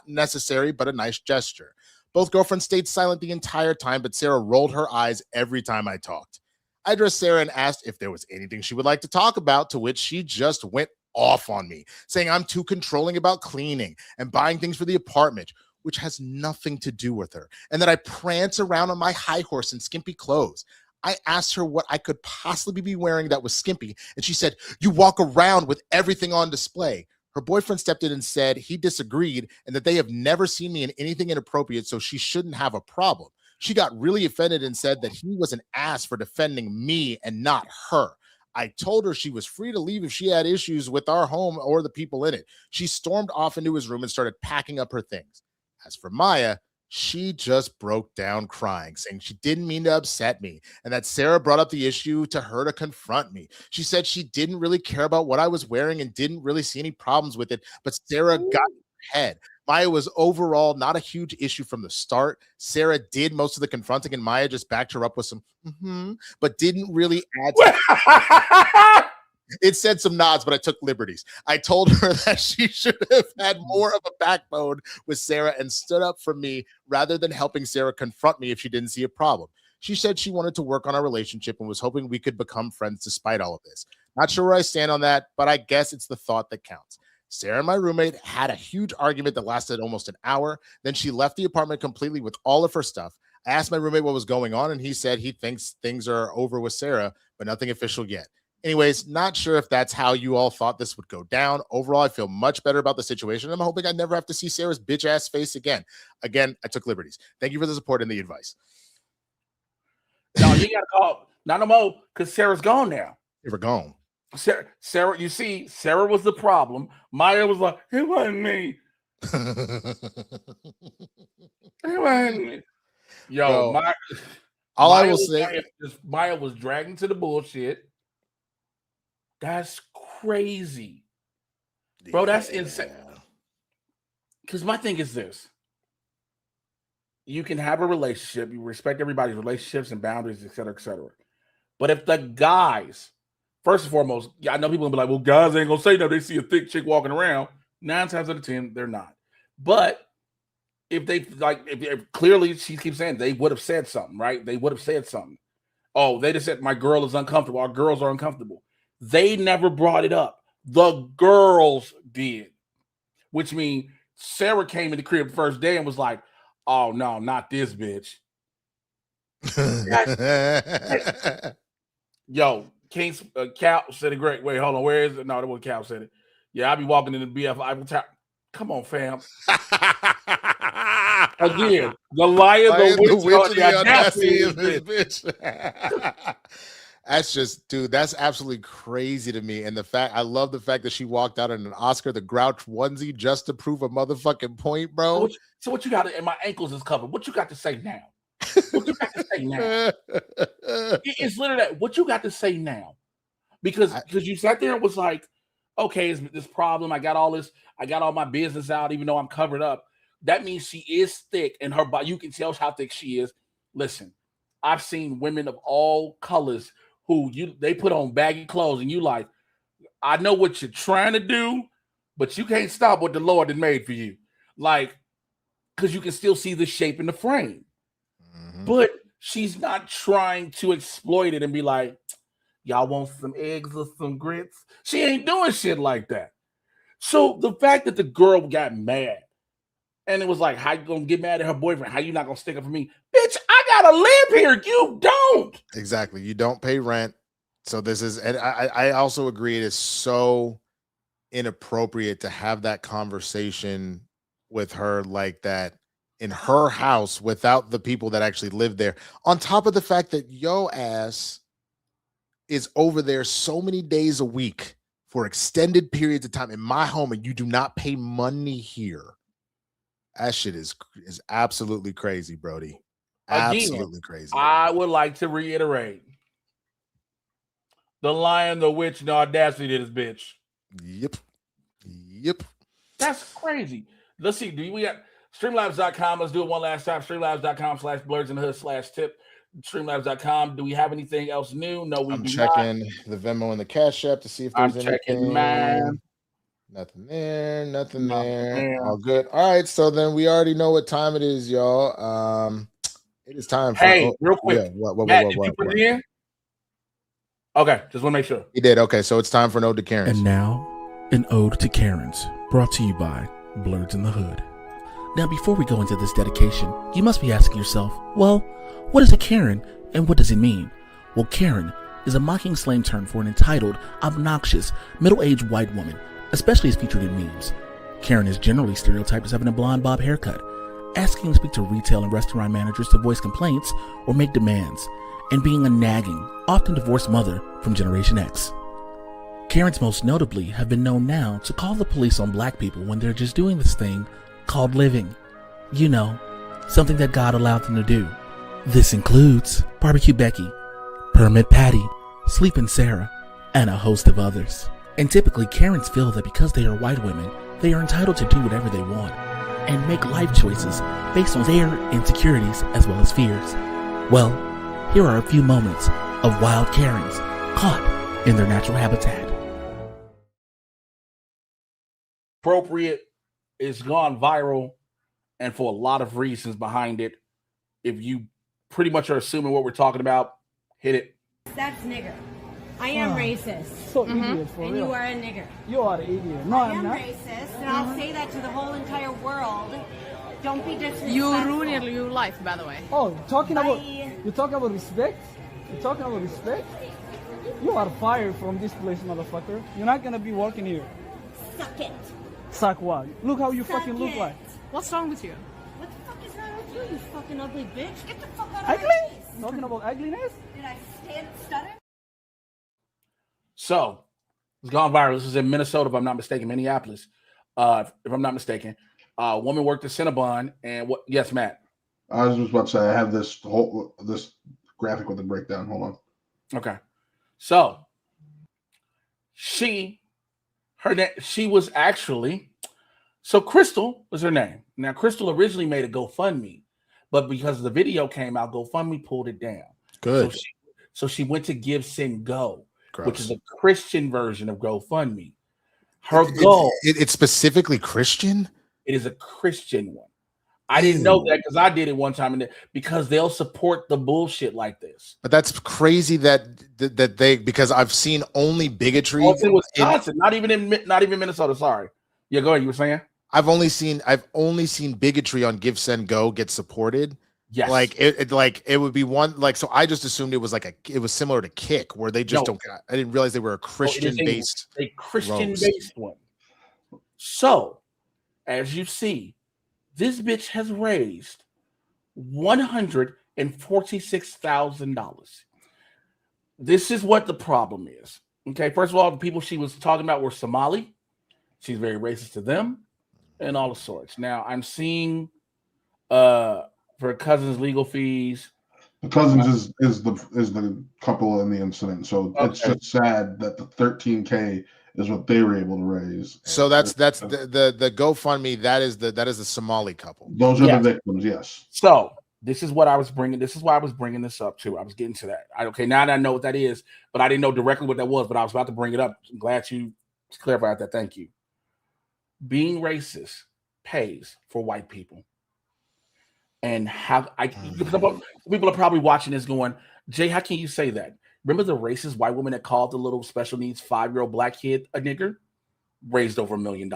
Speaker 5: necessary, but a nice gesture. Both girlfriends stayed silent the entire time, but Sarah rolled her eyes every time I talked. I addressed Sarah and asked if there was anything she would like to talk about, to which she just went off on me, saying I'm too controlling about cleaning and buying things for the apartment, which has nothing to do with her, and that I prance around on my high horse in skimpy clothes. I asked her what I could possibly be wearing that was skimpy, and she said, you walk around with everything on display. Her boyfriend stepped in and said he disagreed and that they have never seen me in anything inappropriate, so she shouldn't have a problem. She got really offended and said that he was an ass for defending me and not her. I told her she was free to leave if she had issues with our home or the people in it. She stormed off into his room and started packing up her things. As for Maya, she just broke down crying, saying she didn't mean to upset me and that Sarah brought up the issue to her to confront me. She said she didn't really care about what I was wearing and didn't really see any problems with it, but Sarah got in her head. Maya was overall not a huge issue from the start. Sarah did most of the confronting and Maya just backed her up with some but didn't really add to It said some nods, but I took liberties. I told her that she should have had more of a backbone with Sarah and stood up for me rather than helping Sarah confront me if she didn't see a problem. She said she wanted to work on our relationship and was hoping we could become friends despite all of this. Not sure where I stand on that, but I guess it's the thought that counts. Sarah and my roommate had a huge argument that lasted almost an hour. Then she left the apartment completely with all of her stuff. I asked my roommate what was going on, and he said he thinks things are over with Sarah, but nothing official yet. Anyways, not sure if that's how you all thought this would go down. Overall, I feel much better about the situation. I'm hoping I never have to see Sarah's bitch-ass face again. Again, I took liberties. Thank you for the support and the advice.
Speaker 4: No, you got to call. Not no more, because Sarah's gone now.
Speaker 5: They were gone.
Speaker 4: Sarah, you see, Sarah was the problem. Maya was like, it wasn't me. It wasn't me. Yo, Maya,
Speaker 5: all I will say
Speaker 4: is Maya was dragging to the bullshit. That's crazy. Bro, that's insane. Because my thing is this. You can have a relationship. You respect everybody's relationships and boundaries, et cetera, et cetera. But if the guys, first and foremost, I know people will be like, well, guys ain't going to say no. They see a thick chick walking around. 9 times out of 10, they're not. But if they, like, if clearly she keeps saying they would have said something, right? They would have said something. Oh, they just said my girl is uncomfortable. Our girls are uncomfortable. They never brought it up. The girls did, which means Sarah came in the crib the first day and was like, oh, no, not this bitch. Yo, King's Cal said it great. Wait, hold on. Where is it? No, that wasn't Cal said it. Yeah, I be walking in the BF. Come on, fam. Again, the liar, the witch, and the audacity of this
Speaker 5: bitch. That's just, dude, that's absolutely crazy to me. And the fact, I love the fact that she walked out in an Oscar the Grouch onesie just to prove a motherfucking point, bro.
Speaker 4: So what you got to, and my ankles is covered. What you got to say now? What you got to say now? It's literally that. What you got to say now? Because you sat there and was like, okay, it's this problem. I got all this. I got all my business out, even though I'm covered up. That means she is thick, and her body. You can tell how thick she is. Listen, I've seen women of all colors who they put on baggy clothes, and you like, I know what you're trying to do, but you can't stop what the Lord had made for you. Like, because you can still see the shape in the frame. Mm-hmm. But she's not trying to exploit it and be like, y'all want some eggs or some grits? She ain't doing shit like that. So the fact that the girl got mad and it was like, how you gonna get mad at her boyfriend? How you not gonna stick up for me? Bitch, I gotta live here. You don't.
Speaker 5: Exactly. You don't pay rent. So this is, and I also agree it is so inappropriate to have that conversation with her like that in her house without the people that actually live there. On top of the fact that yo ass is over there so many days a week for extended periods of time in my home and you do not pay money here. That shit is absolutely crazy, Brody. Absolutely crazy.
Speaker 4: I would like to reiterate. The lion, the witch, and the audacity of this bitch.
Speaker 5: Yep.
Speaker 4: That's crazy. Let's see. We got Streamlabs.com. Let's do it one last time. Streamlabs.com/Blerds N The Hood /tip. Streamlabs.com. Do we have anything else new? No, we do not. I'm
Speaker 5: checking the Venmo and the CashApp to see if there's anything.
Speaker 4: Checking mine.
Speaker 5: Nothing there. All good. All right, so then we already know what time it is, y'all. It is time for
Speaker 4: real quick.
Speaker 5: Yeah, what,
Speaker 4: Matt, did you put it in? Okay, just want to make sure.
Speaker 5: He did. Okay, so it's time for an Ode to Karens.
Speaker 2: And now, an Ode to Karens, brought to you by Blerds N The Hood. Now, before we go into this dedication, you must be asking yourself, well, what is a Karen and what does it mean? Well, Karen is a mocking slang term for an entitled, obnoxious, middle-aged white woman, especially as featured in memes. Karen is generally stereotyped as having a blonde bob haircut, asking to speak to retail and restaurant managers to voice complaints or make demands, and being a nagging, often divorced mother from Generation X. Karens most notably have been known now to call the police on black people when they're just doing this thing called living. You know, something that God allowed them to do. This includes Barbecue Becky, Permit Patty, Sleepin' Sarah, and a host of others. And typically Karens feel that because they are white women, they are entitled to do whatever they want and make life choices based on their insecurities as well as fears. Well, here are a few moments of wild Karens caught in their natural habitat.
Speaker 4: Appropriate, it's gone viral, and for a lot of reasons behind it. If you pretty much are assuming what we're talking about, hit it.
Speaker 9: That's nigger. I am racist.
Speaker 17: So idiot for
Speaker 9: and
Speaker 17: real.
Speaker 9: you are a nigger.
Speaker 17: You are an idiot. No,
Speaker 9: I
Speaker 17: I'm
Speaker 9: am
Speaker 17: not.
Speaker 9: racist, and I'll say that to the whole entire world. Don't be disrespectful.
Speaker 18: You ruined your life, by the way.
Speaker 17: Oh, you talking about respect? You talking about respect? You are fired from this place, motherfucker. You're not gonna be working here.
Speaker 9: Suck it.
Speaker 17: Suck what? Look how you
Speaker 9: Suck
Speaker 17: fucking look
Speaker 9: it.
Speaker 17: like.
Speaker 18: What's wrong with you?
Speaker 9: What the fuck is wrong with you, you fucking ugly bitch? Get the fuck out of
Speaker 17: Ugly?
Speaker 9: my face.
Speaker 17: Talking about ugliness?
Speaker 9: Did I stutter?
Speaker 4: So, it's gone viral. This is in Minnesota, if I'm not mistaken, Minneapolis. If I'm not mistaken. A woman worked at Cinnabon, and what? Yes, Matt.
Speaker 8: I was just about to say I have this graphic with the breakdown. Hold on.
Speaker 4: Okay. So, she was actually, so Crystal was her name. Now, Crystal originally made a GoFundMe, but because the video came out, GoFundMe pulled it down.
Speaker 5: Good.
Speaker 4: So she went to Give, Send, Go,
Speaker 5: Gross.
Speaker 4: which is a Christian version of GoFundMe. Her goal.
Speaker 5: It's specifically Christian?
Speaker 4: It is a Christian one. I didn't know that because I did it one time, because they'll support the bullshit like this.
Speaker 5: But that's crazy that they, because I've seen only bigotry.
Speaker 4: Also in Wisconsin, not even Minnesota. Sorry. Yeah, go ahead. You were saying?
Speaker 5: I've only seen bigotry on Give, Send, Go get supported.
Speaker 4: Yes.
Speaker 5: Like it would be one, like, so I just assumed it was it was similar to Kick, where they just don't. I didn't realize they were a Christian based.
Speaker 4: A Christian based one. So, as you see, this bitch has raised $146,000. This is what the problem is. Okay, first of all, the people she was talking about were Somali. She's very racist to them, and all the sorts. Now I'm seeing for her cousin's legal fees.
Speaker 8: The cousins is the couple in the incident, so it's just sad that the $13K is what they were able to raise.
Speaker 5: So that's the GoFundMe. That is the Somali couple.
Speaker 8: Those are the victims. Yes.
Speaker 4: So this is what I was bringing. This is why I was bringing this up too. I was getting to that. Okay, now that I know what that is, but I didn't know directly what that was. But I was about to bring it up. I'm glad you clarified that. Thank you. Being racist pays for white people. And people are probably watching this going, Jay, how can you say that? Remember the racist white woman that called the little special needs 5-year-old black kid a nigger? Raised over $1 million.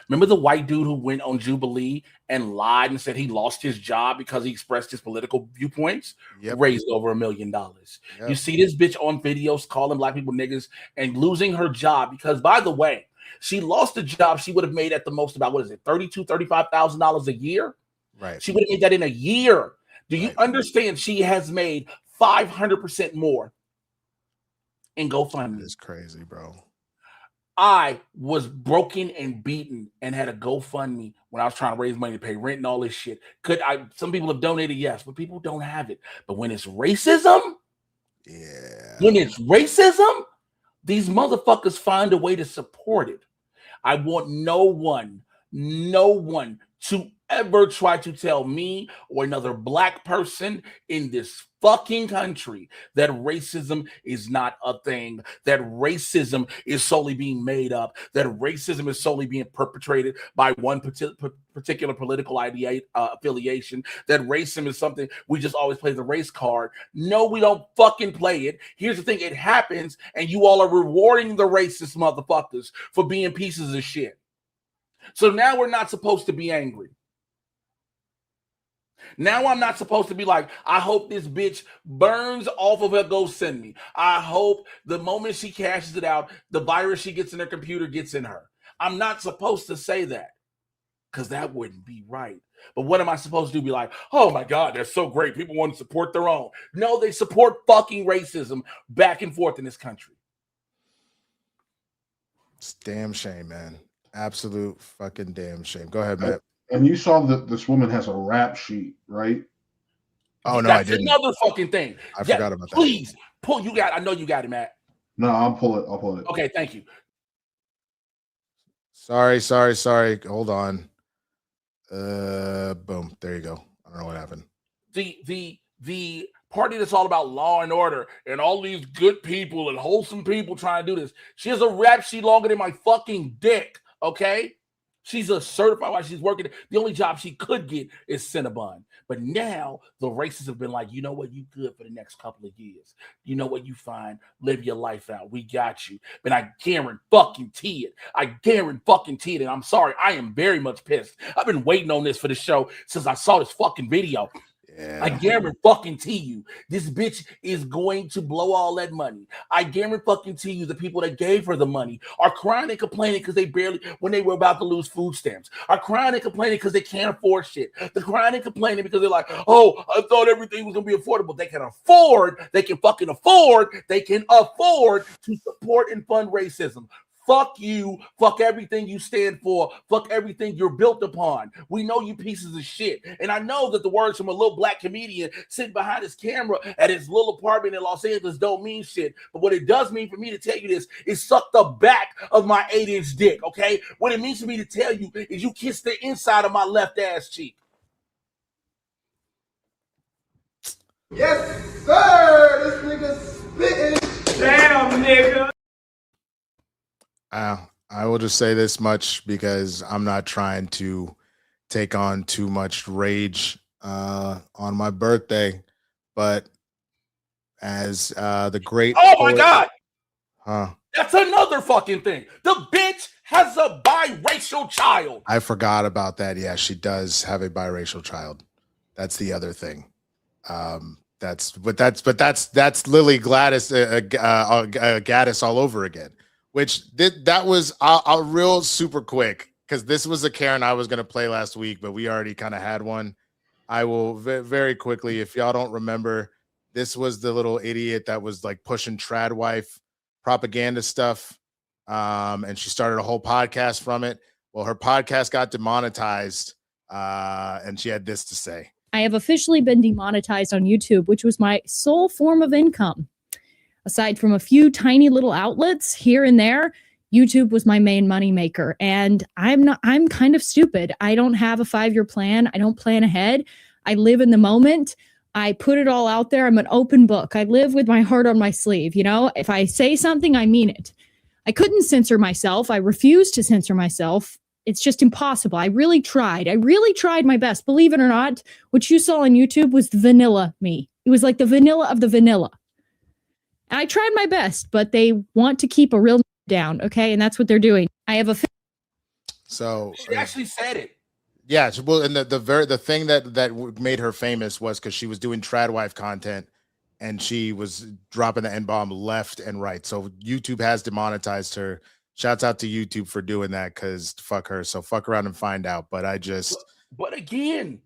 Speaker 4: Remember the white dude who went on Jubilee and lied and said he lost his job because he expressed his political viewpoints? Raised over $1 million. You see this bitch on videos calling black people niggas and losing her job because, by the way, she lost a job she would have made at the most about, $35,000 a year?
Speaker 5: Right.
Speaker 4: She would have made that in a year. Do you understand she has made 500% more in GoFundMe?
Speaker 5: It's crazy, bro.
Speaker 4: I was broken and beaten and had a GoFundMe when I was trying to raise money to pay rent and all this shit. Some people have donated, yes, but people don't have it. But when it's racism, these motherfuckers find a way to support it. I want no one to ever try to tell me or another black person in this fucking country that racism is not a thing, that racism is solely being made up, that racism is solely being perpetrated by one particular political affiliation, that racism is something we just always play the race card. No, we don't fucking play it. Here's the thing, it happens, and you all are rewarding the racist motherfuckers for being pieces of shit. So now we're not supposed to be angry. Now I'm not supposed to be like, I hope this bitch burns off of her GoSendMe. I hope the moment she cashes it out, the virus she gets in her computer gets in her. I'm not supposed to say that because that wouldn't be right. But what am I supposed to do? Be like, oh my God, they're so great. People want to support their own. No, they support fucking racism back and forth in this country.
Speaker 5: It's damn shame, man. Absolute fucking damn shame. Go ahead, Matt.
Speaker 8: And you saw that this woman has a rap sheet, right?
Speaker 5: Oh, no,
Speaker 4: That's
Speaker 5: I didn't.
Speaker 4: another fucking thing.
Speaker 5: I forgot about that.
Speaker 4: Please, pull. You got. I know you got it, Matt.
Speaker 8: No, I'll pull it.
Speaker 4: Okay, thank you.
Speaker 5: Sorry. Hold on. Boom. There you go. I don't know what happened.
Speaker 4: The party that's all about law and order and all these good people and wholesome people trying to do this. She has a rap sheet longer than my fucking dick. Okay. She's a certified while she's working. The only job she could get is Cinnabon. But now the racists have been like, you know what, you good for the next couple of years. You know what, you fine. Live your life out. We got you. But I guarantee it. And I'm sorry, I am very much pissed. I've been waiting on this for the show since I saw this fucking video.
Speaker 5: Yeah.
Speaker 4: I guarantee you, this bitch is going to blow all that money. I guarantee you, the people that gave her the money are crying and complaining because when they were about to lose food stamps, are crying and complaining because they can't afford shit. They're crying and complaining because they're like, oh, I thought everything was going to be affordable. They can afford to support and fund racism. Fuck you. Fuck everything you stand for. Fuck everything you're built upon. We know you pieces of shit. And I know that the words from a little black comedian sitting behind his camera at his little apartment in Los Angeles don't mean shit. But what it does mean for me to tell you this is suck the back of my 8-inch dick, okay? What it means for me to tell you is you kiss the inside of my left ass cheek.
Speaker 6: Yes, sir. This nigga spitting. Damn, nigga.
Speaker 5: I will just say this much because I'm not trying to take on too much rage on my birthday, but as the great
Speaker 4: my God, that's another fucking thing. The bitch has a biracial child.
Speaker 5: I forgot about that. Yeah, she does have a biracial child. That's the other thing. That's Lily Gladys Gaddis all over again. Which that was a real super quick because this was a Karen I was going to play last week, but we already kind of had one. I will very quickly, if y'all don't remember, this was the little idiot that was like pushing trad wife propaganda stuff. And she started a whole podcast from it. Well, her podcast got demonetized and she had this to say.
Speaker 19: I have officially been demonetized on YouTube, which was my sole form of income. Aside from a few tiny little outlets here and there, YouTube was my main money maker. And I'm kind of stupid. I don't have a 5-year plan. I don't plan ahead. I live in the moment. I put it all out there. I'm an open book. I live with my heart on my sleeve. You know, if I say something, I mean it. I couldn't censor myself. I refused to censor myself. It's just impossible. I really tried. My best. Believe it or not, what you saw on YouTube was the vanilla me. It was like the vanilla of the vanilla. I tried my best, but they want to keep a real down, okay? And that's what they're doing. I have a...
Speaker 5: So...
Speaker 4: She actually said it.
Speaker 5: Yeah, well, and the thing that made her famous was because she was doing trad wife content, and she was dropping the N-bomb left and right. So YouTube has demonetized her. Shouts out to YouTube for doing that because fuck her. So fuck around and find out. But again,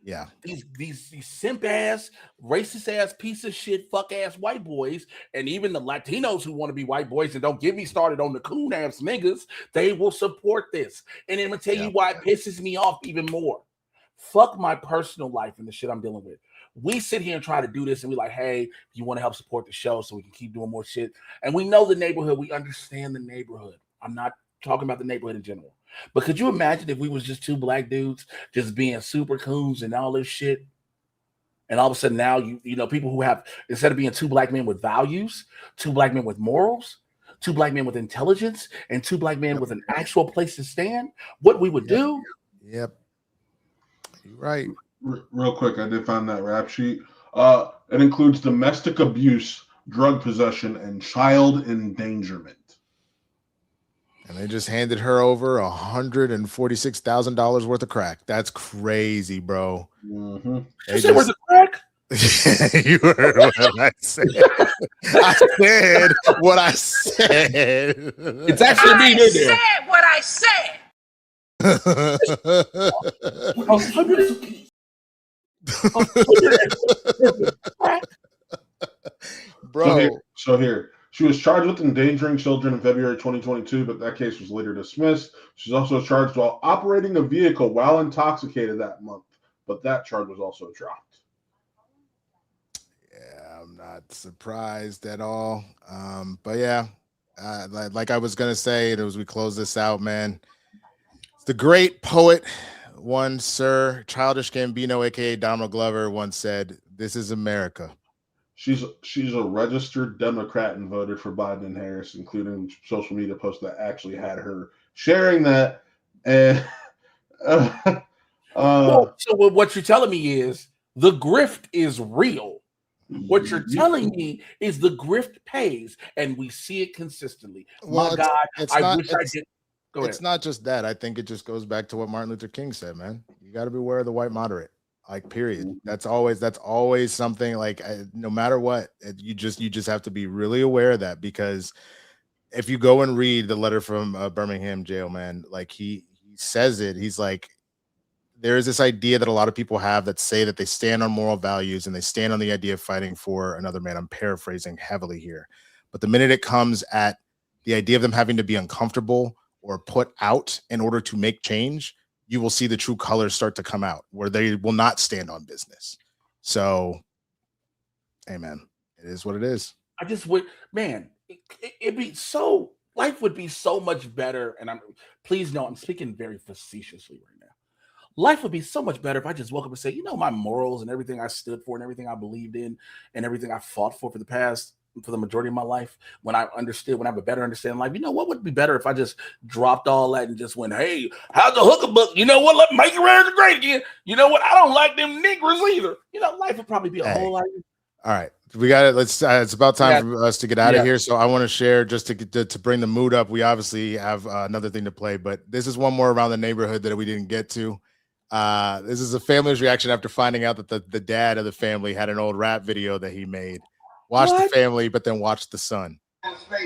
Speaker 5: yeah, these simp ass, racist ass, piece of shit, fuck ass white boys, and even the Latinos who want to be white boys, and don't get me started on the coon ass niggas, they will support this. And I'm gonna tell you why it pisses me off even more. Fuck my personal life and the shit I'm dealing with. We sit here and try to do this, and we're like, hey, you want to help support the show so we can keep doing more shit. And we know the neighborhood, we understand the neighborhood. I'm not talking about the neighborhood in general. But could you imagine if we was just two black dudes just being super coons and all this shit? And all of a sudden now, you know, people who have, instead of being two black men with values, two black men with morals, two black men with intelligence, and two black men with an actual place to stand, what we would do? Yep. You're right.
Speaker 8: Real quick, I did find that rap sheet. It includes domestic abuse, drug possession, and child endangerment.
Speaker 5: And they just handed her over $146,000 worth of crack. That's crazy, bro.
Speaker 8: Mm-hmm.
Speaker 5: They just,
Speaker 4: crack?
Speaker 5: You heard what I said. I said what I said.
Speaker 4: It's actually me in there.
Speaker 11: I said what I said.
Speaker 5: Bro.
Speaker 8: So here. She was charged with endangering children in February 2022, but that case was later dismissed. She's also charged while operating a vehicle while intoxicated that month, but that charge was also dropped.
Speaker 5: Yeah, I'm not surprised at all. But yeah, like I was gonna say, as we close this out, man, the great poet, one Sir Childish Gambino, aka Donald Glover, once said, "This is America."
Speaker 8: She's a registered Democrat and voted for Biden and Harris, including social media posts that actually had her sharing that. And
Speaker 4: so what you're telling me is the grift is real. What you're telling me is the grift pays, and we see it consistently.
Speaker 5: Well,
Speaker 4: My God, I wish I did. Go ahead.
Speaker 5: It's not just that. I think it just goes back to what Martin Luther King said, man. You got to beware of the white moderate. Like, period. That's always something. Like, no matter what, you just have to be really aware of that, because if you go and read the letter from Birmingham jail, man, like he says it. He's like, there is this idea that a lot of people have that say that they stand on moral values and they stand on the idea of fighting for another man. I'm paraphrasing heavily here, but the minute it comes at the idea of them having to be uncomfortable or put out in order to make change, you will see the true colors start to come out where they will not stand on business. So, hey, man, it is what it is.
Speaker 4: I just would, man, it'd be so, life would be so much better. And please know, I'm speaking very facetiously right now. Life would be so much better if I just woke up and say, you know, my morals and everything I stood for and everything I believed in and everything I fought for the majority of my life, when I have a better understanding of life, you know, what would be better if I just dropped all that and just went, hey, how's the hooker book? You know what? Let me make America great again. You know what? I don't like them niggers either. You know, life would probably be a whole lot.
Speaker 5: All right, we got it. Let's. It's about time for us to get out of here. So I want to share, just to bring the mood up. We obviously have another thing to play, but this is one more around the neighborhood that we didn't get to. This is a family's reaction after finding out that the dad of the family had an old rap video that he made. Watch the family, but then watch the son. What?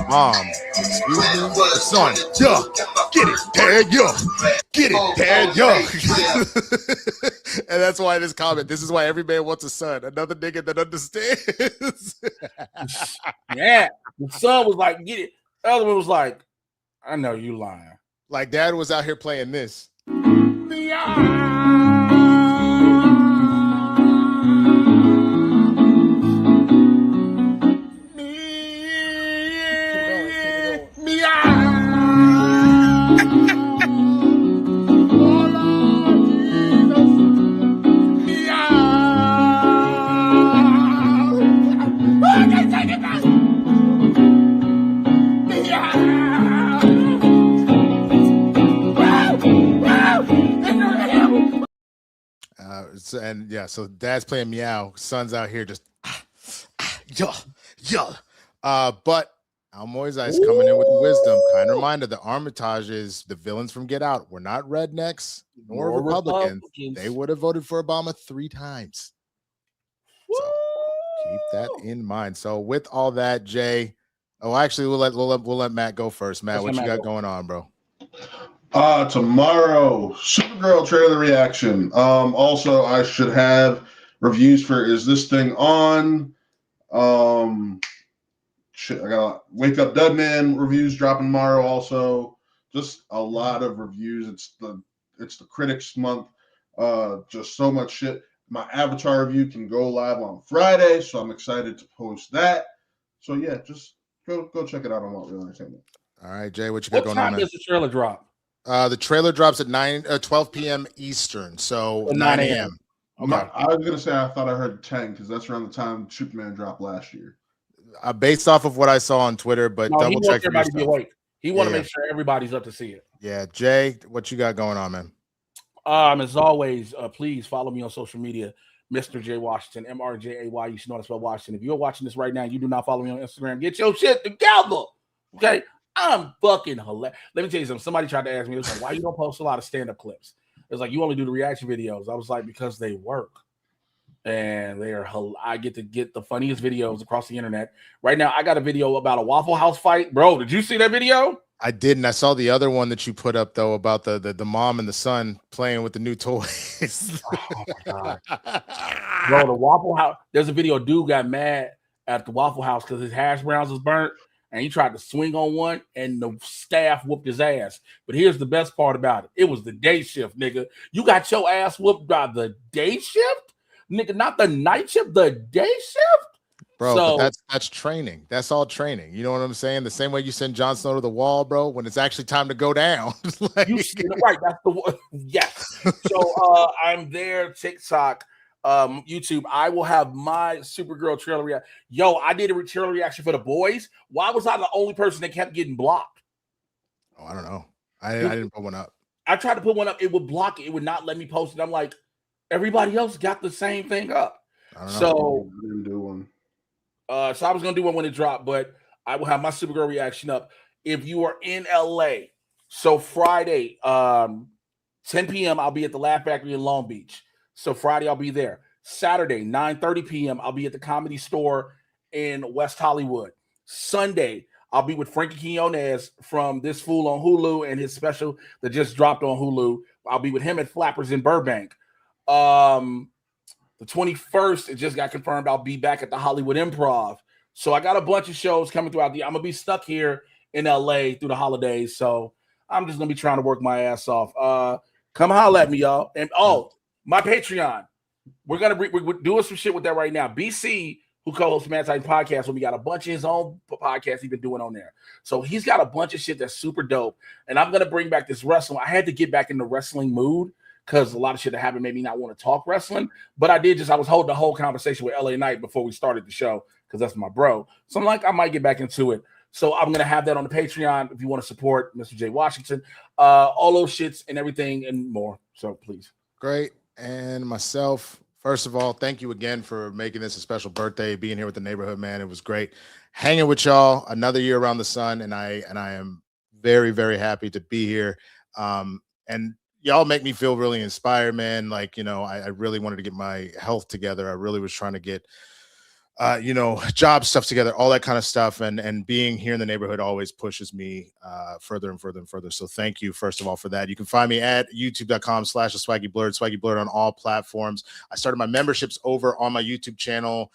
Speaker 5: Mom, excuse me? The son, yeah, get it, dad, yeah, get it, dad, yeah. And that's why this comment, this is why every man wants a son, another nigga that understands.
Speaker 4: Yeah, the son was like, get it. The other one was like, I know you lying.
Speaker 5: Like, dad was out here playing this. And yeah, so dad's playing meow, son's out here just but Almoy's Ice coming in with wisdom. Kind reminder, the Armitage is the villains from Get Out. We're not rednecks nor Republicans. They would have voted for Obama 3 times. So keep that in mind. So with all that, Jay, actually we'll let Matt go first. Matt, what you got going on, bro?
Speaker 8: Tomorrow, Supergirl trailer reaction. Also, I should have reviews for Is This Thing On? I got Wake Up Dead Man reviews dropping tomorrow. Also, just a lot of reviews. It's the Critics Month. Just so much shit. My Avatar review can go live on Friday, so I'm excited to post that. So yeah, just go check it out on What Real Entertainment.
Speaker 5: All right, Jay, what you got going on, man?
Speaker 4: What time does the trailer drop?
Speaker 5: The trailer drops at 12 p.m. Eastern, so 9 a.m.
Speaker 8: Okay. I was gonna say I thought I heard 10 because that's around the time Superman dropped last year.
Speaker 5: Based off of what I saw on Twitter, but double check for
Speaker 4: everybody to be awake. He want to make sure everybody's up to see it.
Speaker 5: Yeah, Jay, what you got going on, man?
Speaker 4: As always, please follow me on social media, Mr. Jay Washington, MRJAY. You should know how to spell Washington. If you're watching this right now and you do not follow me on Instagram, get your shit together. Okay, I'm fucking hilarious. Let me tell you something. Somebody tried to ask me, it was like, why you don't post a lot of stand-up clips? It's like, you only do the reaction videos. I was like, because they work. And I get to get the funniest videos across the internet. Right now, I got a video about a Waffle House fight. Bro, did you see that video?
Speaker 5: I didn't. I saw the other one that you put up, though, about the mom and the son playing with the new toys.
Speaker 4: Oh, my God. Bro, the Waffle House, there's a video, dude got mad at the Waffle House because his hash browns was burnt. And he tried to swing on one, and the staff whooped his ass. But here's the best part about it. It was the day shift, nigga. You got your ass whooped by the day shift? Nigga, not the night shift, the day shift?
Speaker 5: Bro,
Speaker 4: so,
Speaker 5: but that's training. That's all training. You know what I'm saying? The same way you send Jon Snow to the wall, bro, when it's actually time to go down.
Speaker 4: Right, that's the one. Yes. So I'm there, TikTok, YouTube. I will have my Supergirl trailer reaction. Yo, I did a trailer reaction for The Boys. Why was I the only person that kept getting blocked?
Speaker 5: Oh, I don't know. I didn't put one up.
Speaker 4: I tried to put one up. It would block it. It would not let me post it. I'm like, everybody else got the same thing up.
Speaker 8: I don't know. I didn't do one.
Speaker 4: So I was gonna do one when it dropped, but I will have my Supergirl reaction up. If you are in LA, so Friday, 10 p.m. I'll be at the Laugh Factory in Long Beach. So Friday I'll be there. Saturday, 9:30 p.m. I'll be at the Comedy Store in West Hollywood. Sunday, I'll be with Frankie Quinones from This Fool on Hulu and his special that just dropped on Hulu. I'll be with him at Flappers in Burbank. The 21st, it just got confirmed I'll be back at the Hollywood Improv. So I got a bunch of shows coming throughout I'm gonna be stuck here in LA through the holidays. So I'm just gonna be trying to work my ass off. Come holler at me, y'all. And my Patreon. We're doing some shit with that right now. BC, who co-hosts Mad Titan Podcast, we got a bunch of his own podcasts he's been doing on there. So he's got a bunch of shit that's super dope. And I'm gonna bring back this wrestling. I had to get back in the wrestling mood because a lot of shit that happened made me not want to talk wrestling. But I was holding a whole conversation with LA Knight before we started the show because that's my bro. So I'm like, I might get back into it. So I'm going to have that on the Patreon if you want to support Mr. Jay Washington, all those shits and everything and more. So please.
Speaker 5: Great. And myself, first of all, thank you again for making this a special birthday, being here with the neighborhood, man. It was great hanging with y'all another year around the sun. And I am very, very happy to be here. And y'all make me feel really inspired, man. Like, I really wanted to get my health together. I really was trying to get, job stuff together, all that kind of stuff. And being here in the neighborhood always pushes me further and further and further. So thank you, first of all, for that. You can find me at youtube.com/SwaggyBlerd, Swaggy Blerd on all platforms. I started my memberships over on my YouTube channel.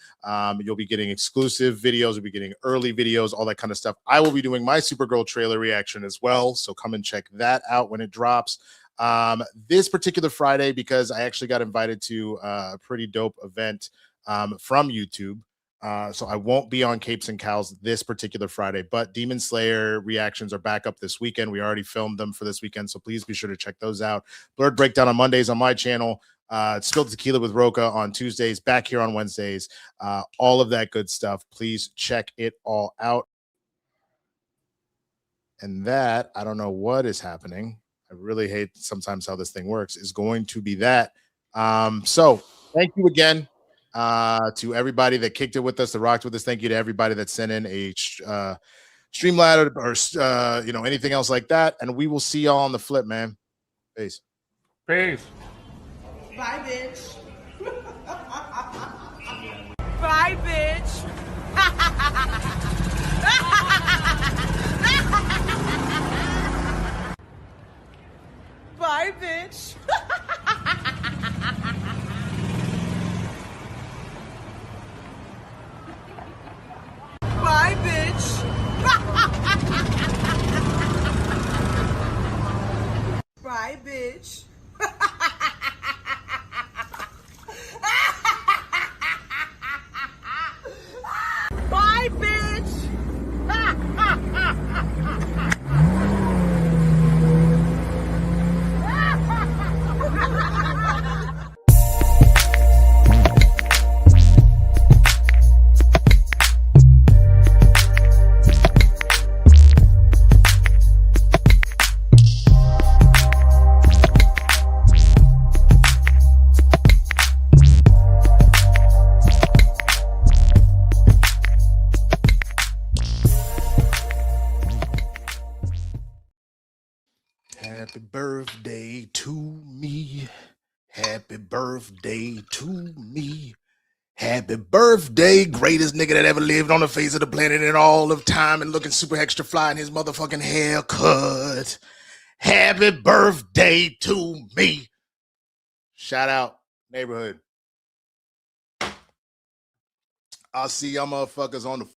Speaker 5: You'll be getting exclusive videos. You'll be getting early videos, all that kind of stuff. I will be doing my Supergirl trailer reaction as well. So come and check that out when it drops. This particular Friday, because I actually got invited to a pretty dope event from YouTube. So I won't be on Capes and Cows this particular Friday, but Demon Slayer reactions are back up this weekend. We already filmed them for this weekend, so please be sure to check those out. Blerd Breakdown on Mondays on my channel. Spilled Tequila with Roca on Tuesdays, back here on Wednesdays. All of that good stuff. Please check it all out. And that, I don't know what is happening. I really hate sometimes how this thing works, is going to be that. So thank you again to everybody that kicked it with us, that rocked with us. Thank you to everybody that sent in a Streamlabs or anything else like that. And we will see y'all on the flip, man. Peace.
Speaker 4: Peace.
Speaker 11: Bye, bitch. Bye, bitch. Bye, bitch. Bye, bitch. Bye, bitch. Bye, bitch.
Speaker 5: Happy birthday to me. Happy birthday to me. Happy birthday, greatest nigga that ever lived on the face of the planet in all of time and looking super extra fly in his motherfucking haircut. Happy birthday to me. Shout out, neighborhood. I'll see y'all motherfuckers on the